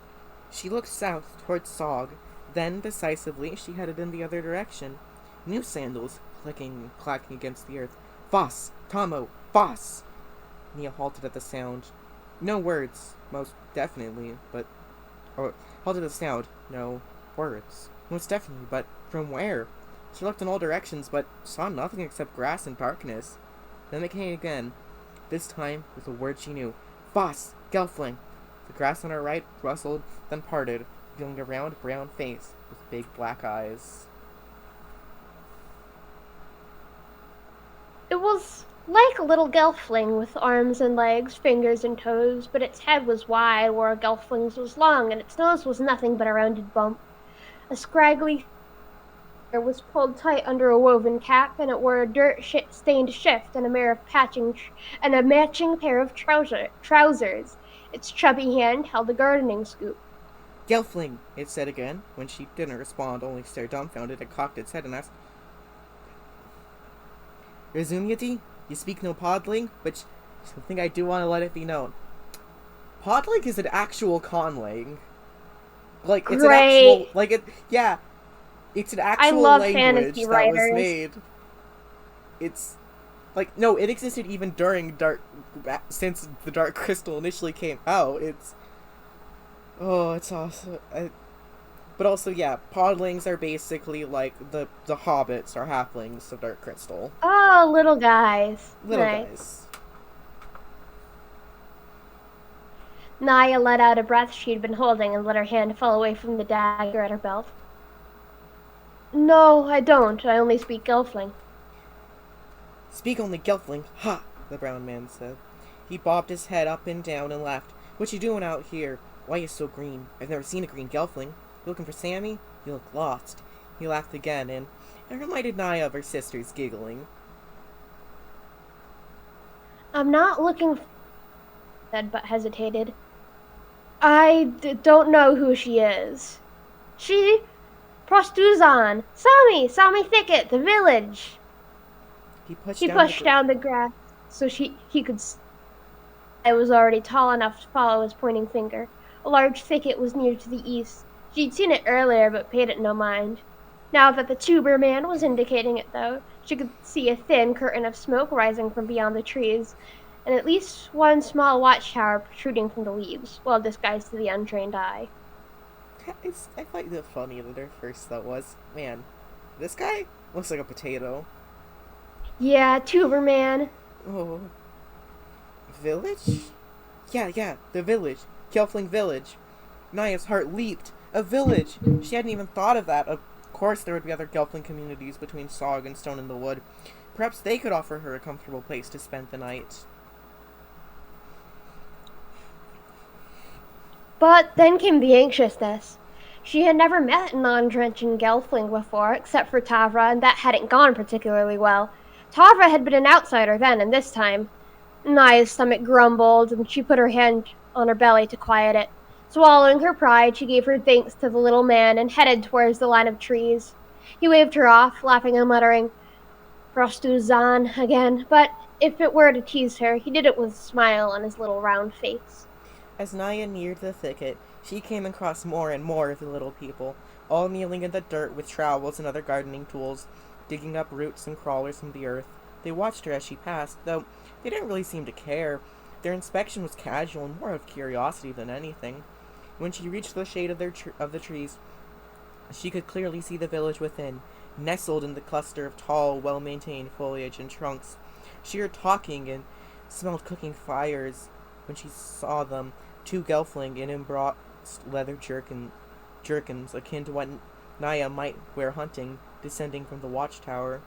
She looked south towards Sog. Then, decisively, she headed in the other direction. New sandals, clicking and clacking against the earth. Voss! Tomo! Voss! Nia halted at the sound. No words, most definitely, but... halted at the sound. No words. Most definitely, but from where? She looked in all directions, but saw nothing except grass and darkness. Then they came again, this time with a word she knew. Voss! Gelfling! The grass on her right rustled, then parted, revealing a round brown face with big black eyes. It was like a little gelfling with arms and legs, fingers and toes, but its head was wide where a gelfling's was long, and its nose was nothing but a rounded bump. A scraggly hair was pulled tight under a woven cap, and it wore a dirt-stained shift and a matching pair of trousers. Its chubby hand held a gardening scoop. Gelfling! It said again. When she didn't respond, only stared dumbfounded and cocked its head and asked, Resumiati? You speak no Podling? Which, something I do want to let it be known. Podling is an actual conlang. Like, it's Great. an actual, yeah. It's an actual love language fantasy that writers. was made. It's, no, it existed even during since the Dark Crystal initially came out. It's awesome. But also, yeah, podlings are basically like the hobbits or halflings of Dark Crystal. Oh, little guys. Little Nice. guys. Naya let out a breath she'd been holding and let her hand fall away from the dagger at her belt. No, I don't. I only speak Gelfling. Speak only Gelfling. Ha! The brown man said. He bobbed his head up and down and laughed. What you doing out here? Why you so green? I've never seen a green Gelfling. You looking for Sammy? You look lost. He laughed again, and it reminded Naya of her sisters giggling. I'm not looking for... said, but hesitated. I don't know who she is. She... Prostuzan! Sami Thicket, the village! He pushed He pushed down the grass so he could... was already tall enough to follow his pointing finger. A large thicket was near to the east. She'd seen it earlier, but paid it no mind. Now that the tuber man was indicating it, though, she could see a thin curtain of smoke rising from beyond the trees, and at least one small watchtower protruding from the leaves, well disguised to the untrained eye. I find it funny that their first thought was, man, this guy looks like a potato. Yeah, tuber man. Oh, village? Yeah, the village. Gelfling village. Naya's heart leaped. A village! She hadn't even thought of that. Of course there would be other Gelfling communities between Sog and Stone in the Wood. Perhaps they could offer her a comfortable place to spend the night. But then came the anxiousness. She had never met a non-drenching Gelfling before, except for Tavra, and that hadn't gone particularly well. Tavra had been an outsider then, and this time. Naya's stomach grumbled, and she put her hand on her belly to quiet it. Swallowing her pride, she gave her thanks to the little man and headed towards the line of trees. He waved her off, laughing and muttering, Rostuzan again, but if it were to tease her, he did it with a smile on his little round face. As Naya neared the thicket, she came across more and more of the little people, all kneeling in the dirt with trowels and other gardening tools, digging up roots and crawlers from the earth. They watched her as she passed, though they didn't really seem to care. Their inspection was casual and more of curiosity than anything. When she reached the shade of the trees, she could clearly see the village within, nestled in the cluster of tall, well-maintained foliage and trunks. She heard talking and smelled cooking fires. When she saw them, two Gelfling in embossed leather jerkins, akin to what Naya might wear hunting, descending from the watchtower.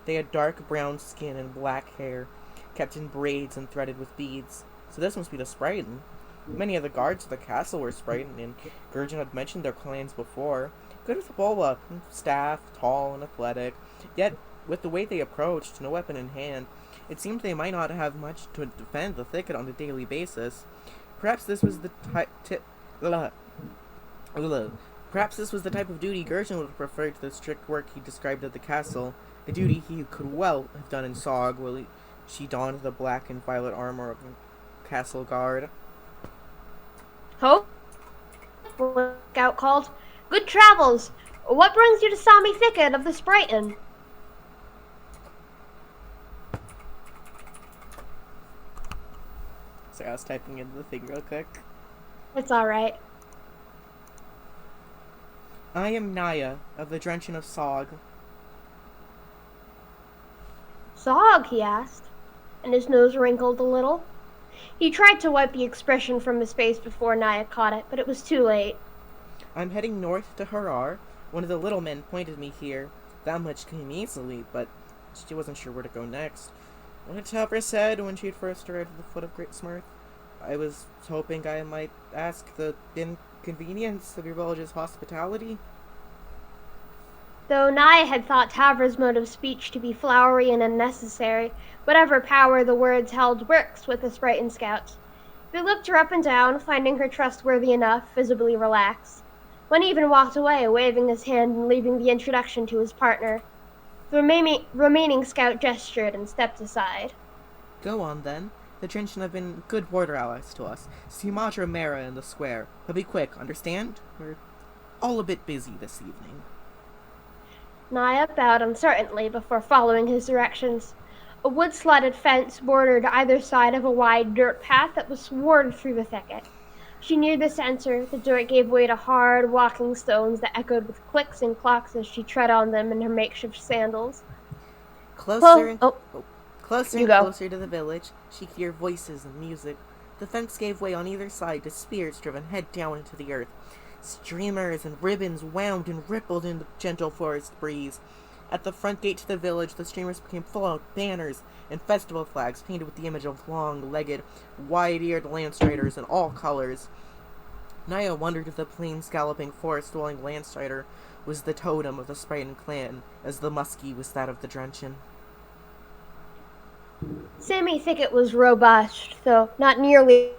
They had dark brown skin and black hair, kept in braids and threaded with beads. So this must be the Sprighton. Many of the guards of the castle were Sprighton, and Gurgen had mentioned their clans before. Good with a bulwark, staff, tall and athletic. Yet, with the way they approached, no weapon in hand, it seemed they might not have much to defend the thicket on a daily basis. Perhaps this was the Perhaps this was the type of duty Gurgen would have preferred to the strict work he described at the castle, a duty he could well have done in Sog, while she donned the black and violet armor of a castle guard. Ho! Scout called. Good travels! What brings you to Stormy Thicket of the Sprighton? Sorry, I was typing into the thing real quick. It's alright. I am Naya, of the Drenchen of Sog. Sog, he asked, and his nose wrinkled a little. He tried to wipe the expression from his face before Naya caught it, but it was too late. I'm heading north to Harar. One of the little men pointed me here. That much came easily, but she wasn't sure where to go next. What Tavra said when she had first arrived at the foot of Great Smurth, I was hoping I might ask the inconvenience of your village's hospitality. Though Naya had thought Tavra's mode of speech to be flowery and unnecessary, whatever power the words held works with the Sprighton scouts. They looked her up and down, finding her trustworthy enough, visibly relaxed. One even walked away, waving his hand and leaving the introduction to his partner. The remaining scout gestured and stepped aside. Go on, then. The Drenchen have been good border allies to us. See Madra Mera in the square. But be quick, understand? We're all a bit busy this evening. Naya bowed uncertainly before following his directions. A wood-slatted fence bordered either side of a wide dirt path that was swarded through the thicket. She neared the center. The dirt gave way to hard, walking stones that echoed with clicks and clocks as she tread on them in her makeshift sandals. Closer and You closer to the village, she could hear voices and music. The fence gave way on either side to spears driven head down into the earth. Streamers and ribbons wound and rippled in the gentle forest breeze. At the front gate to the village, the streamers became full-out banners and festival flags painted with the image of long-legged, wide-eared landstriders in all colors. Naya wondered if the plains galloping, forest-dwelling landstrider was the totem of the Sprighton clan, as the muskie was that of the Drenchen. Sammy Thicket was robust, though not nearly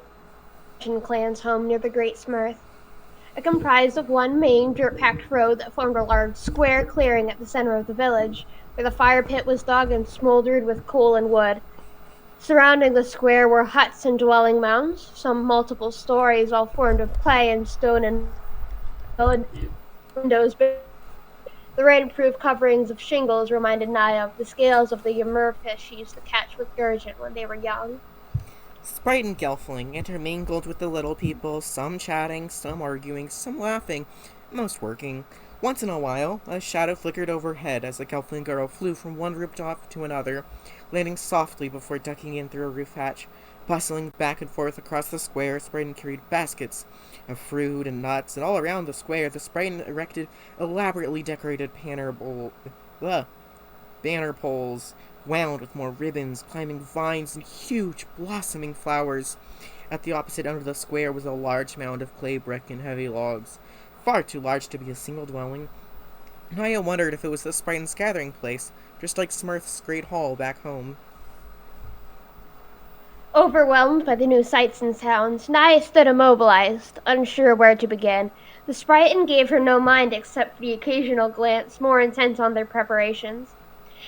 the clan's home near the Great Smurth. It comprised of one main dirt-packed road that formed a large square clearing at the center of the village, where the fire pit was dug and smoldered with coal and wood. Surrounding the square were huts and dwelling mounds, some multiple stories, all formed of clay and stone and windows. The rain-proof coverings of shingles reminded Naya of the scales of the ymir fish she used to catch with Gurgen when they were young. Sprite and Gelfling intermingled with the little people, some chatting, some arguing, some laughing, most working. Once in a while, a shadow flickered overhead as the Gelfling girl flew from one rooftop to another, landing softly before ducking in through a roof hatch. Bustling back and forth across the square, Sprite carried baskets of fruit and nuts, and all around the square, the Sprite erected elaborately decorated banner poles wound with more ribbons, climbing vines and huge blossoming flowers. At the opposite end of the square was a large mound of clay brick and heavy logs, far too large to be a single dwelling. Naya wondered if it was the Spartans' gathering place, just like Smurf's Great Hall back home. Overwhelmed by the new sights and sounds, Naya stood immobilized, unsure where to begin. The Sprighton gave her no mind except for the occasional glance, more intent on their preparations.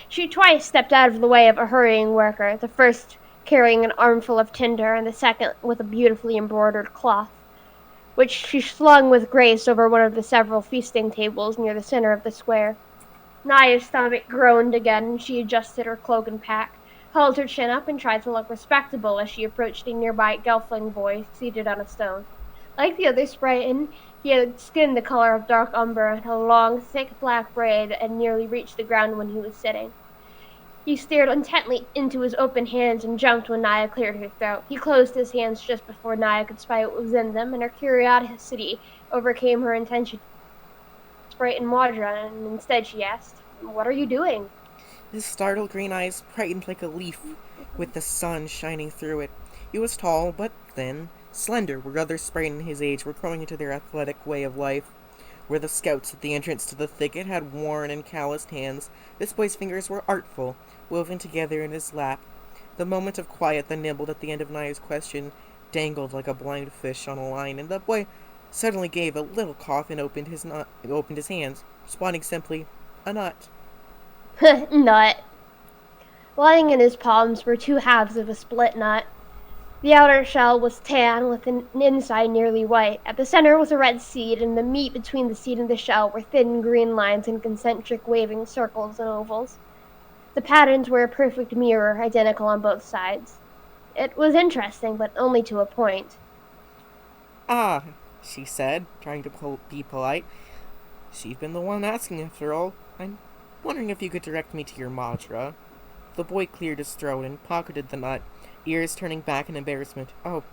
She twice stepped out of the way of a hurrying worker, the first carrying an armful of tinder, and the second with a beautifully embroidered cloth, which she slung with grace over one of the several feasting tables near the center of the square. Naya's stomach groaned again, and she adjusted her cloak and pack, held her chin up, and tried to look respectable as she approached a nearby Gelfling boy seated on a stone. Like the other Sprighton, he had skin the color of dark umber and a long, thick black braid and nearly reached the ground when he was sitting. He stared intently into his open hands and jumped when Naya cleared her throat. He closed his hands just before Naya could spy what was in them, and her curiosity overcame her intention to frighten Maudra, and instead she asked, "What are you doing?" His startled green eyes brightened like a leaf with the sun shining through it. He was tall, but thin, slender, where other Spartan his age were growing into their athletic way of life. Where the scouts at the entrance to the thicket had worn and calloused hands, this boy's fingers were artful, woven together in his lap. The moment of quiet that nibbled at the end of Naya's question dangled like a blind fish on a line, and the boy suddenly gave a little cough and opened his hands, responding simply, "A nut." Nut. Lying in his palms were two halves of a split nut. The outer shell was tan with an inside nearly white. At the center was a red seed, and the meat between the seed and the shell were thin green lines in concentric waving circles and ovals. The patterns were a perfect mirror, identical on both sides. It was interesting, but only to a point. "Ah," she said, trying to be polite. "She's been the one asking after all. I'm wondering if you could direct me to your Madra." The boy cleared his throat and pocketed the nut, ears turning back in embarrassment. "Oh,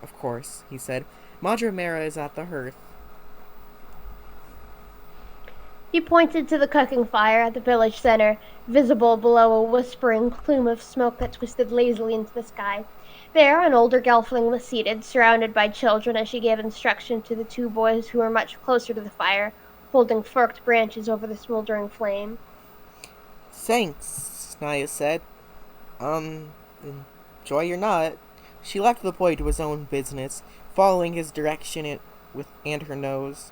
of course," he said. "Madra Mera is at the hearth." He pointed to the cooking fire at the village center, visible below a whispering plume of smoke that twisted lazily into the sky. There, an older Gelfling was seated, surrounded by children as she gave instruction to the two boys who were much closer to the fire, holding forked branches over the smoldering flame. "Thanks," Naya said. Enjoy your nut." She left the boy to his own business, following his direction and her nose.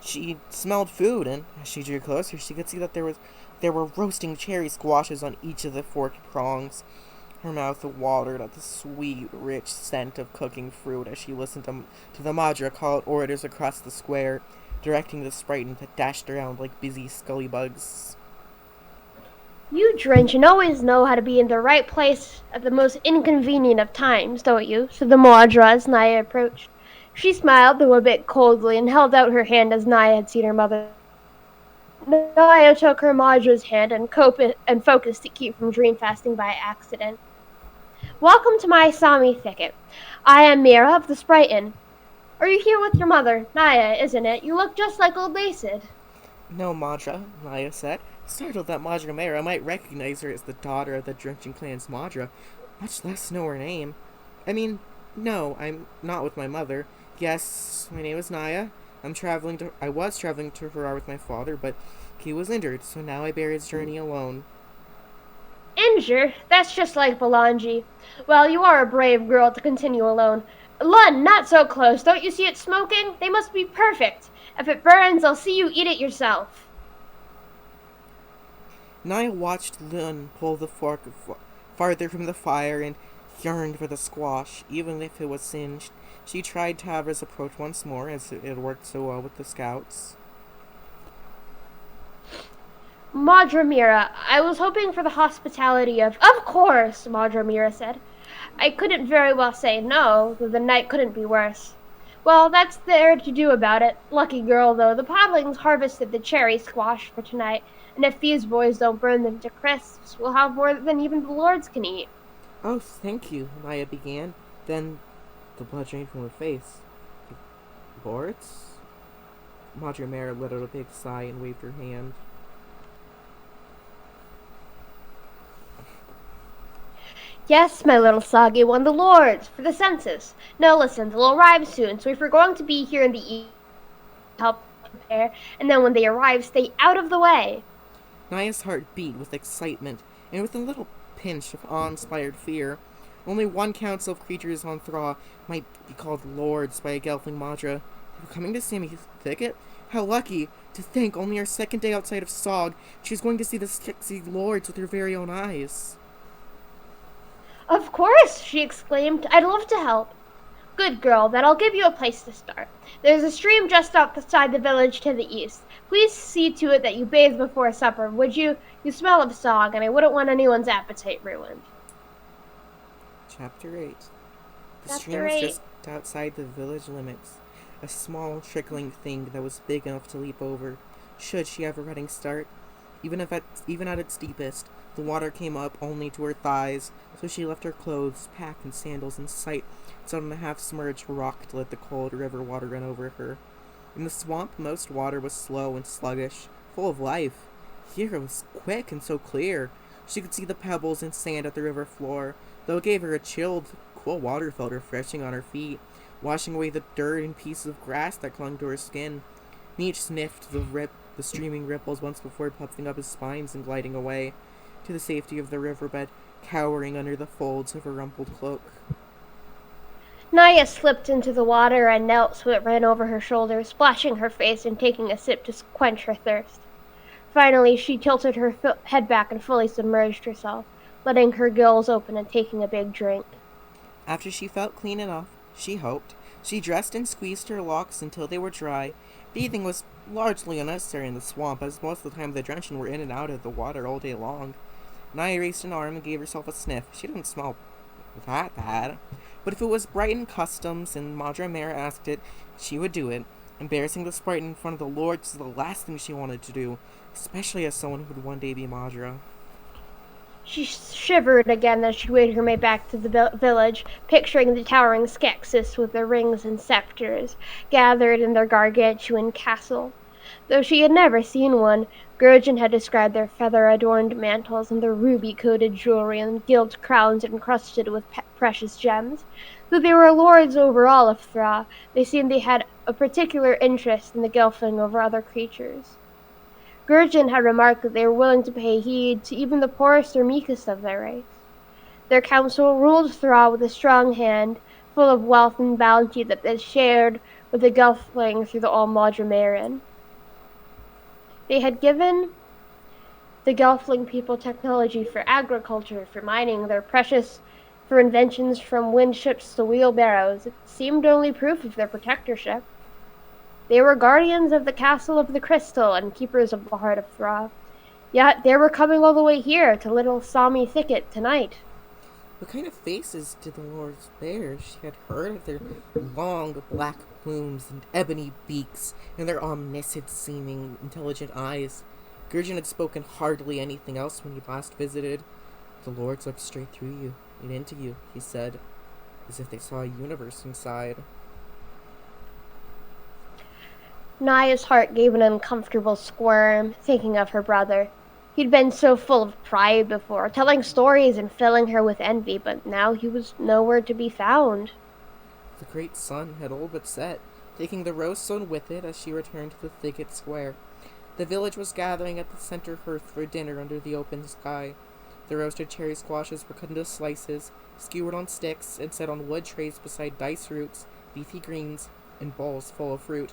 She smelled food, and as she drew closer, she could see that there were roasting cherry squashes on each of the forked prongs. Her mouth watered at the sweet, rich scent of cooking fruit as she listened to the Madra call out orders across the square, directing the Sprighton that dashed around like busy scullybugs. You drench and always know how to be in the right place at the most inconvenient of times, don't you? Said the Maudra as Naya approached. She smiled, though a bit coldly, and held out her hand as Naya had seen her mother. Naya took her Maudra's hand and focused to keep from dream fasting by accident. "Welcome to my Sami thicket. I am Mira of the Sprighton. Are you here with your mother? Naya, isn't it? You look just like old Lacid." "No, Madra," Naya said, startled that Madra Mera might recognize her as the daughter of the Drenching Clan's Madra, much less know her name. No, I'm not with my mother. Yes, my name is Naya. I was traveling to Harar with my father, but he was injured, so now I bear his journey alone." "Injured? That's just like Belangi. Well, you are a brave girl to continue alone. Lun, not so close. Don't you see it smoking? They must be perfect. If it burns, I'll see you eat it yourself." Naya watched Lun pull the farther from the fire and yearned for the squash, even if it was singed. She tried Tavra's approach once more, as it had worked so well with the scouts. Madra Mira, I was hoping for the hospitality of... Of course, Madra Mira said. I couldn't very well say no, though the night couldn't be worse. Well, that's there to do about it. Lucky girl, though. The podlings harvested the cherry squash for tonight, and if these boys don't burn them to crisps, we'll have more than even the lords can eat. Oh, thank you, Maya began. Then the blood drained from her face. Lords? Madre Mara let out a big sigh and waved her hand. Yes, my little soggy one, the lords, for the census. Now listen, they'll arrive soon, so if we're going to be here in the evening, help prepare, and then when they arrive, stay out of the way. Naya's heart beat with excitement, and with a little pinch of awe-inspired fear. Only one council of creatures on Thra might be called lords by a Gelfling Madra. They were coming to Sammy Thicket? How lucky! To think, only our second day outside of Sog, she's going to see the sexy lords with her very own eyes. Of course, she exclaimed. I'd love to help. Good girl, then I'll give you a place to start. There's a stream just outside the village to the east. Please see to it that you bathe before supper, would you? You smell of Sog, and I wouldn't want anyone's appetite ruined. Chapter 8. The Chapter stream was 8. just outside the village limits. A small, trickling thing that was big enough to leap over, should she have a running start. Even at its deepest, the water came up only to her thighs, so she left her clothes, pack, and sandals in sight, and sat on a half-submerged rock to let the cold river water run over her. In the swamp, most water was slow and sluggish, full of life. Here it was quick and so clear. She could see the pebbles and sand at the river floor, though it gave her a chilled, cool water felt refreshing on her feet, washing away the dirt and pieces of grass that clung to her skin. Neach sniffed the streaming ripples once before puffing up his spines and gliding away, to the safety of the riverbed, cowering under the folds of her rumpled cloak. Naya slipped into the water and knelt so it ran over her shoulders, splashing her face and taking a sip to quench her thirst. Finally, she tilted her head back and fully submerged herself, letting her gills open and taking a big drink. After she felt clean enough, she hoped, she dressed and squeezed her locks until they were dry. Bathing was largely unnecessary in the swamp, as most of the time the drenched were in and out of the water all day long. Naya raised an arm and gave herself a sniff. She didn't smell that bad. But if it was Brighton customs and Madra Mare asked it, she would do it. Embarrassing the sprite in front of the lords was the last thing she wanted to do, especially as someone who would one day be Madra. She shivered again as she made her way back to the village, picturing the towering Skeksis with their rings and scepters, gathered in their gargantuan castle. Though she had never seen one, Gurjin had described their feather-adorned mantles and their ruby-coated jewelry and gilt crowns encrusted with precious gems. Though they were lords over all of Thra, they seemed they had a particular interest in the Gelfling over other creatures. Gurjin had remarked that they were willing to pay heed to even the poorest or meekest of their race. Their council ruled Thra with a strong hand, full of wealth and bounty that they shared with the Gelfling through the All-Madramaran. They had given the Gelfling people technology for agriculture, for mining, for inventions from wind ships to wheelbarrows. It seemed only proof of their protectorship. They were guardians of the Castle of the Crystal and keepers of the Heart of Thra. Yet they were coming all the way here to Little Stormy Thicket tonight. What kind of faces did the lords bear? She had heard of their long black plumes and ebony beaks and their omniscient-seeming intelligent eyes. Gurjin had spoken hardly anything else when he last visited. The lords looked straight through you and into you, he said, as if they saw a universe inside. Naya's heart gave an uncomfortable squirm, thinking of her brother. He'd been so full of pride before, telling stories and filling her with envy, but now he was nowhere to be found. The great sun had all but set, taking the rose stone with it as she returned to the thicket square. The village was gathering at the center hearth for dinner under the open sky. The roasted cherry squashes were cut into slices, skewered on sticks, and set on wood trays beside dice roots, leafy greens, and bowls full of fruit.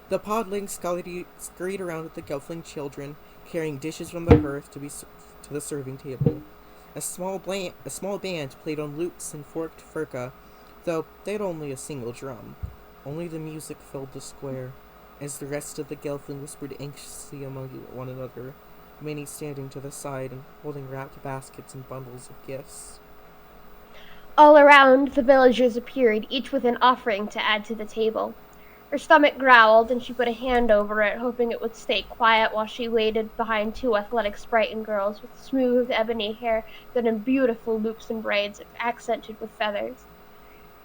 The podlings scurried around with the Gelfling children, carrying dishes from the hearth to the serving table. A small band played on lutes and forked furca, though they had only a single drum. Only the music filled the square, as the rest of the Gelfling whispered anxiously among one another, many standing to the side and holding wrapped baskets and bundles of gifts. All around, the villagers appeared, each with an offering to add to the table. Her stomach growled, and she put a hand over it, hoping it would stay quiet while she waited behind two athletic Sprighton girls with smooth ebony hair done in beautiful loops and braids accented with feathers.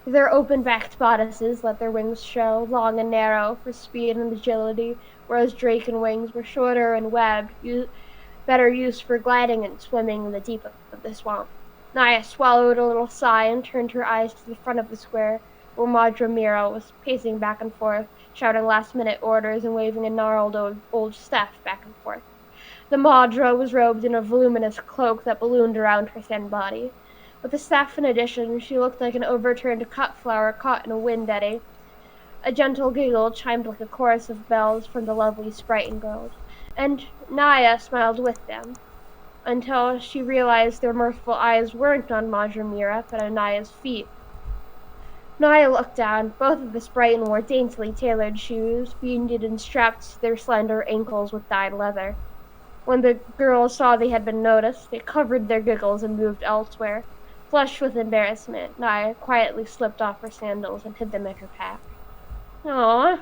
Their open-backed bodices let their wings show, long and narrow, for speed and agility, whereas Draken wings were shorter and webbed, better used for gliding and swimming in the deep of the swamp. Naya swallowed a little sigh and turned her eyes to the front of the square, where Madra Mira was pacing back and forth, shouting last-minute orders and waving a gnarled old staff back and forth. The Madra was robed in a voluminous cloak that ballooned around her thin body. With the staff in addition, she looked like an overturned cut flower caught in a wind eddy. A gentle giggle chimed like a chorus of bells from the lovely Sprighton girls, and Naya smiled with them, until she realized their mirthful eyes weren't on Madra Mira, but on Naya's feet. Naya looked down. Both of the Sprighton wore daintily tailored shoes, beaded and strapped to their slender ankles with dyed leather. When the girls saw they had been noticed, they covered their giggles and moved elsewhere. Flushed with embarrassment, Naya quietly slipped off her sandals and hid them in her pack. Aww.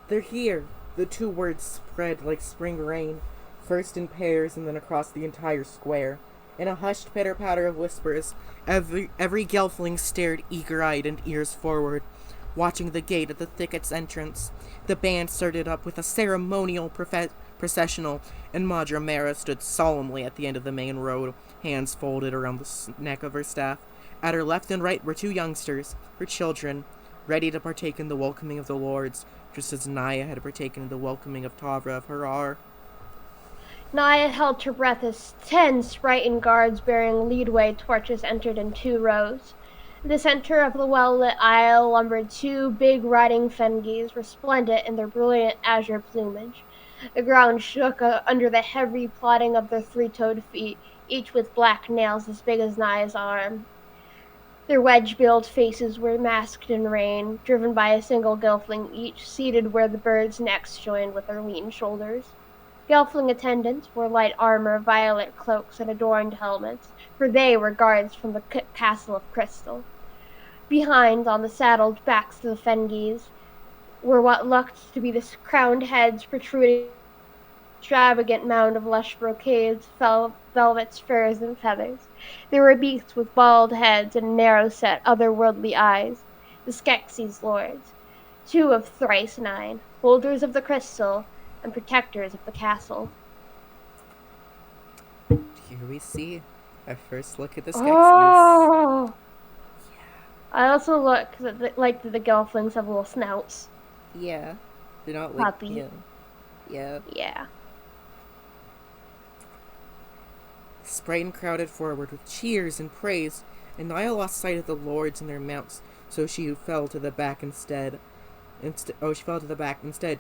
They're here! The two words spread like spring rain, first in pairs and then across the entire square. In a hushed pitter-patter of whispers, every Gelfling stared eager-eyed and ears forward, watching the gate at the thicket's entrance. The band started up with a ceremonial processional, and Madra Mera stood solemnly at the end of the main road, hands folded around the neck of her staff. At her left and right were two youngsters, her children, ready to partake in the welcoming of the lords, just as Naya had partaken in the welcoming of Tavra of Harar. Naya held her breath as 10 Sprighton guards bearing leadway torches entered in 2 rows. The center of the well-lit aisle lumbered 2 big riding fengees, resplendent in their brilliant azure plumage. The ground shook under the heavy plodding of their 3-toed feet, each with black nails as big as Naya's arm. Their wedge-billed faces were masked in rain, driven by a single Gelfling each, seated where the birds' necks joined with their lean shoulders. Gelfling attendants wore light armor, violet cloaks, and adorned helmets, for they were guards from the Castle of Crystal. Behind, on the saddled backs of the fengees, were what looked to be the crowned heads protruding extravagant mound of lush brocades, velvets, furs, and feathers. There were beasts with bald heads and narrow-set, otherworldly eyes, the Skeksis lords, 2 of thrice 9, holders of the crystal and protectors of the castle. Here we see our first look at the Skeksis. Oh! I also look like the Gelflings have little snouts. Yeah. They're not like... Puppy. Yeah. Yeah. Sprighton crowded forward with cheers and praise, and Naya lost sight of the lords and their mounts, so she fell to the back instead. Instead,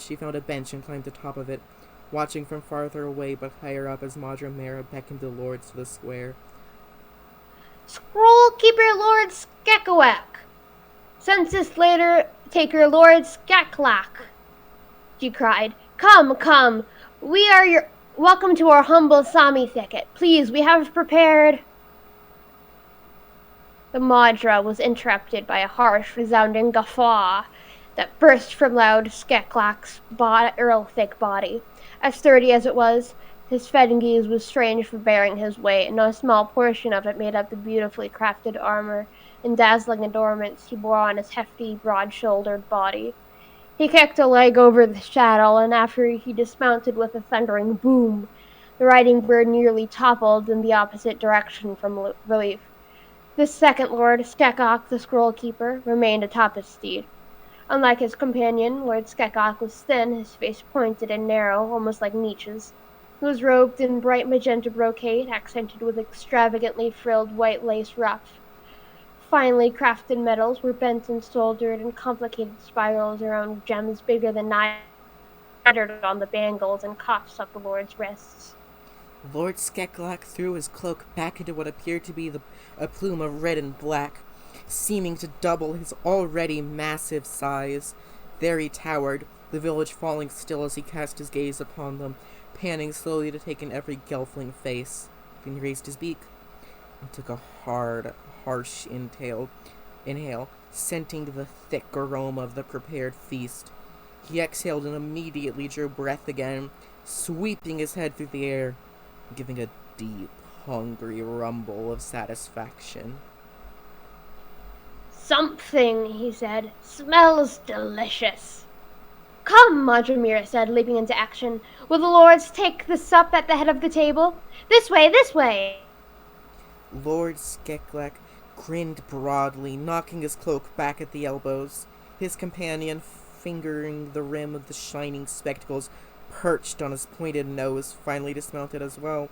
she found a bench and climbed the top of it, watching from farther away but higher up as Madra Mera beckoned the lords to the square. Scroll Keeper Lord Skekawak! Census Later Taker Lord Skeklak! She cried. Come! We are your... Welcome to our humble Sami thicket. Please, we have prepared... The Madra was interrupted by a harsh, resounding guffaw that burst from loud Skeklak's thick body. As sturdy as it was, his fengees was strange for bearing his weight, and no small portion of it made up the beautifully crafted armor and dazzling adornments he bore on his hefty, broad-shouldered body. He kicked a leg over the saddle, and after he dismounted with a thundering boom, the riding bird nearly toppled in the opposite direction from relief. This second lord, Skekok the Scroll Keeper, remained atop his steed. Unlike his companion, Lord Skekok was thin, his face pointed and narrow, almost like Nietzsche's. He was robed in bright magenta brocade, accented with extravagantly frilled white lace ruff. Finely crafted metals were bent and soldered in complicated spirals around gems bigger than knives, scattered on the bangles and cuffs of the lord's wrists. Lord Skeklak threw his cloak back into what appeared to be a plume of red and black, seeming to double his already massive size. There he towered, the village falling still as he cast his gaze upon them, panning slowly to take in every gelfling face. Then he raised his beak and took a hard, harsh inhale, scenting the thick aroma of the prepared feast. He exhaled and immediately drew breath again, sweeping his head through the air, giving a deep, hungry rumble of satisfaction. Something, he said, smells delicious. Come, Majamira said, leaping into action. Will the lords take the sup at the head of the table? This way, this way! Lord Skeklak grinned broadly, knocking his cloak back at the elbows. His companion, fingering the rim of the shining spectacles perched on his pointed nose, finally dismounted as well,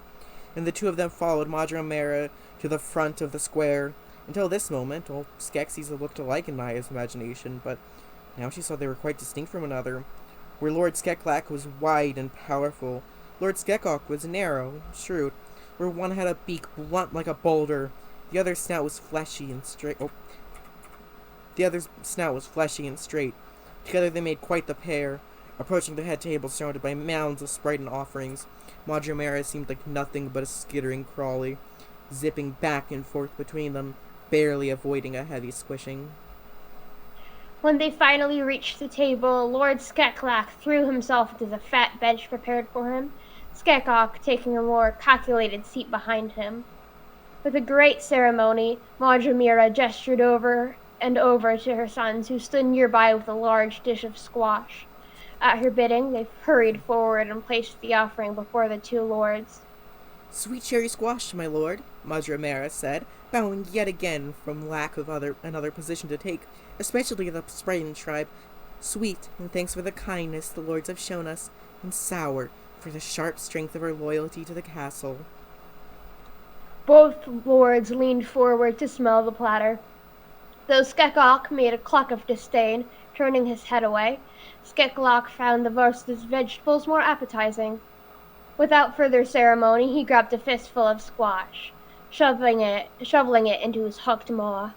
and the two of them followed Madra to the front of the square. Until this moment, all Skeksis had looked alike in Naya's imagination, but now she saw they were quite distinct from one another. Where Lord Skeklak was wide and powerful, Lord Skekok was narrow and shrewd. Where one had a beak blunt like a boulder, the other's snout was fleshy and straight. Together they made quite the pair. Approaching the head table surrounded by mounds of sprite and offerings, Madra seemed like nothing but a skittering crawly, zipping back and forth between them, barely avoiding a heavy squishing. When they finally reached the table, Lord Skeklak threw himself into the fat bench prepared for him, Skekok taking a more calculated seat behind him. With a great ceremony, Madra gestured over and over to her sons, who stood nearby with a large dish of squash. At her bidding, they hurried forward and placed the offering before the two lords. Sweet cherry squash, my lord, Madra said, bowing yet again from lack of another position to take, especially the Sprighten tribe. Sweet, and thanks for the kindness the lords have shown us, and sour, for the sharp strength of our loyalty to the castle. Both lords leaned forward to smell the platter. Though Skekok made a cluck of disdain, turning his head away, Skeklok found the roasted vegetables more appetizing. Without further ceremony, he grabbed a fistful of squash, shoveling it into his hooked maw.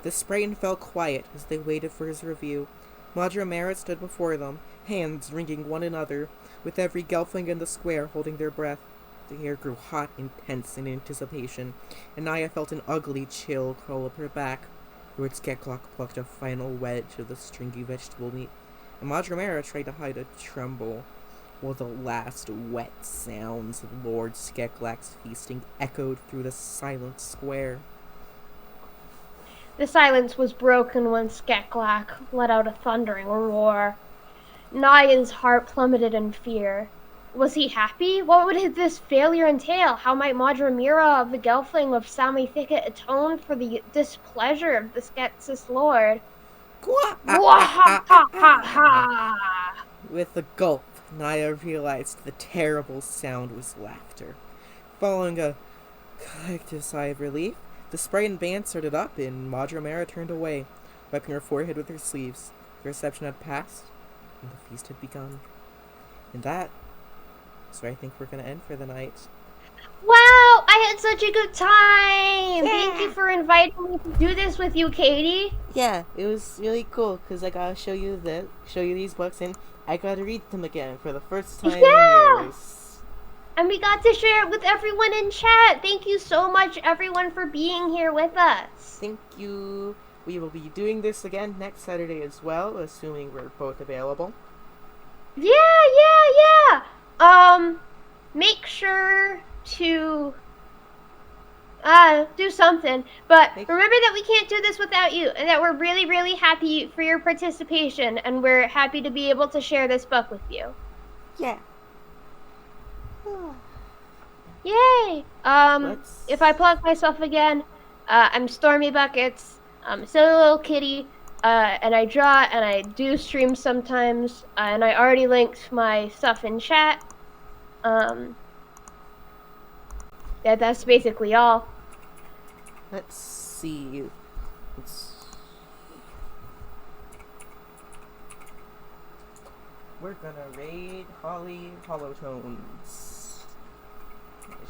The Sprighten fell quiet as they waited for his review. Madra stood before them, hands wringing one another, with every gelfling in the square holding their breath. The air grew hot and tense in anticipation, and Naya felt an ugly chill crawl up her back. Lord Skeklok plucked a final wedge of the stringy vegetable meat, and Madra tried to hide a tremble, while the last wet sounds of Lord Skeklak's feasting echoed through the silent square. The silence was broken when Skeklak let out a thundering roar. Naya's heart plummeted in fear. Was he happy? What would this failure entail? How might Madra of the Gelfling of Sami Thicket atone for the displeasure of the Skeksis lord? With a gulp, Naya realized the terrible sound was laughter. Following a collective sigh of relief, the Sprighten band started up, and Madra turned away, wiping her forehead with her sleeves. The reception had passed, and the feast had begun. And that is where I think we're going to end for the night. Wow, I had such a good time! Yeah. Thank you for inviting me to do this with you, Katie. Yeah, it was really cool, because I got to show you these books, and I got to read them again for the first time in years. And we got to share it with everyone in chat. Thank you so much, everyone, for being here with us. Thank you. We will be doing this again next Saturday as well, assuming we're both available. Yeah. Make sure to do something. But remember that we can't do this without you, and that we're really, really happy for your participation, and we're happy to be able to share this book with you. Yeah. Yay! If I plug myself again, I'm Stormy Buckets. I'm a silly little kitty, and I draw and I do stream sometimes, and I already linked my stuff in chat. That's basically all. Let's see. We're gonna raid Holly Hollow Tones.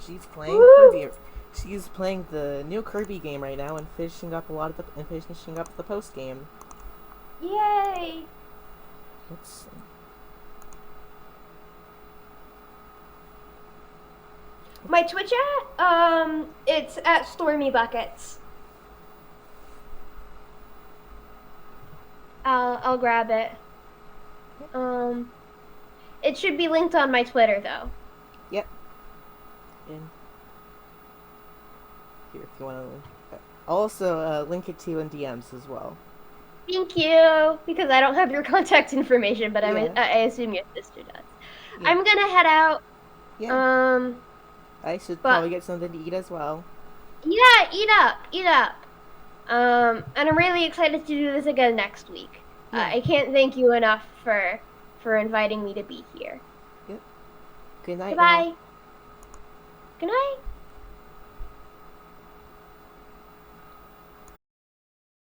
she's playing Woo! Kirby. She's playing the new Kirby game right now and finishing up the post game. Yay! Let's see. My Twitch it's at Stormy Buckets. I'll grab it. It should be linked on my Twitter though. Yep. And here, if you want to link. I'll also link it to you in DMs as well. Thank you, because I don't have your contact information, but Yeah. I assume your sister does. Yeah. I'm gonna head out. Yeah. I should probably get something to eat as well. Yeah, eat up. And I'm really excited to do this again next week. Yeah. I can't thank you enough for inviting me to be here. Yep. Good night. Goodbye. Now. Good night.